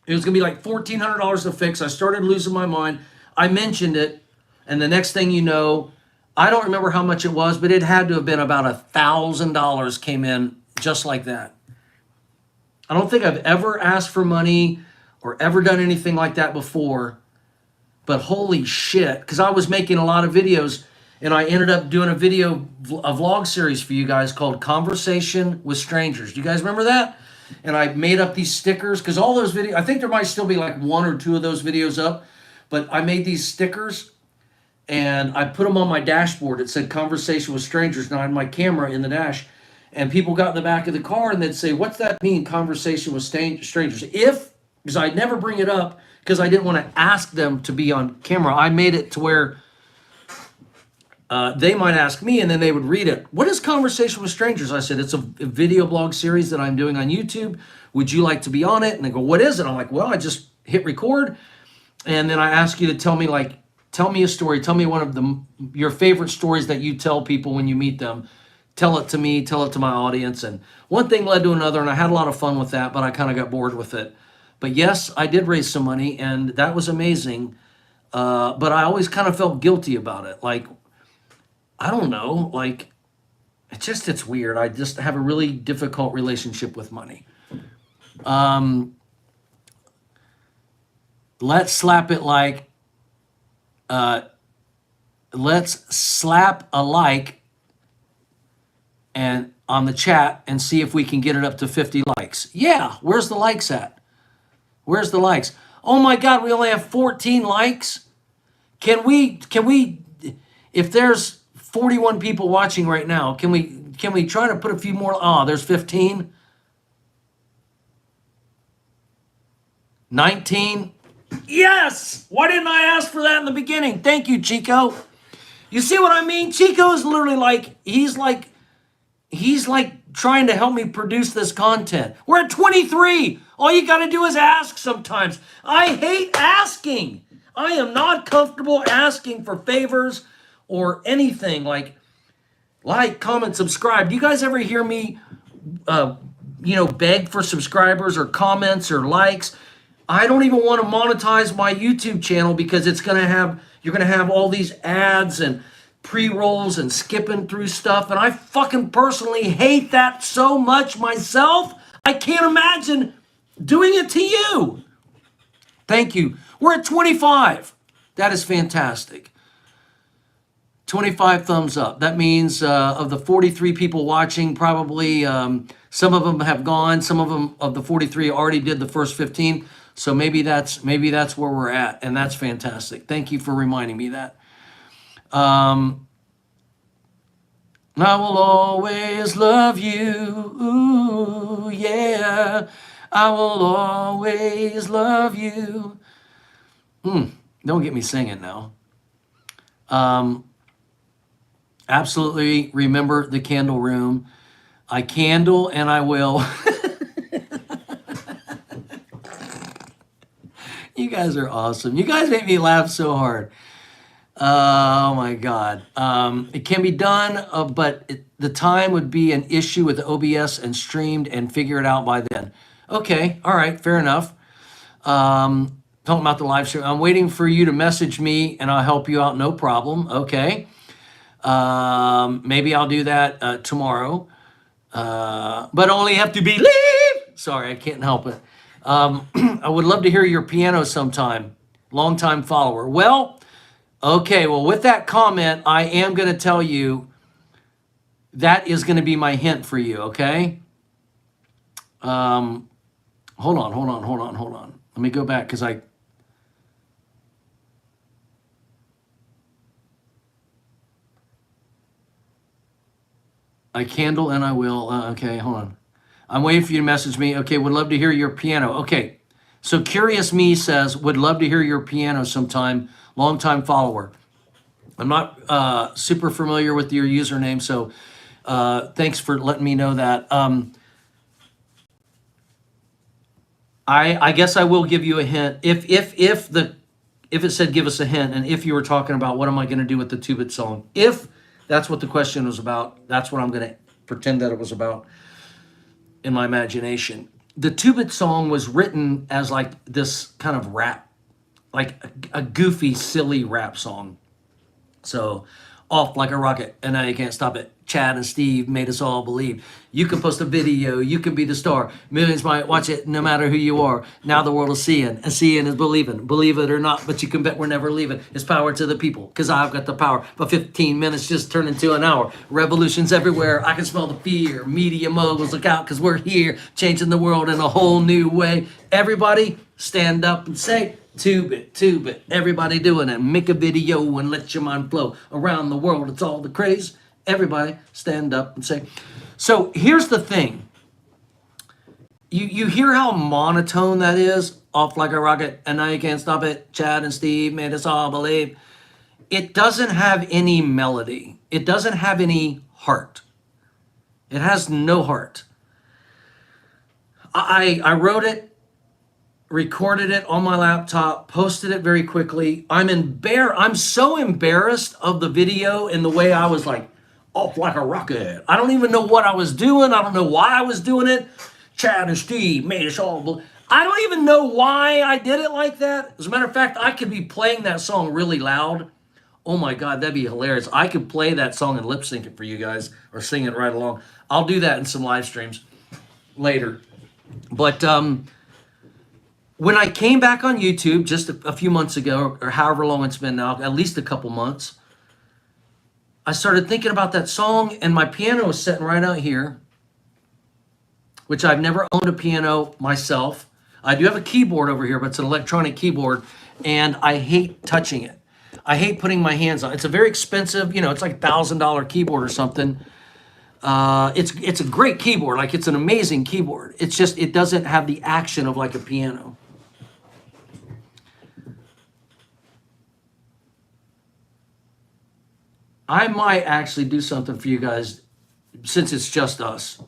It was going to be like $1,400 to fix. I started losing my mind. I mentioned it. And the next thing you know, I don't remember how much it was, but it had to have been about $1,000 came in just like that. I don't think I've ever asked for money or ever done anything like that before. But holy shit, because I was making a lot of videos, and I ended up doing a vlog series for you guys called Conversation with Strangers. Do you guys remember that? And I made up these stickers, because all those videos, I think there might still be like 1 or 2 of those videos up, but I made these stickers and I put them on my dashboard. It said Conversation with Strangers, and I had my camera in the dash. And people got in the back of the car and they'd say, what's that mean, Conversation with Strangers? Because I'd never bring it up because I didn't want to ask them to be on camera. I made it to where they might ask me and then they would read it. What is Conversation with Strangers? I said, it's a video blog series that I'm doing on YouTube. Would you like to be on it? And they go, what is it? I'm like, well, I just hit record. And then I ask you to tell me a story. Tell me one of your favorite stories that you tell people when you meet them. Tell it to me, tell it to my audience. And one thing led to another, and I had a lot of fun with that, but I kind of got bored with it. But yes, I did raise some money, and that was amazing. But I always kind of felt guilty about it. Like, I don't know, like, it's weird. I just have a really difficult relationship with money. Let's slap it like, let's slap a like and on the chat and see if we can get it up to 50 likes. Yeah, where's the likes at? Where's the likes? Oh my God, we only have 14 likes. Can we, if there's 41 people watching right now, can we try to put a few more? Oh, there's 15. 19. Yes! Why didn't I ask for that in the beginning? Thank you, Chico. You see what I mean? Chico is literally like, he's like trying to help me produce this content. We're at 23. All you got to do is ask sometimes. I hate asking. I am not comfortable asking for favors or anything like, comment, subscribe. Do you guys ever hear me, beg for subscribers or comments or likes? I don't even want to monetize my YouTube channel because you're going to have all these ads and pre-rolls and skipping through stuff. And I fucking personally hate that so much myself. I can't imagine doing it to you. Thank you. We're at 25. That is fantastic. 25 thumbs up. That means of the 43 people watching, probably some of them have gone. Some of them of the 43 already did the first 15. So maybe that's where we're at, and that's fantastic. Thank you for reminding me that. I will always love you. Ooh, yeah. I will always love you. Don't get me singing now. Absolutely remember the candle room. I candle and I will. You guys are awesome. You guys make me laugh so hard. Oh my God. It can be done, but the time would be an issue with the OBS and streamed and figure it out by then. Okay. All right. Fair enough. Talking about the live stream. I'm waiting for you to message me and I'll help you out. No problem. Okay. Maybe I'll do that tomorrow. But only have to believe. Sorry, I can't help it. I would love to hear your piano sometime. Longtime follower. Well, okay. Well, with that comment, I am going to tell you that is going to be my hint for you. Okay. Hold on. Let me go back because I candle and I will. Okay, hold on. I'm waiting for you to message me. Okay, would love to hear your piano. Okay, so Curious Me says, would love to hear your piano sometime. Longtime follower. I'm not super familiar with your username, so thanks for letting me know that. I guess I will give you a hint. If it said give us a hint, and if you were talking about what am I going to do with the 2-bit song, if that's what the question was about, that's what I'm going to pretend that it was about in my imagination. The 2-bit song was written as like this kind of rap, like a goofy, silly rap song. So, off like a rocket, and now you can't stop it. Chad and Steve made us all believe. You can post a video, you can be the star. Millions might watch it no matter who you are. Now the world is seeing, and seeing is believing. Believe it or not, but you can bet we're never leaving. It's power to the people, because I've got the power. But 15 minutes just turned into an hour. Revolutions everywhere. I can smell the fear. Media moguls, look out, because we're here, changing the world in a whole new way. Everybody, stand up and say, tube it. Everybody doing it. Make a video and let your mind flow. Around the world, it's all the craze. Everybody, stand up and say. So here's the thing. You hear how monotone that is? Off like a rocket, and now you can't stop it. Chad and Steve made us all believe. It doesn't have any melody. It doesn't have any heart. It has no heart. I wrote it, recorded it on my laptop, posted it very quickly. I'm so embarrassed of the video and the way I was like, off like a rocket. I don't even know what I was doing. I don't know why I was doing it. Chad and Steve made us all. I don't even know why I did it like that. As a matter of fact, I could be playing that song really loud. Oh my God, that'd be hilarious. I could play that song and lip sync it for you guys or sing it right along. I'll do that in some live streams later. But when I came back on YouTube just a few months ago, or however long it's been now, at least a couple months, I started thinking about that song, and my piano is sitting right out here, which I've never owned a piano myself. I do have a keyboard over here, but it's an electronic keyboard, and I hate touching it. I hate putting my hands on it. It's a very expensive, it's like $1,000 keyboard or something. It's a great keyboard, like it's an amazing keyboard. It's just, it doesn't have the action of like a piano. I might actually do something for you guys since it's just us.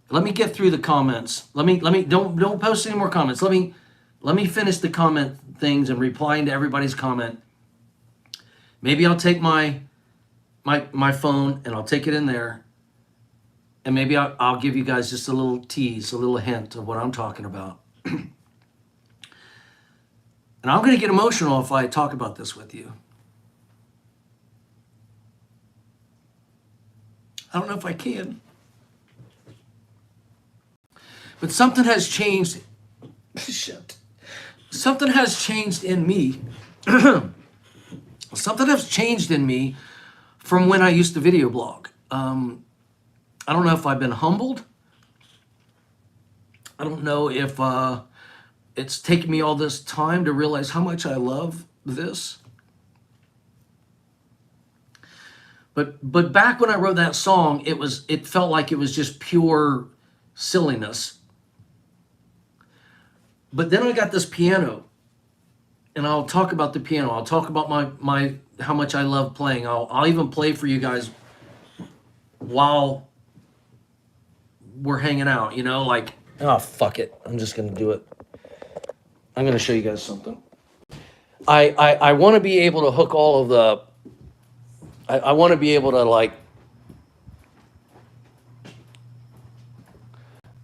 Let me get through the comments. Let me don't post any more comments. Let me finish the comment things and replying to everybody's comment. Maybe I'll take my phone and I'll take it in there, and maybe I'll give you guys just a little tease, a little hint of what I'm talking about. And I'm going to get emotional if I talk about this with you. I don't know if I can. But something has changed. Shit. Something has changed in me. Something has changed in me from when I used to video blog. I don't know if I've been humbled. I don't know if it's taken me all this time to realize how much I love this. But back when I wrote that song, it felt like it was just pure silliness. But then I got this piano, and I'll talk about the piano. I'll talk about my how much I love playing. I'll even play for you guys while we're hanging out, like, oh, fuck it. I'm just going to do it. I'm going to show you guys something. I want to be able to hook all of the, I want to be able to, like,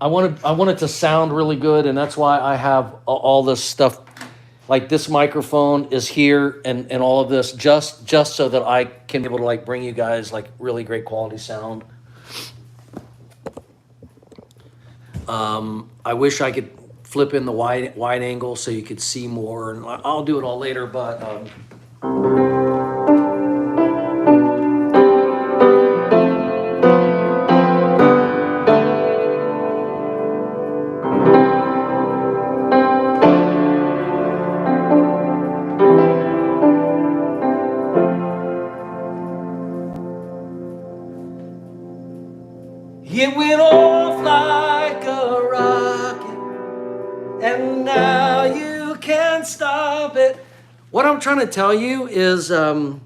I want it to sound really good, and that's why I have all this stuff. Like, this microphone is here, and all of this just so that I can be able to, like, bring you guys, like, really great quality sound. I wish I could flip in the wide angle so you could see more, and I'll do it all later, but it went off like a rocket, and now you can't stop it. What I'm trying to tell you is, Chad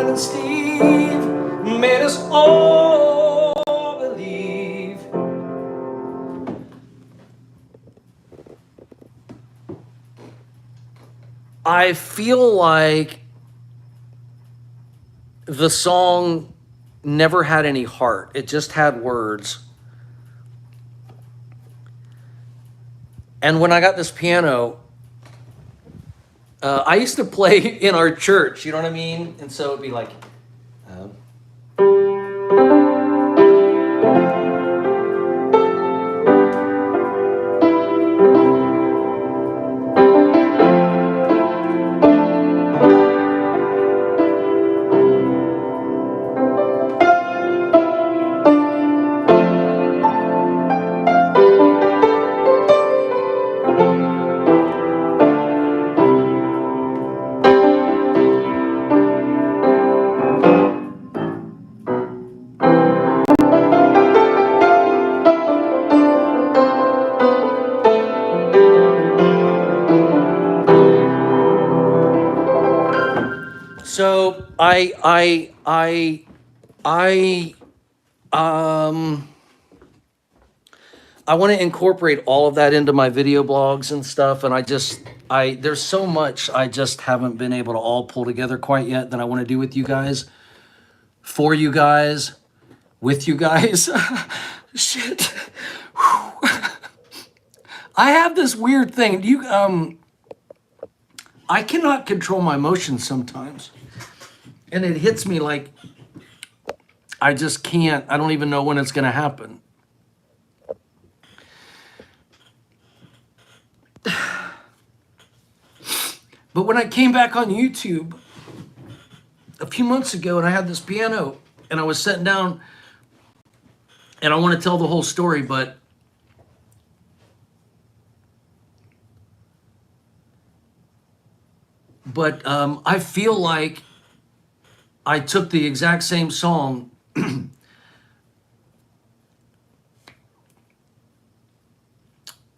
and Steve made us all believe. I feel like the song never had any heart. It just had words. And when I got this piano, I used to play in our church, you know what I mean? And so it'd be like, um, so I I want to incorporate all of that into my video blogs and stuff, and there's so much I just haven't been able to all pull together quite yet that I want to do with you guys, for you guys, with you guys. Shit. Whew. I have this weird thing. I cannot control my emotions sometimes, and it hits me like I just can't. I don't even know when it's going to happen. But when I came back on YouTube a few months ago and I had this piano and I was sitting down, and I want to tell the whole story, but I feel like I took the exact same song and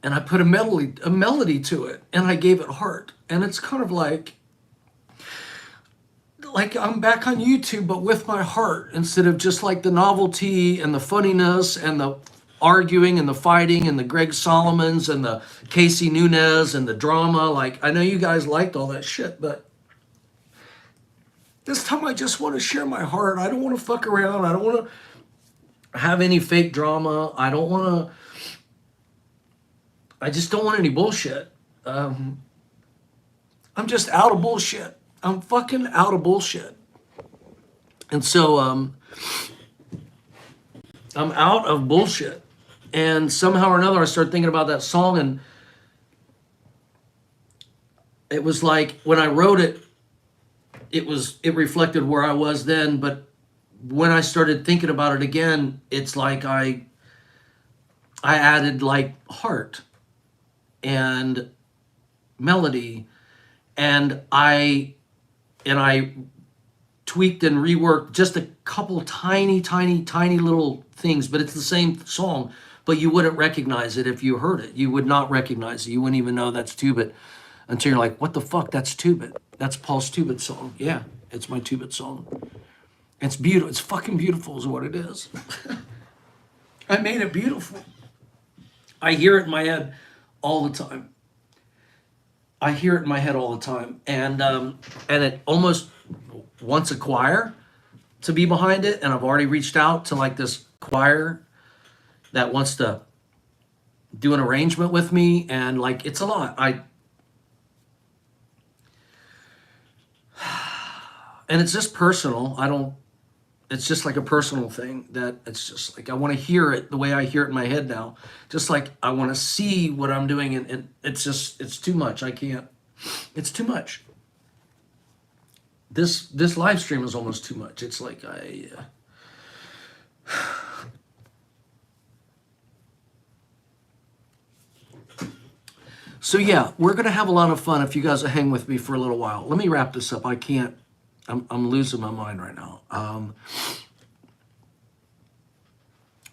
I put a melody to it, and I gave it heart. And it's kind of like I'm back on YouTube, but with my heart, instead of just like the novelty and the funniness and the arguing and the fighting and the Greg Solomons and the Casey Nunez and the drama. Like, I know you guys liked all that shit, but this time I just want to share my heart. I don't want to fuck around. I don't want to have any fake drama. I just don't want any bullshit. I'm just out of bullshit. I'm fucking out of bullshit. And so I'm out of bullshit. And somehow or another, I started thinking about that song, and it was like when I wrote it, it reflected where I was then. But when I started thinking about it again, it's like I added like heart and melody, and I tweaked and reworked just a couple tiny little things, but it's the same song, but you wouldn't recognize it if you heard it. You would not recognize it. You wouldn't even know that's Two-Bit until you're like, what the fuck, that's Two-Bit. That's Paul's Two-Bit song. Yeah, it's my Two-Bit song. It's beautiful. It's fucking beautiful is what it is. I made it beautiful. I hear it in my head all the time. I hear it in my head all the time. And it almost wants a choir to be behind it. And I've already reached out to like this choir that wants to do an arrangement with me. And like, it's a lot. And it's just personal. It's just like a personal thing that it's just like, I want to hear it the way I hear it in my head now. Just like I want to see what I'm doing. And it's too much. I can't, it's too much. This live stream is almost too much. It's like So yeah, we're going to have a lot of fun if you guys will hang with me for a little while. Let me wrap this up. I'm losing my mind right now.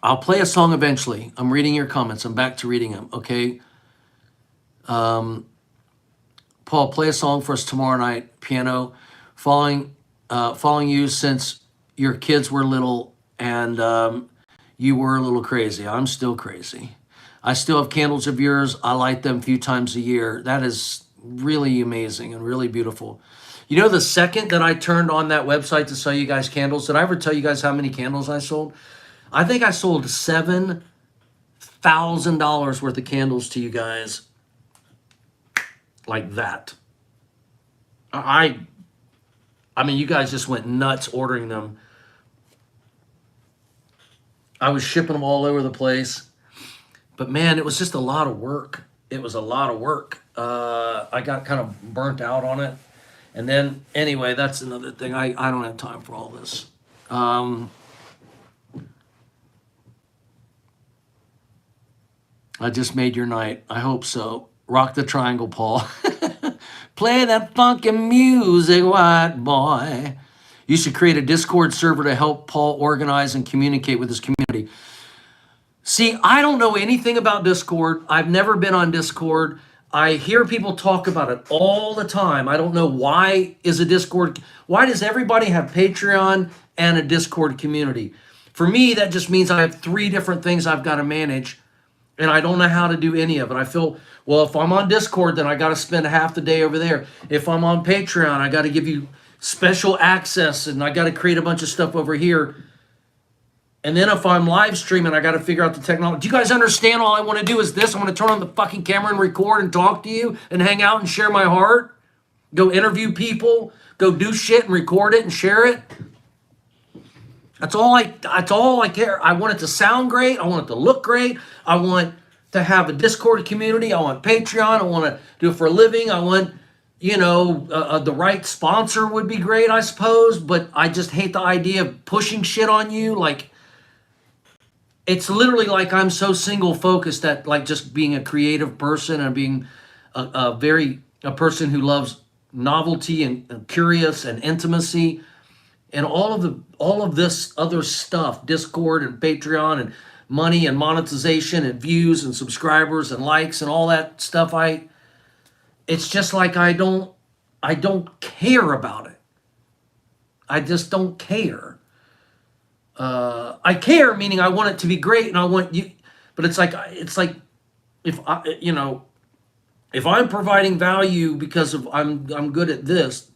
I'll play a song eventually. I'm reading your comments. I'm back to reading them, okay? Paul, play a song for us tomorrow night. Piano. Following you since your kids were little and you were a little crazy. I'm still crazy. I still have candles of yours. I light them a few times a year. That is really amazing and really beautiful. You know, the second that I turned on that website to sell you guys candles, did I ever tell you guys how many candles I sold? I think I sold $7,000 worth of candles to you guys like that. I mean, you guys just went nuts ordering them. I was shipping them all over the place. But man, it was just a lot of work. It was a lot of work. I got kind of burnt out on it. And then, anyway, that's another thing. I don't have time for all this. I just made your night. I hope so. Rock the triangle, Paul. Play that funky music, white boy. You should create a Discord server to help Paul organize and communicate with his community. See, I don't know anything about Discord. I've never been on Discord. I hear people talk about it all the time. I don't know why why does everybody have Patreon and a Discord community? For me, that just means I have 3 different things I've got to manage, and I don't know how to do any of it. I feel, well, if I'm on Discord, then I got to spend half the day over there. If I'm on Patreon, I got to give you special access, and I got to create a bunch of stuff over here. And then if I'm live streaming, I got to figure out the technology. Do you guys understand? All I want to do is this. I want to turn on the fucking camera and record and talk to you and hang out and share my heart. Go interview people. Go do shit and record it and share it. That's all I care. I want it to sound great. I want it to look great. I want to have a Discord community. I want Patreon. I want to do it for a living. I want, the right sponsor would be great, I suppose. But I just hate the idea of pushing shit on you. Like, it's literally like I'm so single focused that like just being a creative person and being a person who loves novelty and curious and intimacy and all of this other stuff, Discord and Patreon and money and monetization and views and subscribers and likes and all that stuff. It's just like I don't care about it. I just don't care. I care, meaning I want it to be great, and I want you. But it's like if I'm providing value because of I'm good at this,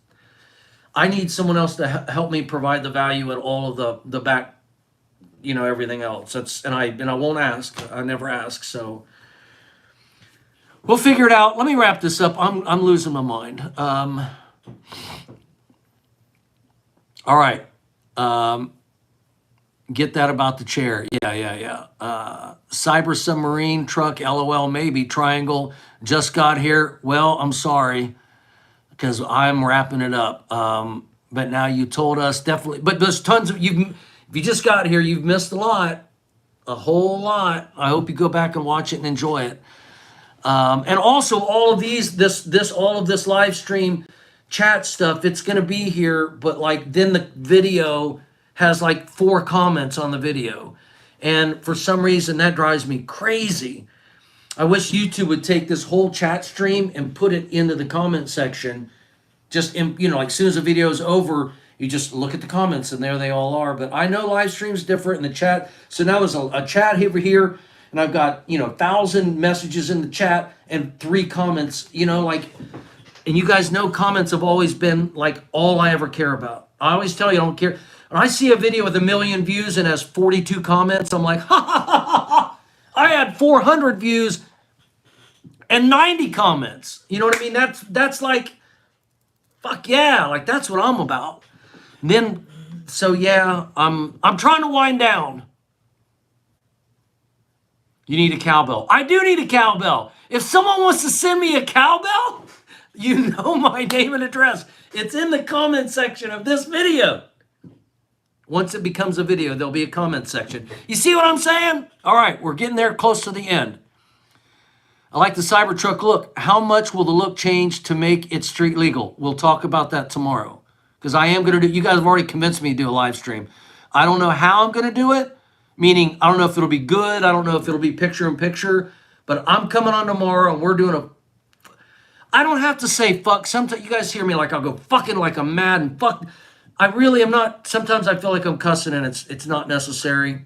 I need someone else to help me provide the value at all of the back, everything else. And I won't ask. I never ask. So we'll figure it out. Let me wrap this up. I'm losing my mind. All right. Get that about the chair. Yeah. Cyber submarine truck, LOL, maybe. Triangle, just got here. Well, I'm sorry, because I'm wrapping it up. But now you told us definitely. But there's tons of, if you just got here, you've missed a lot. A whole lot. I hope you go back and watch it and enjoy it. And also all of all of this live stream chat stuff, it's going to be here, but like then the video has like 4 comments on the video. And for some reason that drives me crazy. I wish YouTube would take this whole chat stream and put it into the comment section. Just in, like as soon as the video is over, you just look at the comments and there they all are. But I know live stream's different in the chat. So now there's a chat over here and I've got, 1,000 messages in the chat and 3 comments, and you guys know comments have always been like all I ever care about. I always tell you I don't care. When I see a video with 1 million views and has 42 comments, I'm like, ha. I had 400 views and 90 comments. You know what I mean? That's like, fuck yeah, like that's what I'm about. And then, so yeah, I'm trying to wind down. You need a cowbell. I do need a cowbell. If someone wants to send me a cowbell, you know my name and address. It's in the comment section of this video. Once it becomes a video, there'll be a comment section. You see what I'm saying? All right, we're getting there close to the end. I like the Cybertruck look. How much will the look change to make it street legal? We'll talk about that tomorrow. Because I am going to do, you guys have already convinced me to do a live stream. I don't know how I'm going to do it. Meaning, I don't know if it'll be good. I don't know if it'll be picture in picture. But I'm coming on tomorrow and we're doing I don't have to say fuck. Sometimes you guys hear me like I'll go fucking like I'm mad and fuck. I really am not. Sometimes I feel like I'm cussing and it's not necessary.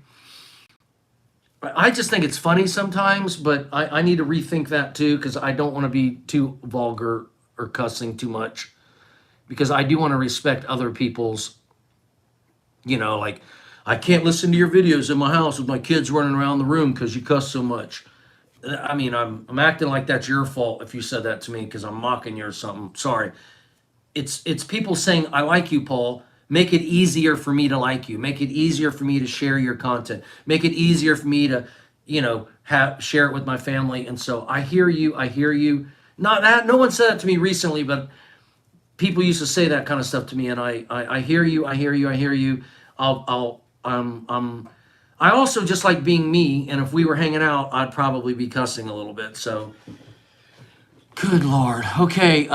I just think it's funny sometimes, but I need to rethink that too because I don't want to be too vulgar or cussing too much because I do want to respect other people's, like I can't listen to your videos in my house with my kids running around the room because you cuss so much. I mean, I'm acting like that's your fault if you said that to me because I'm mocking you or something. Sorry. it's people saying, I like you, Paul. Make it easier for me to like you. Make it easier for me to share your content. Make it easier for me to, share it with my family. And so I hear you. I hear you. Not that no one said that to me recently, but people used to say that kind of stuff to me, and I hear you. I hear you. I hear you. I also just like being me, and if we were hanging out, I'd probably be cussing a little bit. So, good Lord. Okay.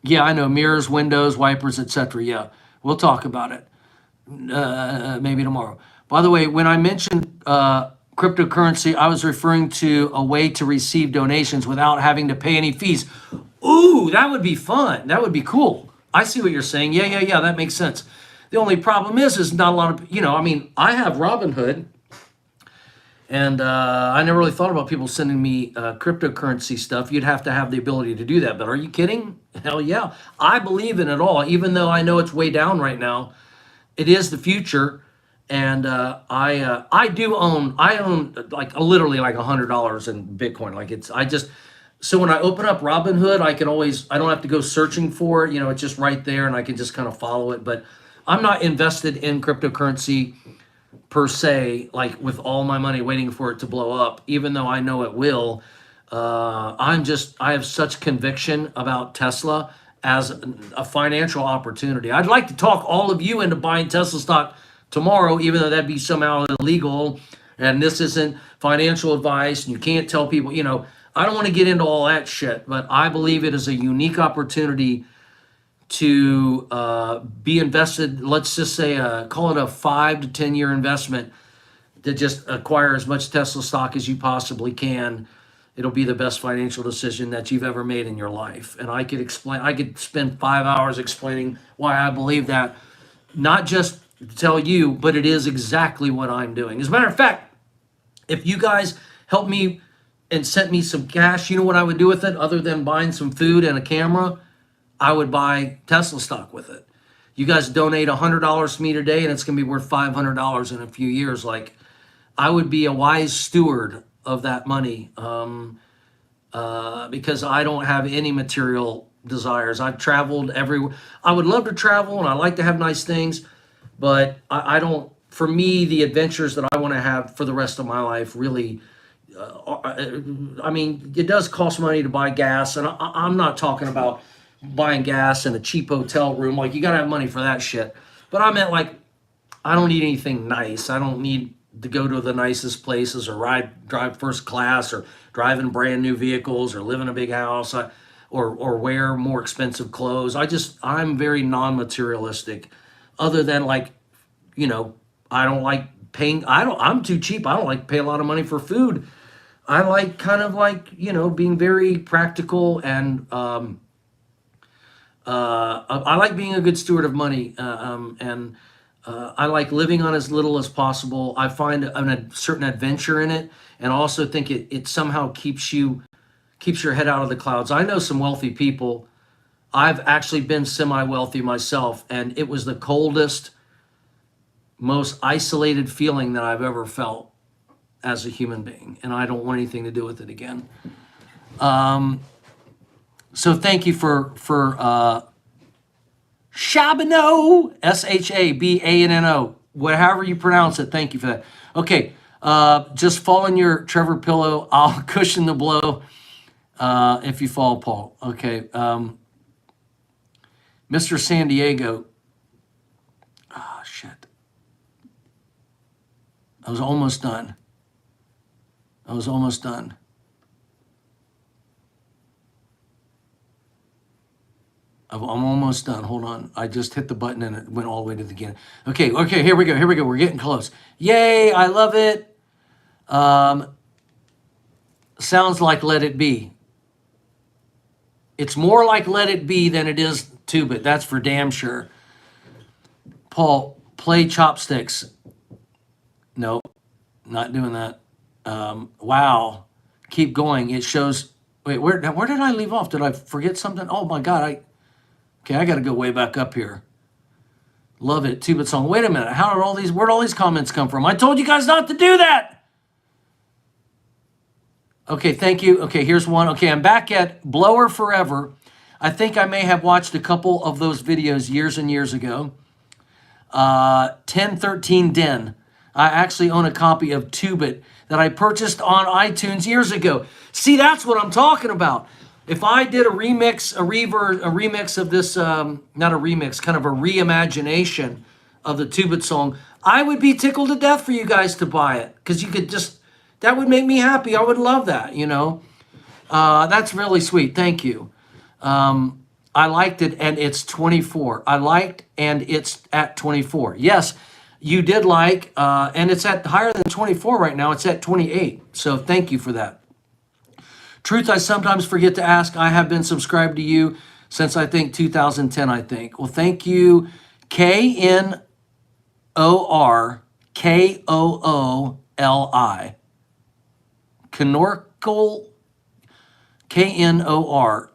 Yeah, I know, mirrors, windows, wipers, etc. Yeah, we'll talk about it maybe tomorrow. By the way, when I mentioned cryptocurrency, I was referring to a way to receive donations without having to pay any fees. Ooh, that would be fun. That would be cool. I see what you're saying. Yeah. That makes sense. The only problem is not a lot of, I have Robinhood, and I never really thought about people sending me cryptocurrency stuff. You'd have to have the ability to do that. But are you kidding? Hell yeah. I believe in it all, even though I know it's way down right now. It is the future. And I own like literally like $100 in Bitcoin. So when I open up Robinhood, I don't have to go searching for it. It's just right there, and I can just kind of follow it. But I'm not invested in cryptocurrency per se, like with all my money waiting for it to blow up, even though I know it will. I have such conviction about Tesla as a financial opportunity. I'd like to talk all of you into buying Tesla stock tomorrow, even though that'd be somehow illegal. And this isn't financial advice, and you can't tell people, I don't want to get into all that shit, but I believe it is a unique opportunity to be invested. Let's just say, call it a 5 to 10 year investment to just acquire as much Tesla stock as you possibly can. It'll be the best financial decision that you've ever made in your life. And I could spend 5 hours explaining why I believe that, not just to tell you, but it is exactly what I'm doing. As a matter of fact, if you guys help me and sent me some cash, you know what I would do with it other than buying some food and a camera? I would buy Tesla stock with it. You guys donate $100 to me today, and it's going to be worth $500 in a few years. Like, I would be a wise steward of that money because I don't have any material desires. I've traveled everywhere. I would love to travel, and I like to have nice things, but I don't. For me, the adventures that I want to have for the rest of my life really. It does cost money to buy gas, and I'm not talking about buying gas in a cheap hotel room. Like, you gotta have money for that shit. But I meant, like, I don't need anything nice. I don't need to go to the nicest places or drive first class or drive in brand new vehicles or live in a big house or wear more expensive clothes. I'm very non-materialistic, other than, like, I don't like paying. I'm too cheap. I don't like to pay a lot of money for food. I like kind of like, being very practical, and I like being a good steward of money, and I like living on as little as possible. I find a certain adventure in it, and also think it somehow keeps your head out of the clouds. I know some wealthy people. I've actually been semi-wealthy myself, and it was the coldest, most isolated feeling that I've ever felt as a human being, and I don't want anything to do with it again. So thank you for Shabano, Shabano, however you pronounce it. Thank you for that. Okay, just fall in your Trevor pillow. I'll cushion the blow if you fall, Paul. Okay, Mr. San Diego. Ah, shit. I was almost done. I'm almost done. Hold on. I just hit the button and it went all the way to the beginning. Okay, here we go. We're getting close. Yay, I love it. Sounds like Let It Be. It's more like Let It Be than it is Tube It. That's for damn sure. Paul, play Chopsticks. No, not doing that. Wow. Keep going. It shows. Wait, where did I leave off? Did I forget something? Oh my God. I got to go way back up here. Love it. Tube It song. Wait a minute. Where'd all these comments come from? I told you guys not to do that. Okay, thank you. Okay, here's one. Okay, I'm back at Blower Forever. I think I may have watched a couple of those videos years and years ago. 1013 Den. I actually own a copy of Tubit that I purchased on iTunes years ago. See, that's what I'm talking about. If I did a remix, a remix of this, not a remix, kind of a reimagination of the Tubit song, I would be tickled to death for you guys to buy it, because you could just, that would make me happy. I would love that, you know. That's really sweet. Thank you. I liked it, and it's 24. I liked, and it's at 24. Yes, you did like, and it's at higher than 24 right now. It's at 28. So thank you for that. Truth, I sometimes forget to ask. I have been subscribed to you since I think 2010, I think. Well, thank you. Knorkoli. Knorkol. Knor.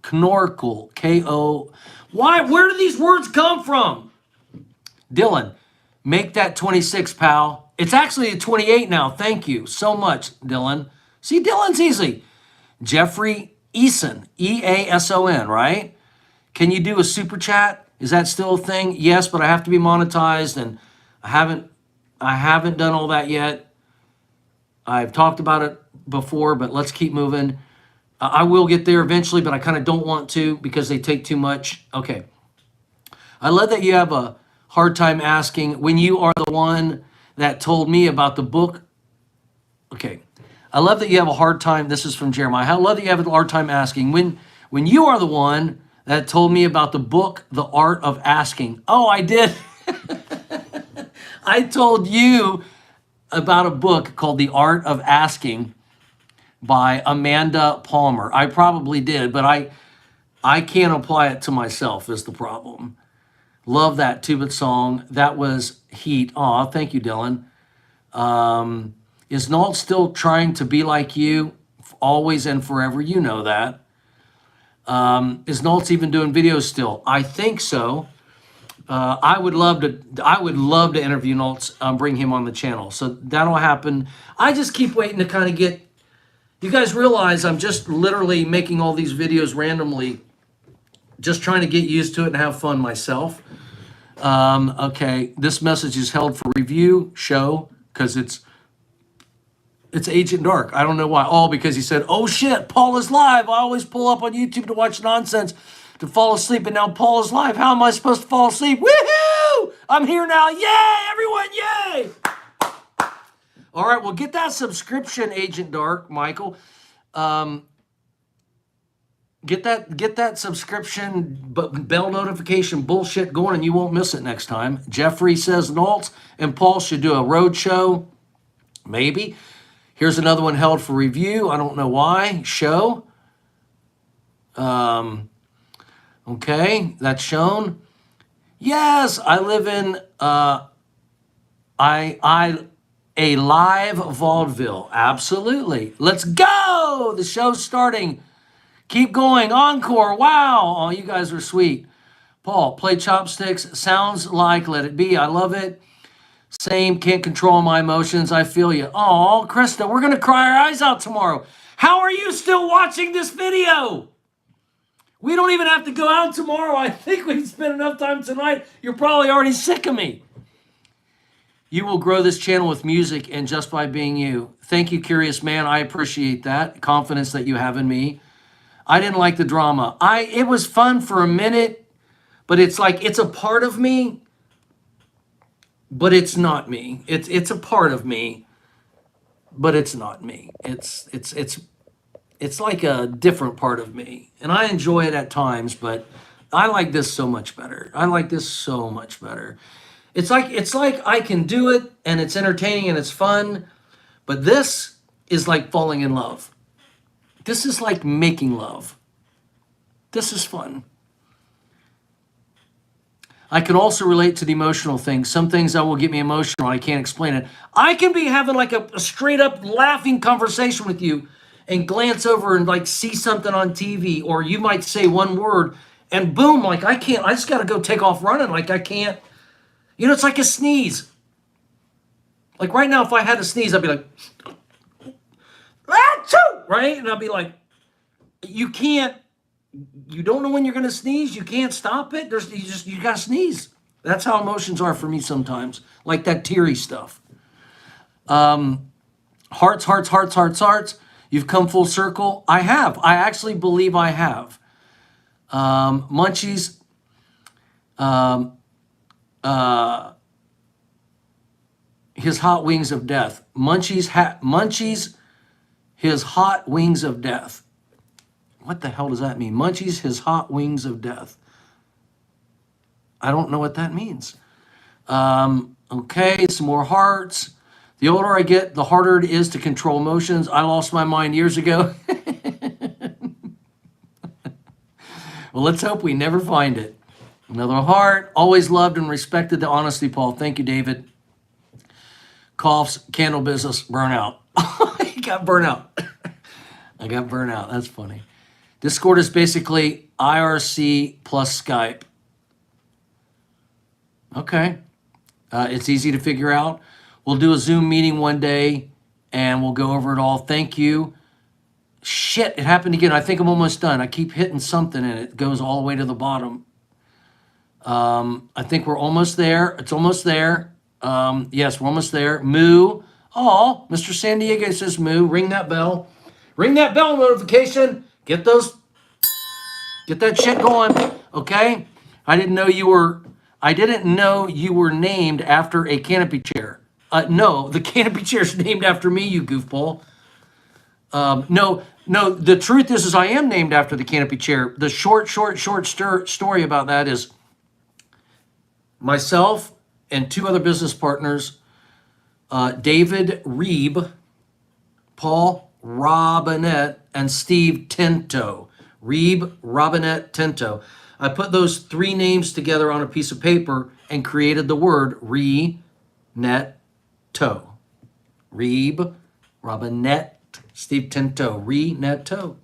Knorkol. K-O. Why? Where do these words come from? Dylan, make that 26, pal. It's actually a 28 now. Thank you so much, Dylan. See, Dylan's easy. Jeffrey Eason, E-A-S-O-N, right? Can you do a super chat? Is that still a thing? Yes, but I have to be monetized, and I haven't done all that yet. I've talked about it before, but let's keep moving. I will get there eventually, but I kind of don't want to because they take too much. Okay. I love that you have a hard time asking when you are the one that told me about the book. Okay. I love that you have a hard time. This is from Jeremiah. I love that you have a hard time asking when you are the one that told me about the book, The Art of Asking. Oh, I did. I told you about a book called The Art of Asking by Amanda Palmer. I probably did, but I can't apply it to myself is the problem. Love that Tubit song. That was heat. Aw, thank you, Dylan. Is Nalt still trying to be like you? Always and forever. You know that. Is Nalt even doing videos still? I think so. I would love to interview Nalt, bring him on the channel. So that'll happen. I just keep waiting to kind of get. You guys realize I'm just literally making all these videos randomly, just trying to get used to it and have fun myself. Okay, this message is held for review show because it's Agent Dark. I don't know why. Oh, because he said, "Oh shit, Paul is live." I always pull up on YouTube to watch nonsense to fall asleep, and now Paul is live. How am I supposed to fall asleep? Woohoo! I'm here now. Yay, everyone! Yay! All right, well, get that subscription, Agent Dark, Michael. Get that subscription bell notification bullshit going, and you won't miss it next time. Jeffrey says Nalt and Paul should do a road show. Maybe. Here's another one held for review. I don't know why. Show. Okay, that's shown. Yes, I live in a live vaudeville. Absolutely. Let's go. The show's starting. Keep going. Encore. Wow. Oh, you guys are sweet. Paul, play chopsticks. Sounds like Let It Be. I love it. Same. Can't control my emotions. I feel you. Oh, Krista, we're going to cry our eyes out tomorrow. How are you still watching this video? We don't even have to go out tomorrow. I think we've spent enough time tonight. You're probably already sick of me. You will grow this channel with music and just by being you. Thank you, Curious Man. I appreciate that confidence that you have in me. I didn't like the drama. It was fun for a minute, but it's like it's a part of me, but it's not me. It's a part of me, but it's not me. It's like a different part of me, and I enjoy it at times, but I like this so much better. I like this so much better. It's like I can do it, and it's entertaining and it's fun, but this is like falling in love. This is like making love. This is fun. I can also relate to the emotional things. Some things that will get me emotional. I can't explain it. I can be having like a straight up laughing conversation with you and glance over and like see something on TV, or you might say one word and boom, like I just got to go take off running. Like I can't, it's like a sneeze. Like right now, if I had a sneeze, I'd be like, achoo! Right? And I'd be like, you can't, you don't know when you're going to sneeze. You can't stop it. You got to sneeze. That's how emotions are for me sometimes, like that teary stuff. Hearts, hearts, hearts, hearts, hearts. You've come full circle. I have. I actually believe I have. Munchies. His hot wings of death. Munchies. His hot wings of death. What the hell does that mean? Munchies, his hot wings of death. I don't know what that means. Okay, some more hearts. The older I get, the harder it is to control emotions. I lost my mind years ago. Well, let's hope we never find it. Another heart. Always loved and respected the honesty, Paul. Thank you, David. Coughs, candle business, burnout. I got burnout. I got burnout. That's funny. Discord is basically IRC plus Skype. Okay. It's easy to figure out. We'll do a Zoom meeting one day and we'll go over it all. Thank you. Shit, it happened again. I think I'm almost done. I keep hitting something and it goes all the way to the bottom. I think we're almost there. It's almost there. Yes, we're almost there. Moo. Oh, Mr. San Diego says moo. Ring that bell. Ring that bell notification. Get that shit going. Okay? I didn't know you were named after a canopy chair. No, the canopy chair is named after me, you goofball. No, the truth is I am named after the canopy chair. The short story about that is myself and two other business partners, David Reeb, Paul Robinett, and Steve Tinto. Reeb, Robinett, Tinto. I put those three names together on a piece of paper and created the word Renetto. Reeb, Robinett, Steve Tinto, Renetto.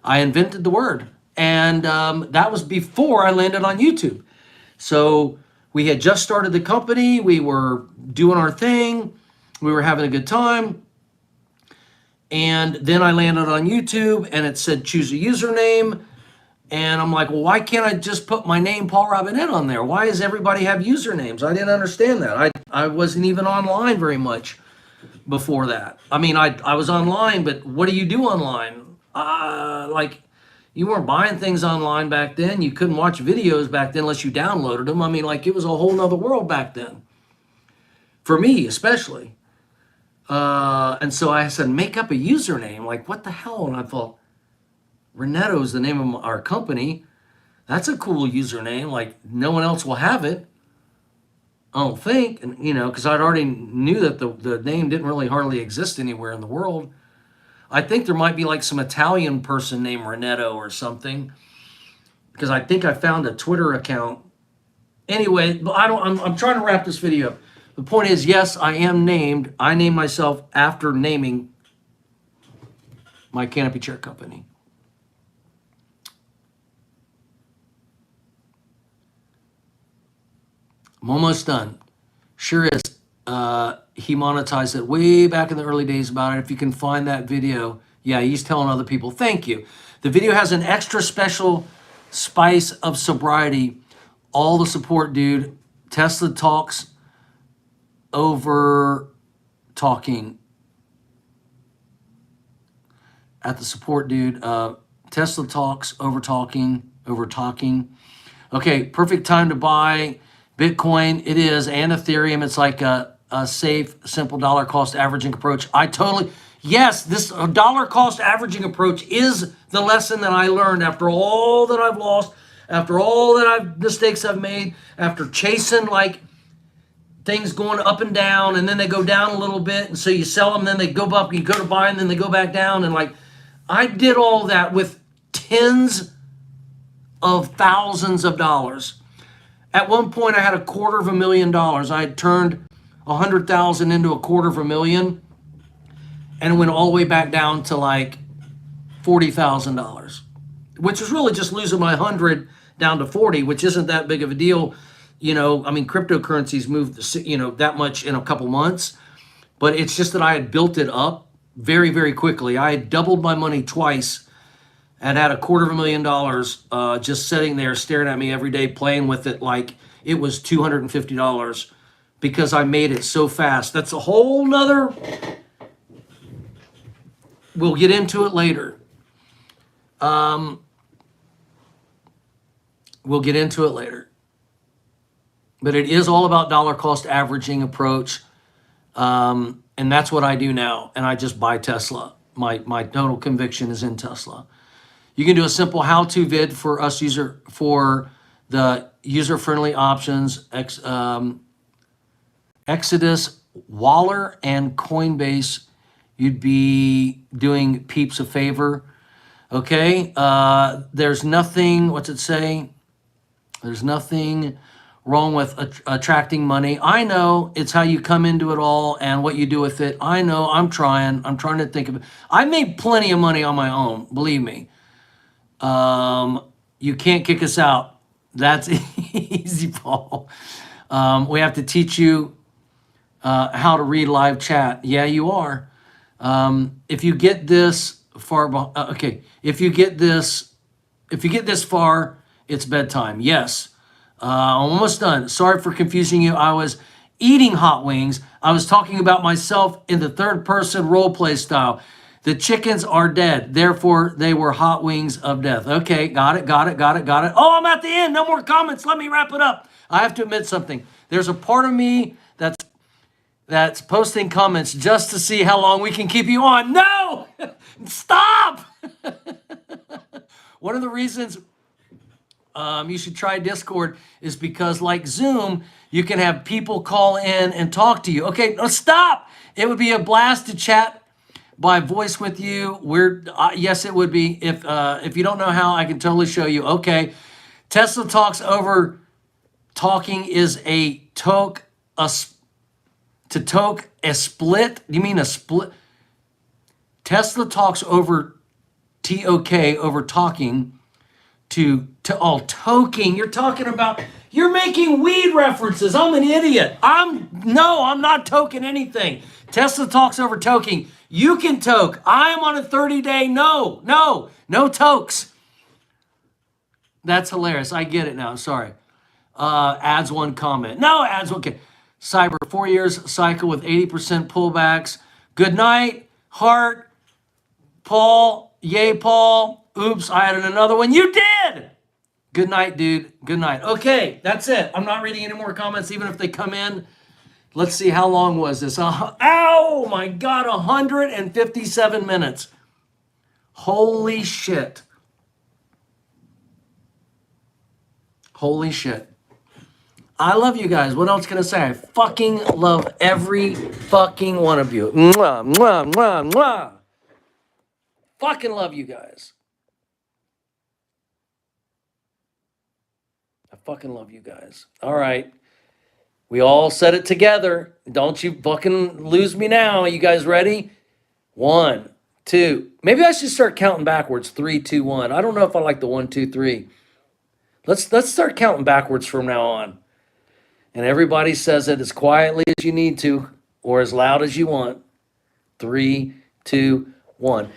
I invented the word. And that was before I landed on YouTube. So we had just started the company. We were doing our thing. We were having a good time. And then I landed on YouTube and it said choose a username. And I'm like, well, why can't I just put my name, Paul Robinett, on there? Why does everybody have usernames? I didn't understand that. I wasn't even online very much before that. I mean, I was online, but what do you do online? Like, you weren't buying things online back then. You couldn't watch videos back then unless you downloaded them. I mean, like, it was a whole nother world back then. For me, especially. And so I said, make up a username. Like, what the hell? And I thought, Renetto is the name of our company. That's a cool username. Like, no one else will have it. I don't think. And, because I'd already knew that the name didn't really hardly exist anywhere in the world. I think there might be like some Italian person named Renetto or something. Because I think I found a Twitter account. Anyway, but I'm trying to wrap this video up. The point is, yes, I named myself after naming my canopy chair company. I'm almost done. Sure is. He monetized it way back in the early days about it. If you can find that video, yeah, he's telling other people. Thank you. The video has an extra special spice of sobriety. All the support, dude. Tesla talks over talking. At the support, dude. Tesla talks over talking. Okay, perfect time to buy Bitcoin. It is, and Ethereum. It's like a safe, simple dollar cost averaging approach. Yes, this dollar cost averaging approach is the lesson that I learned after all that I've lost, after all that mistakes I've made, after chasing like things going up and down, and then they go down a little bit, and so you sell them, then they go up, you go to buy, and then they go back down, and like I did all that with tens of thousands of dollars. At one point, I had $250,000. I had turned 100,000 into $250,000, and it went all the way back down to like $40,000, which was really just losing my 100 down to 40, which isn't that big of a deal. I mean, cryptocurrencies moved, that much in a couple months, but it's just that I had built it up very, very quickly. I had doubled my money twice and had $250,000 just sitting there staring at me every day, playing with it like it was $250 because I made it so fast. That's a whole nother, we'll get into it later. We'll get into it later. But it is all about dollar cost averaging approach. And that's what I do now. And I just buy Tesla. My total conviction is in Tesla. You can do a simple how-to vid for us for the user-friendly options, Exodus, Waller, and Coinbase. You'd be doing peeps a favor. Okay, there's nothing, what's it say? There's nothing wrong with attracting money. I know it's how you come into it all and what you do with it. I know, I'm trying to think of it. I made plenty of money on my own, believe me. You can't kick us out. That's easy, Paul. We have to teach you how to read live chat. Yeah, you are. If you get this far, okay. If you get this far, it's bedtime. Yes. I'm almost done. Sorry for confusing you. I was eating hot wings. I was talking about myself in the third person role play style. The chickens are dead. Therefore, they were hot wings of death. Okay, got it. Oh, I'm at the end. No more comments. Let me wrap it up. I have to admit something. There's a part of me that's posting comments just to see how long we can keep you on. No! Stop! One of the reasons you should try Discord is because, like Zoom, you can have people call in and talk to you. Okay, no, stop! It would be a blast to chat by voice with you. Yes, it would be. If you don't know how, I can totally show you. Okay, Tesla talks over talking is a toke, to toke a split. You mean a split? Tesla talks over TOK over talking. Toking. You're talking about, you're making weed references. I'm an idiot. I'm not toking anything. Tesla talks over toking. You can toke. I'm on a 30-day no tokes. That's hilarious. I get it now. Sorry. Adds one comment. No, adds one. Okay. Cyber 4 years cycle with 80% pullbacks. Good night, Heart, Paul. Yay, Paul. Oops, I added another one. You did! Good night, dude. Good night. Okay, that's it. I'm not reading any more comments, even if they come in. Let's see, how long was this? Oh my God, 157 minutes. Holy shit. Holy shit. I love you guys. What else can I say? I fucking love every fucking one of you. Mwah, mwah, mwah, mwah. Fucking love you guys. I fucking love you guys. All right. We all said it together. Don't you fucking lose me now. You guys ready? 1, 2. Maybe I should start counting backwards. 3, 2, 1. I don't know if I like the 1, 2, 3. Let's start counting backwards from now on. And everybody says it as quietly as you need to or as loud as you want. 3, 2, 1.